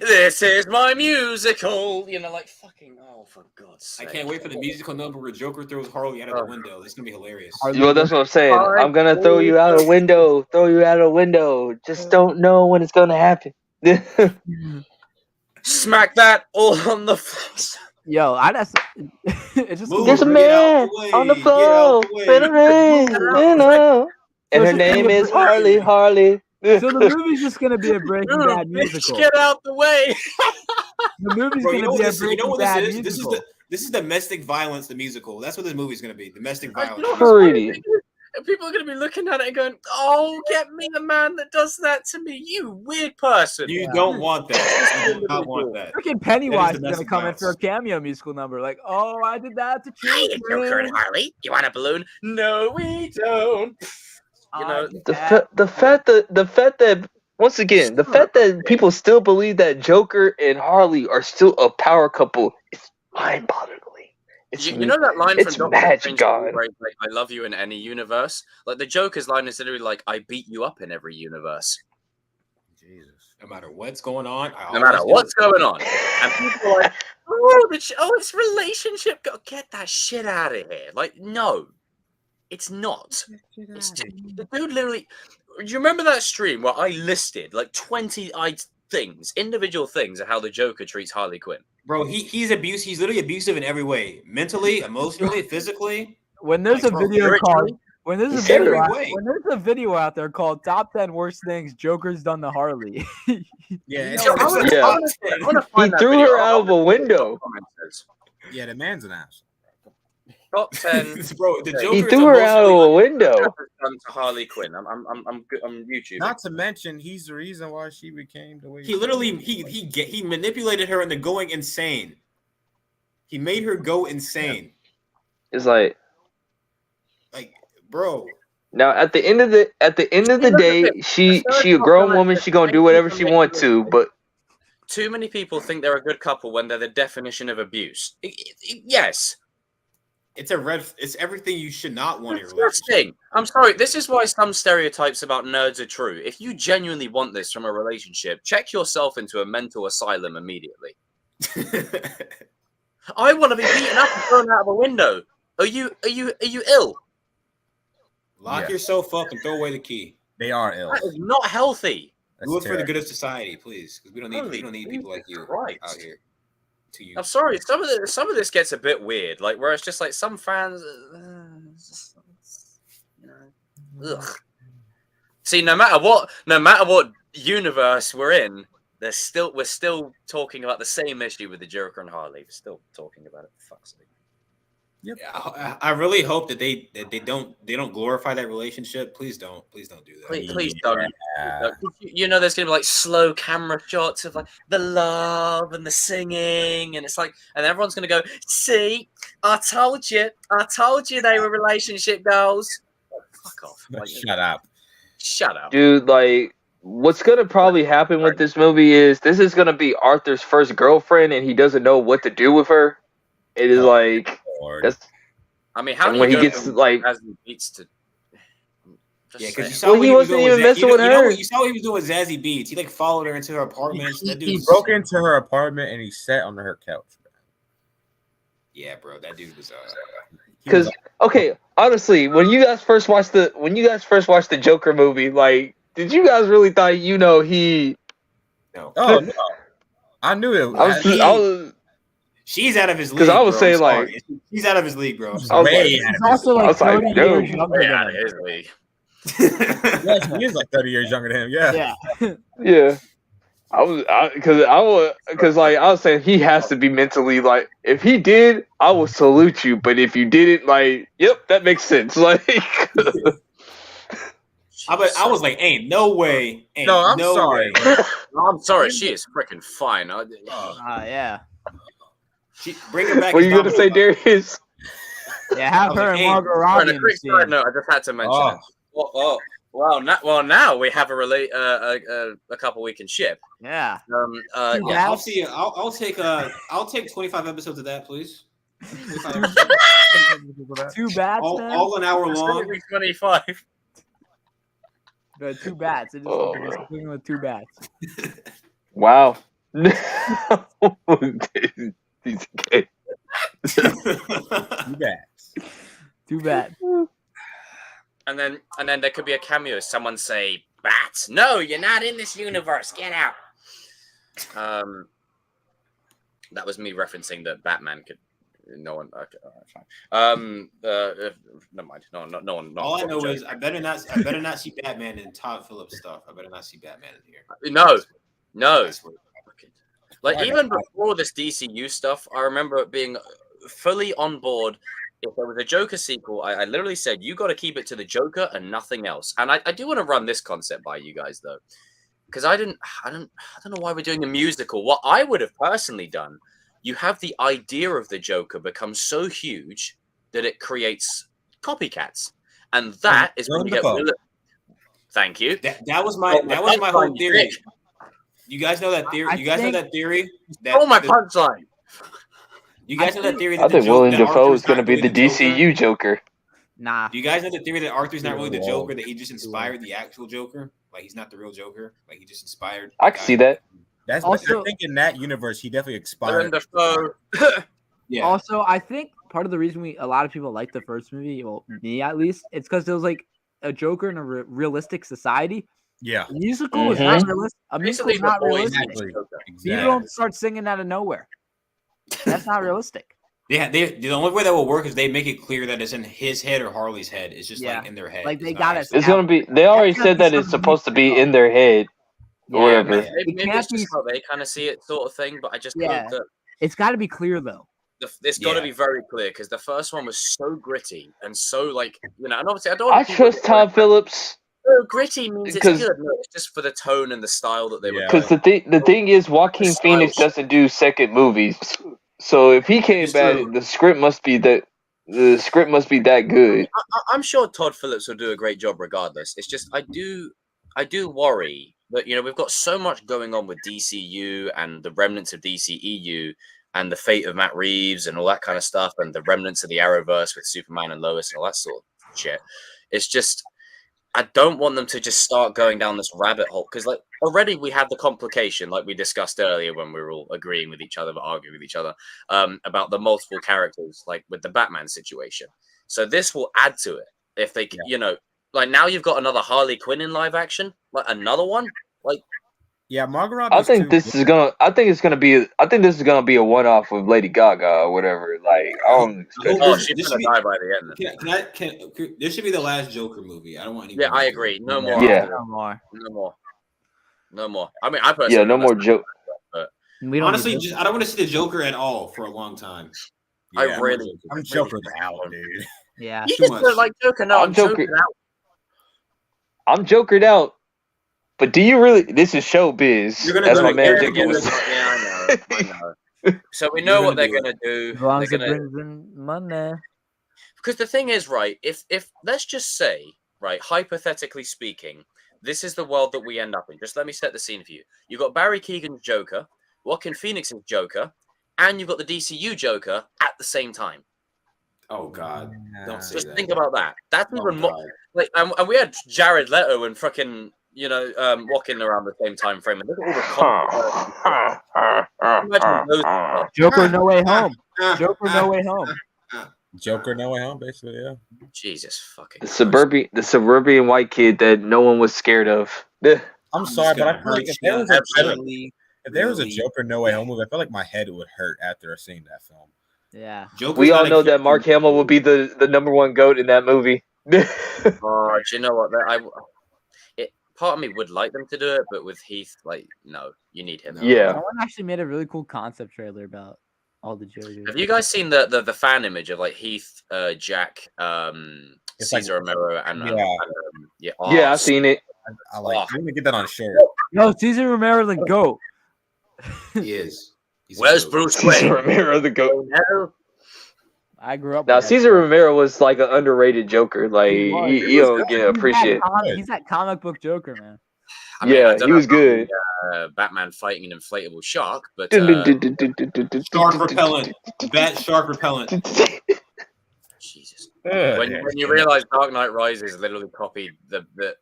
this is my musical." Like fucking. Oh, for God's sake! I can't wait for the musical number where Joker throws Harley out of the window. It's gonna be hilarious. Well, that's what I'm saying. I'm gonna throw you out a window. Throw you out a window. Just don't know when it's gonna happen. Smack that all on the face. Yo, it's just there's a man on the floor. And her name is Harley. So the movie's just gonna be a Breaking Bad musical. Get out the way. The movie's gonna be a Breaking Bad musical. This is domestic violence, the musical. That's what this movie's gonna be. Domestic violence. Pretty. People are going to be looking at it and going, "Oh, get me the man that does that to me, you weird person." You don't want that. You do not want that. Freaking Pennywise is going to come in for a cameo musical number. Like, "Oh, I did that to Hey, Joker and Harley, you want a balloon?" "No, we don't." You know, the fact that once again, the fact that people still believe that Joker and Harley are still a power couple is mind-boggling. You know that line it's from Doctor Strange where it's like, "I love you in any universe." Like the Joker's line is literally like, "I beat you up in every universe." Jesus. No matter what's going on. No matter what's going on. And people are like, it's relationship. Get that shit out of here. Like, no, it's not. It's just, the dude literally. Do you remember that stream where I listed like 20 individual things of how the Joker treats Harley Quinn? Bro, he's abusive. He's literally abusive in every way, mentally, emotionally, physically. When there's a video called, when there's a video out there called "Top 10 Worst Things Joker's Done to Harley." Yeah, he threw her out of a window. Yeah, the man's an ass. Top 10, bro. The Joker he threw her out of a window. Done to Harley Quinn. I'm good on YouTube. Not to mention, he's the reason why she became the way. He literally he manipulated her into going insane. He made her go insane. It's like, bro. Now at the end of the day, she a grown woman. She gonna do whatever she want to. But too many people think they're a good couple when they're the definition of abuse. Yes. It's everything you should not want in a relationship. I'm sorry. This is why some stereotypes about nerds are true. If you genuinely want this from a relationship, check yourself into a mental asylum immediately. I want to be beaten up and thrown out of a window. Are you ill? Lock yourself up and throw away the key. They are ill. That is not healthy. Do it for the good of society, please, because we don't need people like you out here. I'm sorry. Some of this gets a bit weird. Like where it's just like some fans, ugh. See, no matter what universe we're in, we're still talking about the same issue with the Joker and Harley. We're still talking about it. For fuck's sake. Yep. I really hope that they don't glorify that relationship. Please don't do that. Please don't. You know, there's gonna be like slow camera shots of like the love and the singing, and it's like, and everyone's gonna go, "See, I told you they were relationship goals." Fuck off! Like, shut up, dude. Like, what's gonna probably happen with this movie is this is gonna be Arthur's first girlfriend, and he doesn't know what to do with her. It is like that's. I mean, how do when you he gets like as he beats to? Yeah, because you saw what he was wasn't doing even messing with her. You saw what he was doing with Zazie Beetz. He like followed her into her apartment. He broke into her apartment and he sat on her couch. Yeah, bro, that dude was. Because okay, honestly, when you guys first watched the Joker movie, like, did you guys really thought he? No. Oh no, I knew it. I was she's out of his league. Because I was saying like she's out of his league, bro. He's also like 30 years younger than his league. Yeah, he is like 30 years younger than him. Yeah. Yeah. I was saying he has to be mentally like, if he did, I will salute you. But if you didn't, like, yep, that makes sense. Like, I was like, ain't no way. I'm sorry. I'm sorry. She is freaking fine. Yeah. Bring her back. What are you gonna say, Darius? Yeah, have her and Margot Robbie. A quick side note, I just had to mention it. Well, now we have a couple we can ship. Yeah. I'll see you. I'll take 25 episodes of that, please. 2 bats. All an hour long. 25. But 2 bats. It just speaking with 2 bats. Wow. Too bad. And then there could be a cameo. Someone say, "Bats? No, you're not in this universe. Get out." That was me referencing that Batman could. No one. Okay, fine. Never mind. No one. All I know is I better not see Batman in Todd Phillips stuff. I better not see Batman in here. No. Like, even before this DCU stuff, I remember being fully on board. If there was a Joker sequel, I literally said, you got to keep it to the Joker and nothing else. And I do want to run this concept by you guys, though, because I don't know why we're doing a musical. What I would have personally done, you have the idea of the Joker become so huge that it creates copycats, and that is when you get. Thank you. That was my whole theory. You guys know that theory? Know that theory? My punchline. You guys know that theory? I think Willem Dafoe is going to be the DCU Joker. Nah. Do you guys know the theory that Arthur's not really the Joker? That he just inspired the actual Joker? Like, he's not the real Joker? Like, he just inspired. I can see that. That's also, I think in that universe, he definitely inspired. Yeah. Also, I think part of the reason a lot of people like the first movie, well, me at least, it's because there was like a Joker in a realistic society. Yeah. A musical is not realistic. A musical is not realistic. Exactly. People don't start singing out of nowhere. That's not realistic. Yeah, the only way that will work is they make it clear that it's in his head or Harley's head. It's just like in their head. Like, they got it. It's gonna be. They already said that it's supposed to be in their head. Or whatever. Maybe it's just how they kind of see it, sort of thing. But I just hope that it's got to be clear, though. It's got to be very clear, because the first one was so gritty and so, like, and obviously I don't. I trust Todd Phillips. So gritty means it's good. No, it's just for the tone and the style that they were. Because the thing is, Joaquin Phoenix doesn't do second movies. So if he came back, the script must be that good. I'm sure Todd Phillips will do a great job regardless. It's just I do worry that, we've got so much going on with DCU and the remnants of DCEU and the fate of Matt Reeves and all that kind of stuff, and the remnants of the Arrowverse with Superman and Lois and all that sort of shit. It's just, I don't want them to just start going down this rabbit hole, because like already we had the complication, like we discussed earlier when we were all agreeing with each other but arguing with each other about the multiple characters, like with the Batman situation. So this will add to it if they, like now you've got another Harley Quinn in live action, like another one, like. Yeah, Margot Robbie. I think this is gonna be a one-off with Lady Gaga or whatever. Like, I don't expect. She's gonna die by the end. This should be the last Joker movie. I don't want any. Yeah, I agree. No more. Yeah. No more. I mean, I personally. Yeah, no more Joker. Honestly, I don't want to see the Joker at all for a long time. I really, I'm Joker out, dude. Yeah. You just don't like Joker. No, I'm Joker out. I'm Jokered out. But do you really? This is showbiz. That's my man Jacob was. Yeah, I know. So we know what they're gonna do. As long as They're it gonna, brings in money. because the thing is, right? If let's just say, right, hypothetically speaking, this is the world that we end up in. Just let me set the scene for you. You've got Barry Keoghan's Joker, Joaquin Phoenix's Joker, and you've got the DCU Joker at the same time. Oh God! Don't say Just that. think about that. That's Oh, even more. God. Like, and we had Jared Leto and fucking, walking around the same time frame. And look at all the imagine those. Joker, No Way Home. Joker, No Way Home. Joker, No Way Home, basically, yeah. Jesus fucking. The suburban white kid that no one was scared of. I'm sorry, but I feel like if there was a Joker No Way Home movie, I feel like my head would hurt after seeing that film. Yeah. Joker's We all not a know kid. that Mark Hamill will be the number one GOAT in that movie. Oh, do you know what? Part of me would like them to do it, but with Heath, like, no, you need him. Yeah. Someone actually made a really cool concept trailer about all the Jokers. Have you guys seen the fan image of like Heath, Jack, It's Caesar Romero, and Yeah, I've seen it. I'm gonna get that on shirt. No, Cesar Romero the GOAT. He is. He's a Where's goat. Bruce Cesar Wayne? Romero the GOAT. I grew up. Now with that Cesar guy. Romero was like an underrated Joker. Like you don't get appreciated. He's that comic book Joker, man. I mean, I Yeah, don't he was know about good. Batman fighting an inflatable shark, but Shark repellent. Bat shark repellent. Jesus. When you realize Dark Knight Rises literally copied the the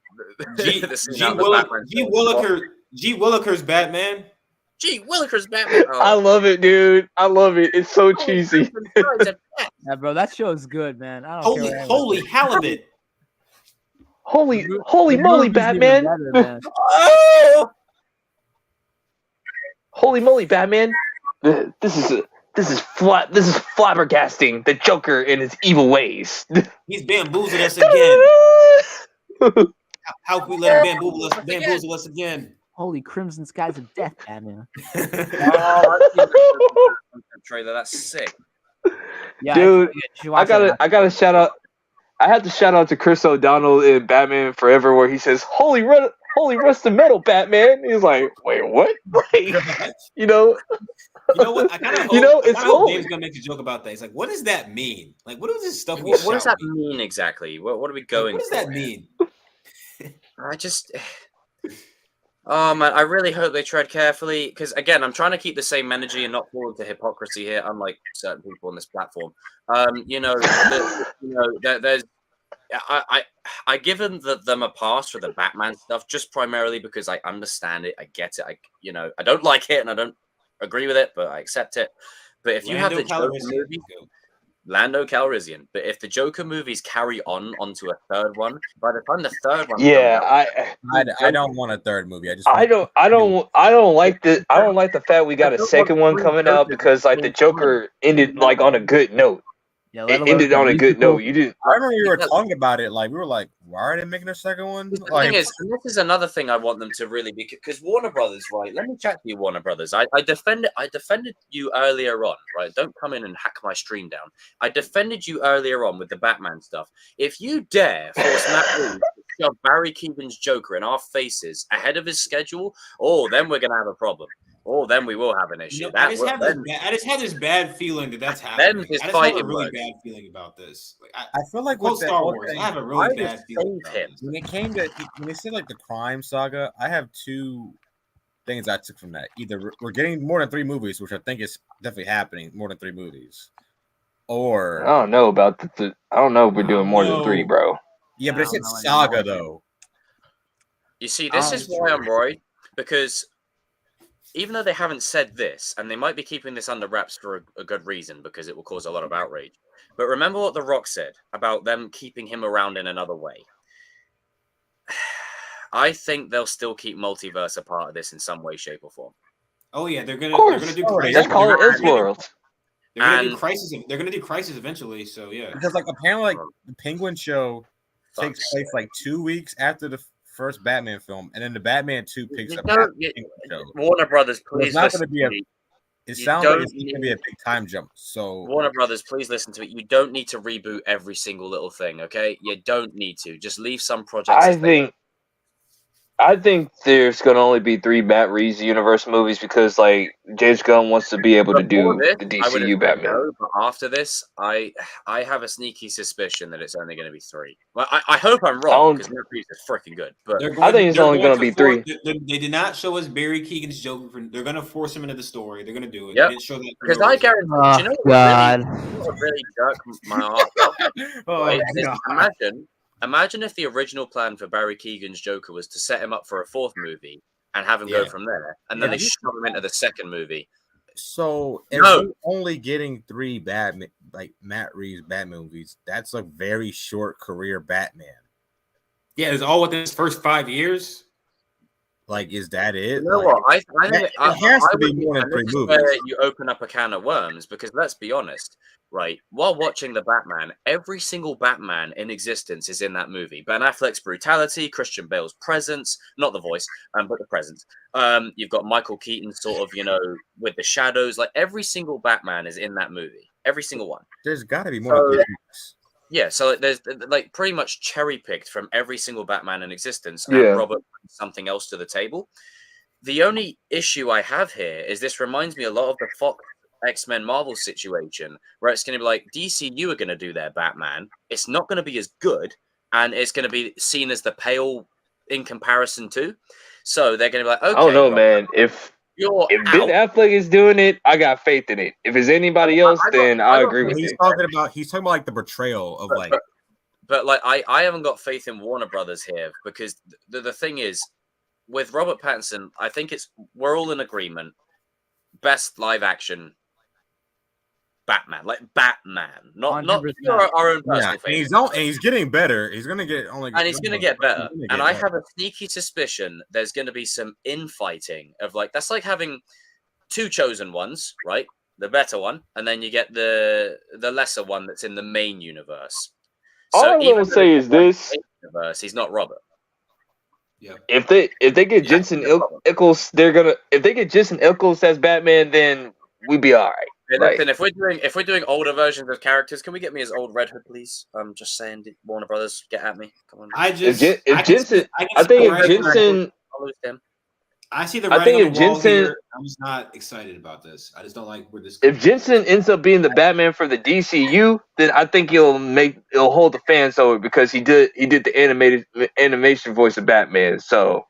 scene out of Batman. G. Willikers Batman. G. Willikers Batman. Oh. I love it, dude. I love it. It's so cheesy. Yeah, bro, that show is good, man. I don't care. Holy halibut. Holy The moly, movie's even Batman! better, man. Oh! Holy moly, Batman! This is flabbergasting. The Joker and his evil ways. He's bamboozled us again. How can we let him bamboozle us again? Holy Crimson Skies of Death, Batman. Trailer, that's sick. Yeah, Dude, I gotta gotta shout out. I have to shout out to Chris O'Donnell in Batman Forever, where he says, "Holy rusted metal, Batman." He's like, "Wait, what?" Like, You know what? I kind of hope, it's James gonna make a joke about that. He's like, "What does that mean? Like, what is this stuff? What does that mean exactly? What are we going? What does that mean?" I just. Oh man, I really hope they tread carefully because again, I'm trying to keep the same energy and not fall into hypocrisy here, unlike certain people on this platform. There's. I give them a pass for the Batman stuff just primarily because I understand it, I get it. I don't like it and I don't agree with it, but I accept it. But if you have the Joker movie, Lando Calrissian, but if the Joker movies carry onto a third one, by the time the third one, I don't want a third movie. I don't like the fact we got a second one coming out because like the Joker ended like on a good note. Yeah, it ended on a good note. You didn't. I remember we were talking about it. Like we were like, "Why are they making a second one?" The thing is, and this is another thing I want them to really be because Warner Brothers, right? Let me chat to you, Warner Brothers. I defended you earlier on, right? Don't come in and hack my stream down. I defended you earlier on with the Batman stuff. If you dare force Matt Reeves to shove Barry Keoghan's Joker in our faces ahead of his schedule, then we're gonna have a problem. Then we will have an issue. I just have this bad feeling that's happening. I just have a really bad feeling about this. Like, I feel like with Star Wars, I have a really bad feeling about this. When they said like the crime saga, I have two things I took from that. Either we're getting more than 3 movies, which I think is definitely happening, more than 3 movies, or I don't know about I don't know if we're doing more than 3, bro. Yeah, but it's saga though. You see, this is why I'm worried because. Even though they haven't said this, and they might be keeping this under wraps for a good reason because it will cause a lot of outrage. But remember what The Rock said about them keeping him around in another way. I think they'll still keep multiverse a part of this in some way, shape, or form. Oh yeah, they're gonna do Crisis. Let's call it elseworlds. They're gonna do Crisis. They're gonna do Crisis eventually. So yeah, because like apparently like the Penguin show takes place like 2 weeks after the first Batman film, and then the Batman 2 picks up. Warner Brothers, please. It's not going to be It sounds like it's going to be a big time jump. So Warner Brothers, please listen to it. You don't need to reboot every single little thing, okay? You don't need to. Just leave some projects. I think there's gonna only be 3 Matt Reeves universe movies because like James Gunn wants to be able to do the DCU Batman. No, but after this, I have a sneaky suspicion that it's only going to be 3. Well, I hope I'm wrong because Matt Reeves is freaking good. But I think it's only going to be 3. They did not show us Barry Keegan's Joker. They're going to force him into the story. They're going to do it. Yep. They didn't show that because I guarantee. You know what really jerk my ass off? Imagine if the original plan for Barry Keegan's Joker was to set him up for a 4th movie and have him go from there, and then they shove him into the 2nd movie. So if we're only getting 3 Batman, like Matt Reeves Batman movies, that's a very short career Batman. Yeah, it's all within his first 5 years. Like, is that it? You know what? I think it has to be more than 3 movies. You open up a can of worms because let's be honest. Right, while watching the Batman, every single Batman in existence is in that movie. Ben Affleck's brutality, Christian Bale's presence, not the voice, but the presence. You've got Michael Keaton sort of, with the shadows. Like every single Batman is in that movie. Every single one. There's got to be more. Yeah, so there's like pretty much cherry picked from every single Batman in existence. And Robert brings something else to the table. The only issue I have here is this reminds me a lot of the Fox X-Men Marvel situation where it's going to be like DCU are going to do their Batman. It's not going to be as good and it's going to be seen as the pale in comparison to. So they're going to be like, okay. I don't know, man. If Ben Affleck is doing it, I got faith in it. If it's anybody else, then I agree with he's it. He's talking about like the betrayal of But I haven't got faith in Warner Brothers here because the thing is with Robert Pattinson, I think we're all in agreement. Best live action Batman, like Batman, not our own personal favorite. And he's getting better. He's gonna get he's gonna get better. And I have a sneaky suspicion there's gonna be some infighting of that's like having 2 chosen ones, right? The better one, and then you get the lesser one that's in the main universe. All I'm gonna say is this: universe, he's not Robert. Yeah. If they get Jensen Ackles, if they get Jensen Ackles as Batman, then we'd be all right. Listen, if we're doing older versions of characters, can we get me as Old Red Hood, please? I'm just saying, Warner Brothers, get at me. Come on. I think if Jensen, I'm just not excited about this. I just don't like where this. If Jensen ends up being the Batman for the DCU, then I think he'll hold the fans over because he did the animation voice of Batman. So,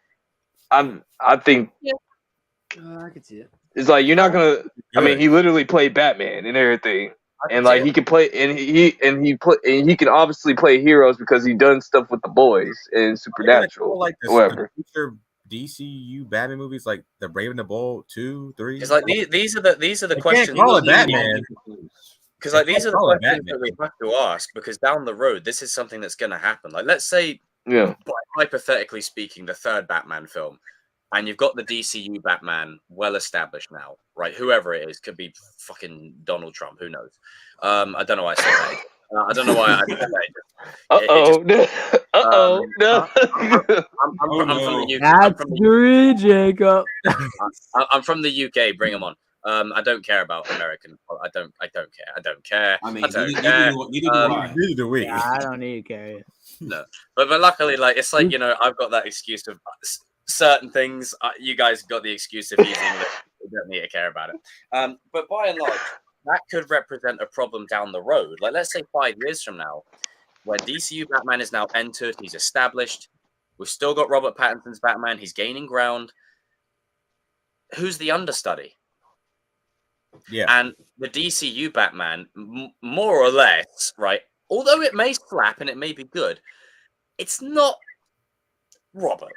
I think. Yeah. I could see it. It's like you're not gonna. I mean, he literally played Batman and everything, and like he can play, and he can obviously play heroes because he done stuff with the boys and Supernatural, whatever. Future DCU Batman movies like the Brave and the Bold 2, 3. It's like these are the questions. Can't call it Batman. Because like these are the questions that we have to ask because down the road this is something that's going to happen. Like let's say, hypothetically speaking, the 3rd Batman film. And you've got the DCU Batman well established now, right? Whoever it is, could be fucking Donald Trump. Who knows? I don't know why I said that. I don't know why I said that. No. I'm from the UK. That's 3, Jacob. I'm from the UK. Bring them on. I don't care about American. I don't care. I mean, neither do we. Yeah, I don't need to care. No, but luckily, like it's like I've got that excuse of certain things. You guys got the excuse of using that. You don't need to care about it. But by and large, that could represent a problem down the road. Like let's say 5 years from now, when DCU Batman is now entered, he's established. We've still got Robert Pattinson's Batman. He's gaining ground. Who's the understudy? Yeah. And the DCU Batman, more or less, right? Although it may slap and it may be good, it's not Robert.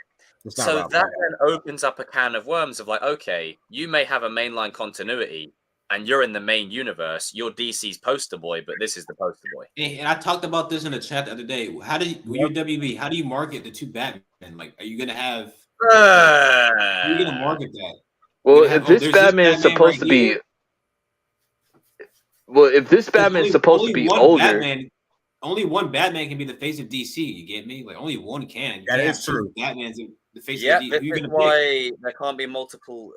So that then opens up a can of worms of like, okay, you may have a mainline continuity and you're in the main universe. You're DC's poster boy, but this is the poster boy. And I talked about this in the chat the other day. How do you WB? How do you market the 2 Batman? Like, are you gonna have? How are you gonna market that? Well, if this Batman is supposed to be, if this Batman is supposed to be older. Only one Batman can be the face of DC. You get me? Like only one can. That is true. Batman's the face of DC. That's why there can't be multiple.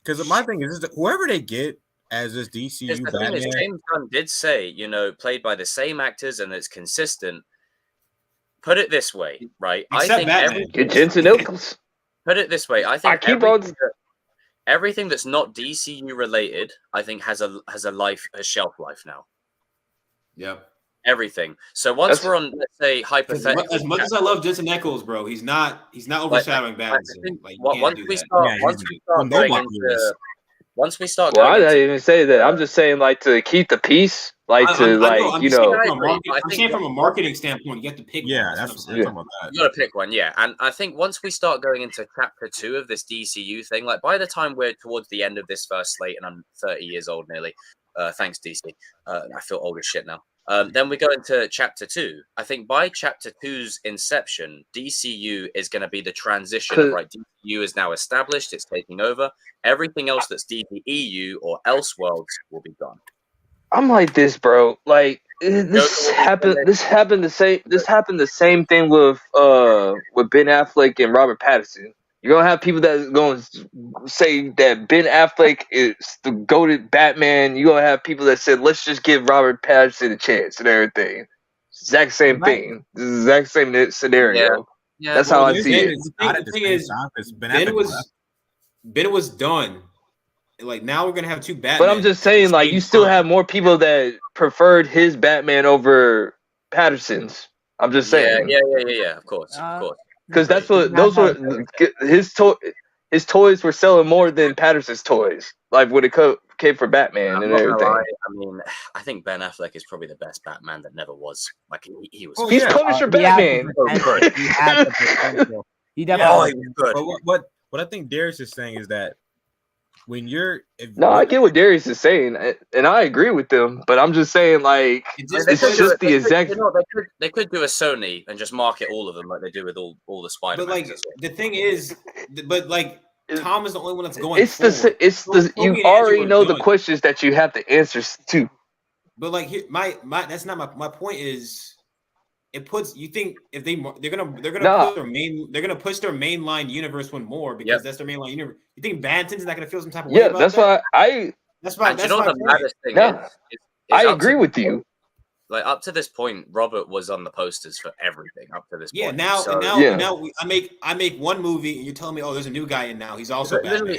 because my thing is that whoever they get as this DCU The Batman, thing is, James Gunn did say, played by the same actors and it's consistent. Put it this way, right? Except Batman. Get Jensen Ackles. Put it this way, I think everything that's not DCU related, I think has a shelf life now. Yep. Everything. So once we're on, let's say, hypothetical. As much as I love Jensen Ackles, bro, he's not overshadowing Batman. Once we start well, I didn't even say that. I'm just saying, like, to keep the peace, like, I'm saying from a marketing standpoint, you have to pick one. That's what I'm talking about. You got to pick one, yeah. And I think once we start going into chapter 2 of this DCU thing, like, by the time we're towards the end of this first slate, and I'm 30 years old nearly, thanks, DC. I feel old as shit now. Then we go into chapter 2. I think by chapter 2's inception, DCU is going to be the transition of, right, DCU is now established, it's taking over. Everything else that's DCEU or Elseworlds will be gone. I'm like this, bro. Like this happened the same thing with Ben Affleck and Robert Pattinson. You're gonna have people that are gonna say that Ben Affleck is the goated Batman. You're gonna have people that said, let's just give Robert Pattinson a chance and everything. Exact same thing. This is the exact same scenario. Yeah. That's how I see it. The thing is, Ben was done. Like, now we're gonna have 2 Batman. But I'm just saying, like, you still have more people that preferred his Batman over Patterson's. I'm just saying. Yeah. Of course. Because that's what his toys were selling more than Patterson's toys. Like when it came for Batman and everything. I mean, I think Ben Affleck is probably the best Batman that never was. Like he was. He's Punisher Batman. He definitely. But what I think Darius is saying is that when you're I get what Darius is saying, and I agree with them. But I'm just saying, like, it's just the exact. They could do a Sony and just market all of them like they do with all the Spider-Man. But like the thing is, Tom is the only one that's going. You already know the questions that you have the answers to. But like that's not my point. Is it puts you think if they're gonna push their mainline universe one more because that's their mainline universe. You think Banton's not gonna feel some type of way about that's that? That's the maddest thing is I agree with you. Like up to this point, Robert was on the posters for everything up to this point. Now I make one movie and you're telling me, oh, there's a new guy in now. He's also Batman.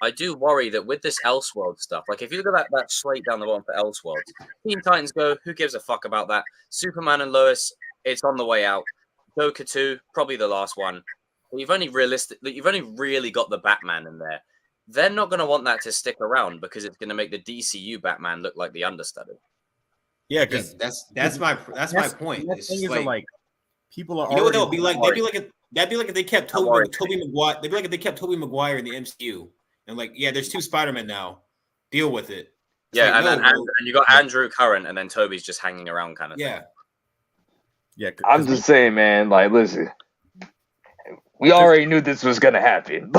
I do worry that with this Elseworlds stuff, like if you look at that slate down the bottom for Elseworlds, Teen Titans Go, who gives a fuck about that? Superman and Lois, it's on the way out. Joker 2, probably the last one. You've only really got the Batman in there. They're not going to want that to stick around because it's going to make the DCU Batman look like the understudy. Yeah, because that's my point. It's like people are. You know what they'll be like? That'd be like if they kept Tobey Maguire. They'd be like if they kept Tobey Maguire in the MCU. And like, there's 2 Spider-Men now. Deal with it. It's and you got Andrew current, and then Toby's just hanging around, kind of thing. Yeah. I'm just saying, man. Like, listen, we already knew this was gonna happen.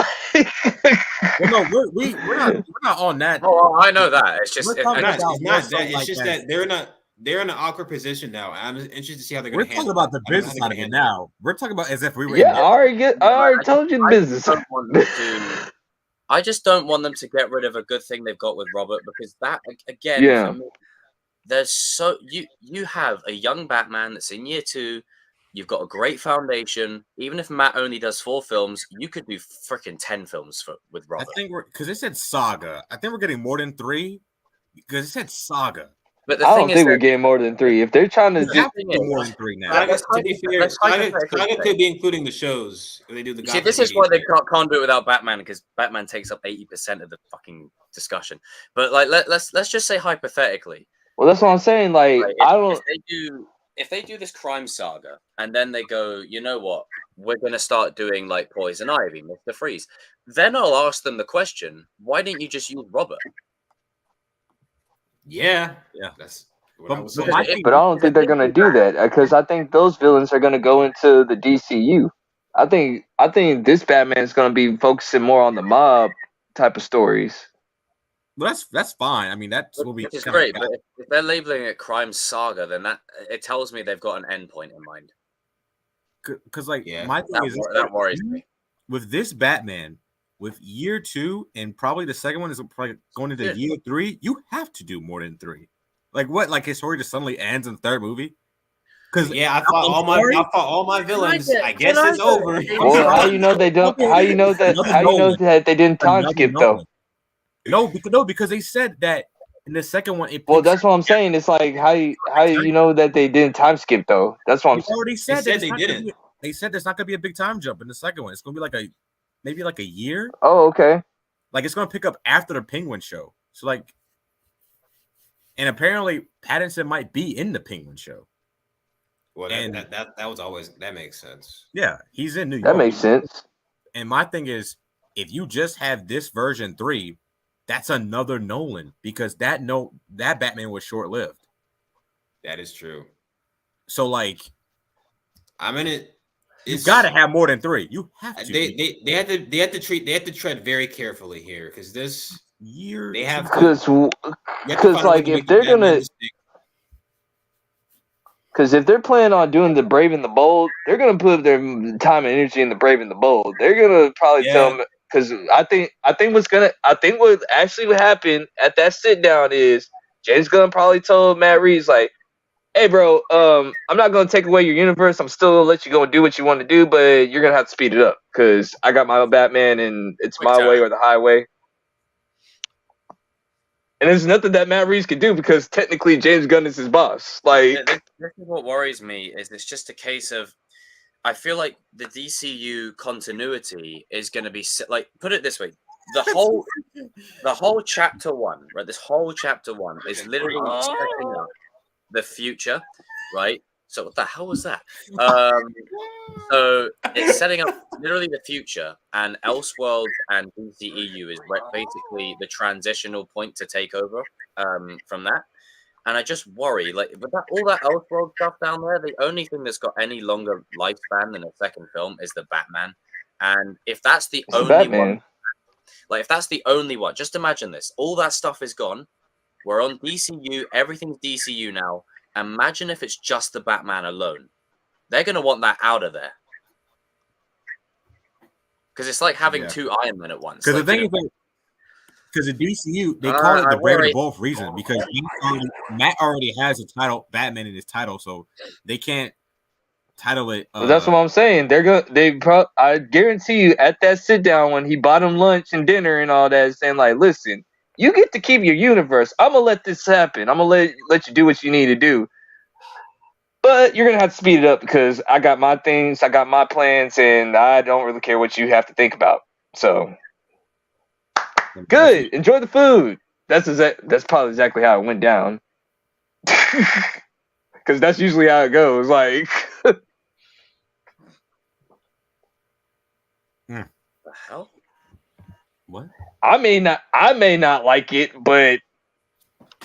No, we're not on that. Oh, I know that. It's just that they're in an awkward position now. I'm interested to see how they're going to handle it. We're talking about the business side of it now. We're talking about as if we were. Yeah, I already told you the business. I just don't want them to get rid of a good thing they've got with Robert because that again, for me, there's you have a young Batman that's in year 2. You've got a great foundation. Even if Matt only does 4 films, you could do freaking 10 films with Robert. I think because it said saga. I think we're getting more than 3 because it said saga. But I don't think we're getting more than 3. If they're trying to do more than 3 now, Saga could be including the shows. If they do the. See, this is why they can't do it without Batman because Batman takes up 80% of the fucking discussion. But like, let's just say hypothetically. Well, that's what I'm saying. Like if they do this crime saga and then they go, you know what, we're going to start doing like Poison Ivy, Mr. Freeze. Then I'll ask them the question: why didn't you just use Robert? Yeah. That's what I was saying. But I don't think they're gonna do that because I think those villains are gonna go into the DCU. I think this Batman is gonna be focusing more on the mob type of stories. Well, that's fine. I mean, that's what we. It's great, but if they're labeling it crime saga, then it tells me they've got an endpoint in mind. Because my thing is that worries me. With this Batman, with year 2 and probably the second one is probably going into year 3, you have to do more than 3. Like what? Like his story just suddenly ends in the 3rd movie? Because I fought all my villains. I guess it's over. Well, how you know they don't? How you know that they didn't time skip though? No, because they said that in the second one. Well, that's what I'm saying. It's like how you know that they didn't time skip though? That's what I'm saying. Already said they didn't. They said there's not gonna be a big time jump in the second one. It's gonna be maybe like a year. Oh, okay. Like it's gonna pick up after the Penguin show. So like, and apparently Pattinson might be in the Penguin show. Well, that was always that makes sense. Yeah, he's in New York. That makes sense. And my thing is, if you just have this version 3, that's another Nolan because that Batman was short lived. That is true. So like, I'm in it. You gotta have more than 3. You have to. They have to tread very carefully here because this year they have to because like if they're gonna. Because if they're planning on doing the Brave and the Bold, they're gonna put their time and energy in the Brave and the Bold. They're gonna probably tell them because I think what actually would happen at that sit down is James Gunn probably told Matt Reeves like, "Hey, bro, I'm not gonna take away your universe. I'm still gonna let you go and do what you want to do, but you're gonna have to speed it up because I got my own Batman and it's my way or the highway." And there's nothing that Matt Reeves can do because technically James Gunn is his boss. Like, this is what worries me is it's just a case of I feel like the DCU continuity is going to be like, put it this way, the whole chapter 1, right? This whole chapter 1 is literally setting up the future, right? So what the hell was that? So it's setting up literally the future, and Elseworlds and DCEU is basically the transitional point to take over from that. And I just worry, like, with all that Elseworlds stuff down there, the only thing that's got any longer lifespan than a second film is the Batman. And if that's the only one, like, if that's the only one, just imagine this: all that stuff is gone. We're on DCU. Everything's DCU now. Imagine if it's just the Batman alone. They're going to want that out of there. Because it's like having 2 Iron Men at once. Because the thing is, because the DCU, they call it the Brave and the Bold reason. Because Matt already has a title, Batman in his title, so they can't title it. Well, that's what I'm saying. I guarantee you, at that sit down when he bought him lunch and dinner and all that, saying like, "Listen, you get to keep your universe. I'm gonna let this happen. I'm gonna let you do what you need to do. But you're gonna have to speed it up because I got my things, I got my plans, and I don't really care what you have to think about." So good. Enjoy the food. That's probably exactly how it went down. Because that's usually how it goes. Like, the hell? What? I may not like it, but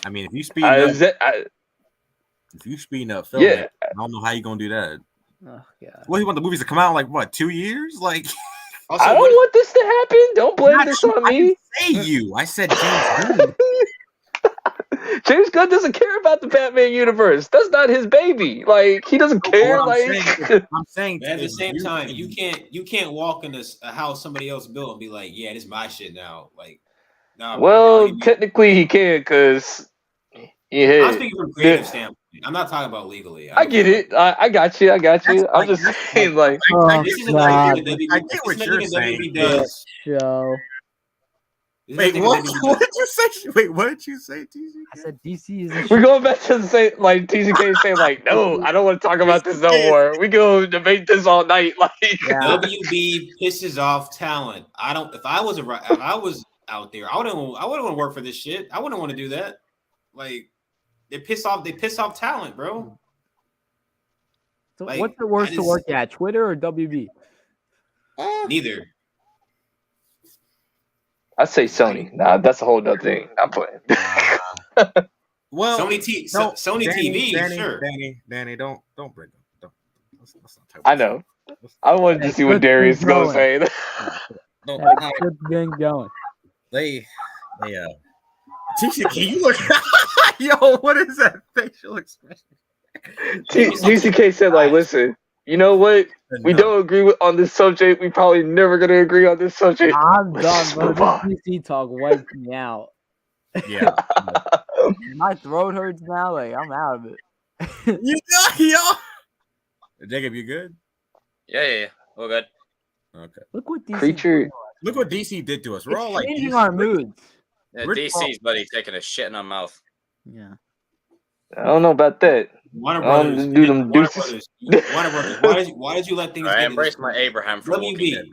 I mean, if you speed up film, I don't know how you're gonna do that. Oh god. Well, you want the movies to come out in like what, 2 years? Like, also, I don't want this to happen. Don't blame this on me. I said James Gunn. James Gunn doesn't care about the Batman universe. That's not his baby. Like, he doesn't care. I'm saying at the same time, you can't walk in a house somebody else built and be like, "Yeah, this is my shit now." Like, nah. Well, technically he can because I'm speaking from a creative standpoint. I'm not talking about legally. I get it. I got you. I'm just saying, like, this isn't like I get what you're saying. Does. Show. Wait, what did you say? Wait, what did you say, TCK? I said DC is. We're going back to the same, like TCK saying, like, no, I don't want to talk about this no more. We go debate this all night. Like, WB pisses off talent. I don't. If I was out there, I wouldn't want to work for this shit. I wouldn't want to do that. Like, they piss off talent, bro. So like, what's the worst to work at, Twitter or WB? Neither. I'd say Sony. Nah, that's a whole nother thing. I'm playing. Well, Sony TV, Danny, sure. Danny, don't bring them. Let's not talk I know. I wanted to see what Darius is gonna say. Good thing going. They TCK, you look. Yo, what is that facial expression? TCK said, like, listen, you know what? We don't agree on this subject. We probably never gonna agree on this subject. I'm done, bro. This DC talk wiped me out. Yeah. My throat hurts now. Like, I'm out of it. Jacob, you good? Yeah. We're good. Okay. Look what DC Creature. Look what DC did to us. We're all like changing DC. our moods. Yeah, We're DC's buddy taking a shit in our mouth. Yeah. I don't know about that. Warner Brothers. Brothers. Do them Warner deuces. Brothers. Warner Brothers. Why did you let things I get embrace to my this Abraham from point? Walking Dead.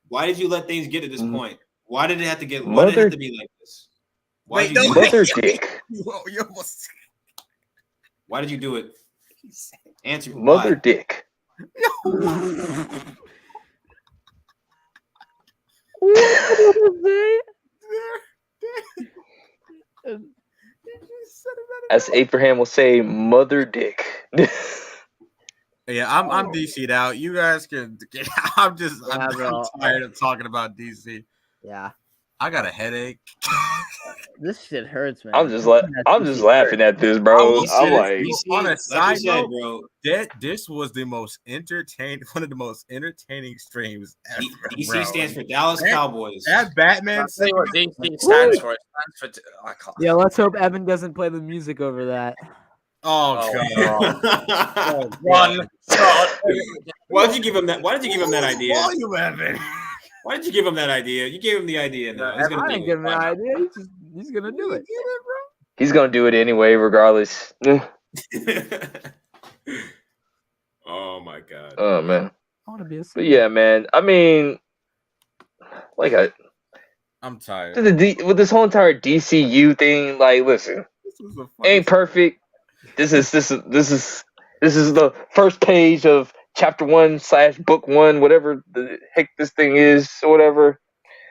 Why did you let things get to this point? Why did it have to get? Why Mother- did it have to be like this? Why Wait, did you no, do Mother it? dick. You almost... Why did you do it? Answer. Mother Why? dick. As Abraham will say, mother dick. Yeah, I'm DC'd out. You guys can. I'm tired of talking about DC. Yeah. I got a headache. This shit hurts, man. I'm just laughing at this, bro. I'm like, on a side note, bro, this was the most one of the most entertaining streams ever. DC bro. stands for Dallas Cowboys. That Batman. I'll tell you what DC stands for. It stands for. I can't. Yeah, let's hope Evan doesn't play the music over that. Oh god. One shot. Why did you give him that? Why did you give him that idea? Volume, Evan. Why did you give him that idea? You gave him the idea. Now he's gonna I do didn't it. give him an idea. He's gonna do it. he's gonna do it anyway, regardless. Oh my god. Oh man. I want to be a But yeah, man. I mean, like I'm tired. with this whole entire DCU thing, like, listen, ain't perfect. This is the first page of chapter 1/book 1, whatever the heck this thing is, or whatever.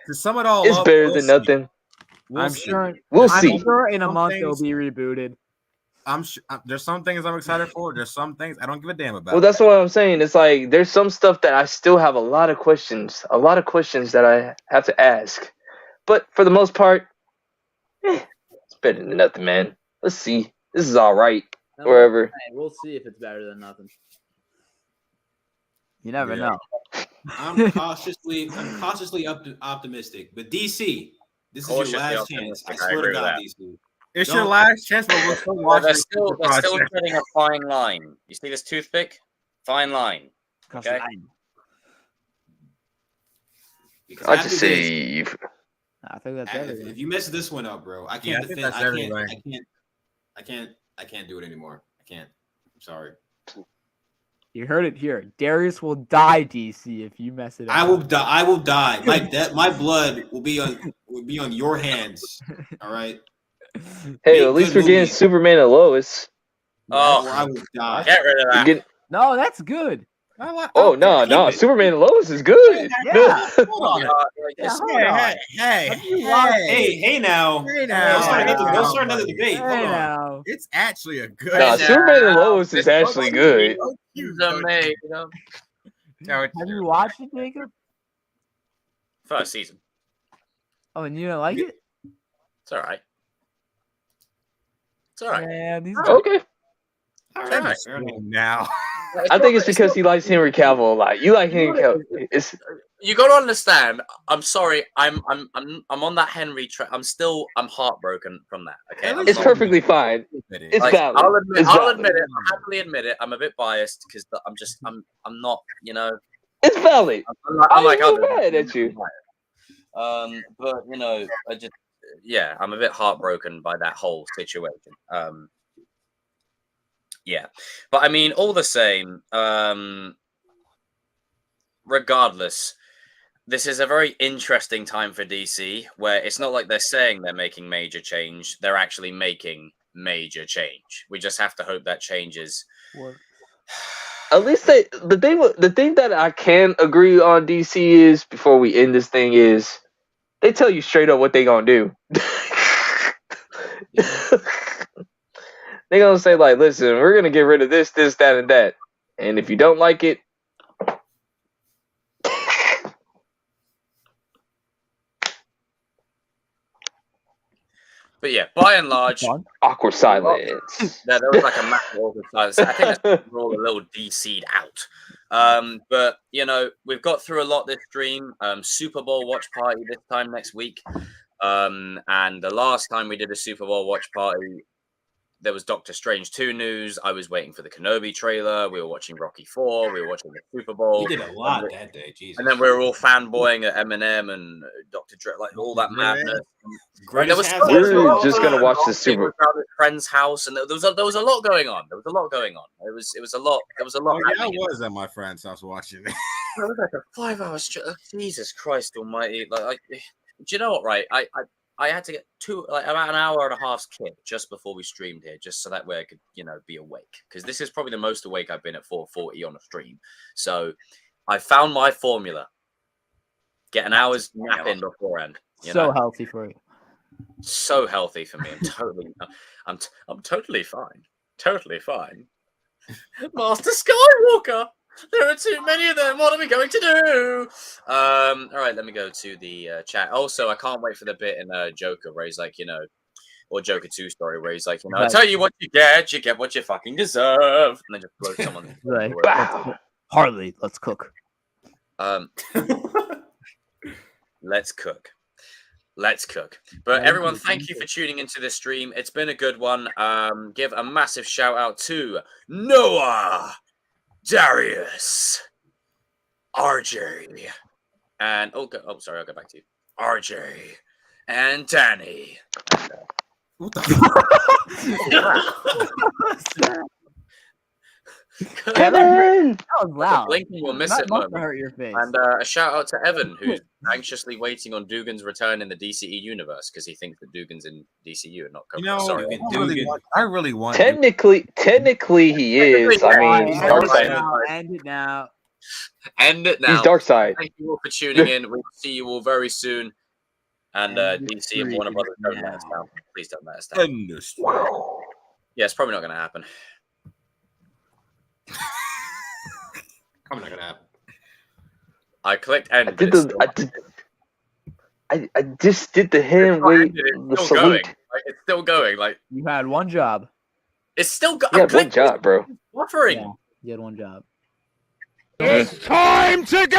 To sum it all It's up, better we'll than see. nothing. I'm sure. We'll I'm see. sure in a Some month things- it'll be rebooted. I'm sure there's some things I'm excited for. There's some things I don't give a damn about. Well, that's what I'm saying. It's like there's some stuff that I still have a lot of questions that I have to ask. But for the most part, it's better than nothing, man. Let's see. This is all right. Wherever. We'll see if it's better than nothing. You never know. I'm cautiously optimistic. But DC, this is your Cautiously last chance. optimistic. I I swear agree to with God, that. DC. It's Don't- your last chance, but we're still Well, watching. they're still project. treading a fine line. You see this toothpick? Fine line. Okay. Because I after just this, say I think that's if everything. you mess this one up, bro, I Yeah, can't I think defend. that's everything. I can't do it anymore. I can't. I'm sorry. You heard it here. Darius will die, DC, if you mess it up. I will die. I will die. My blood will be on your hands. All right. hey, Make at least good we're getting movies. Superman and Lois. Or Oh, I will die. get rid of We're that. getting- No, that's good. oh no, Superman and Lois is good. Yeah. Hold on. Yeah, hold Hey, on. Hey now. Hey Don't start another debate. Hey Hold on. now. It's actually a good. Nah, Hey, Superman and Lois is actually good. Have you watched it, Jacob? First season. Oh, and you don't like it? It's all right. It's all right. Man, these Okay. All Fair right. enough. Now. I think it's because he likes Henry Cavill a lot. You like Henry Cavill. It's You got to understand. I'm sorry. I'm on that Henry track. I'm heartbroken from that. Okay. I'm it's not- perfectly fine. It's Like, valid. I'll admit, It's I'll valid. admit it. I'll happily admit it. I'm a bit biased because I'm not. You know. It's valid. I'm like I'm others. mad at you. But you know, I'm a bit heartbroken by that whole situation. Yeah, but I mean, all the same, regardless, this is a very interesting time for DC, where it's not like they're saying they're making major change; they're actually making major change. We just have to hope that changes. At least the thing that I can agree on DC is, before we end this thing, is they tell you straight up what they gonna do. They gonna say, like, listen, we're gonna get rid of this, that, and that. And if you don't like it, But yeah, by and large, awkward silence. there was like a massive awkward silence. I think that's we're all a little DC'd out. But we've got through a lot this stream. Super Bowl watch party this time next week. And the last time we did a Super Bowl watch party, there was Doctor Strange 2 news. I was waiting for the Kenobi trailer. We were watching Rocky 4. We were watching the Super Bowl. We did a lot that day, Jesus. And then we were all fanboying at Eminem and Dr. Dre, like all that madness. We were just gonna watch the Super Bowl at a friend's house, and there was a lot going on. There was a lot going on. It was a lot. There was a lot. Oh, yeah, I was at my friend's house watching it. It was like a 5 hours. Jesus Christ Almighty! Like, do you know what? Right, I had to get about an hour and a half skip just before we streamed here, just so that way I could, be awake. Because this is probably the most awake I've been at 4:40 on a stream. So I found my formula. Get an hour's nap in beforehand. So healthy for you. So healthy for me. I'm totally fine. Totally fine. Master Skywalker. There are too many of them. What are we going to do? All right, let me go to the chat. Also, I can't wait for the bit in Joker where he's like, or Joker 2 story where he's like, I'll tell you what you get what you fucking deserve. And then just blow someone. Right. Harley, let's cook. Let's cook. But everyone, thank you for tuning into this stream. It's been a good one. Give a massive shout out to Noah, Darius, RJ, and sorry, I'll go back to you. RJ and Danny. What the Kevin! That was loud. Blinking will miss it moment. Hurt your face. And a shout out to Evan, who's anxiously waiting on Dugan's return in the DCE universe because he thinks that Dugan's in DCU and not Cobra. Sorry, I really want. Technically, he is. I mean, he's dark side. End it now. End it now. He's dark side. Thank you all for tuning in. We'll see you all very soon. And DC and Warner Brothers, don't let us down. Please don't let us down. Yeah, it's probably not going to happen. Probably not gonna happen. I clicked end. I just did the hand wave. The salute. It's still going. Like You had one job. it's still going. Yeah, one job, bro. Buffering. Yeah, you had one job. It's time to go!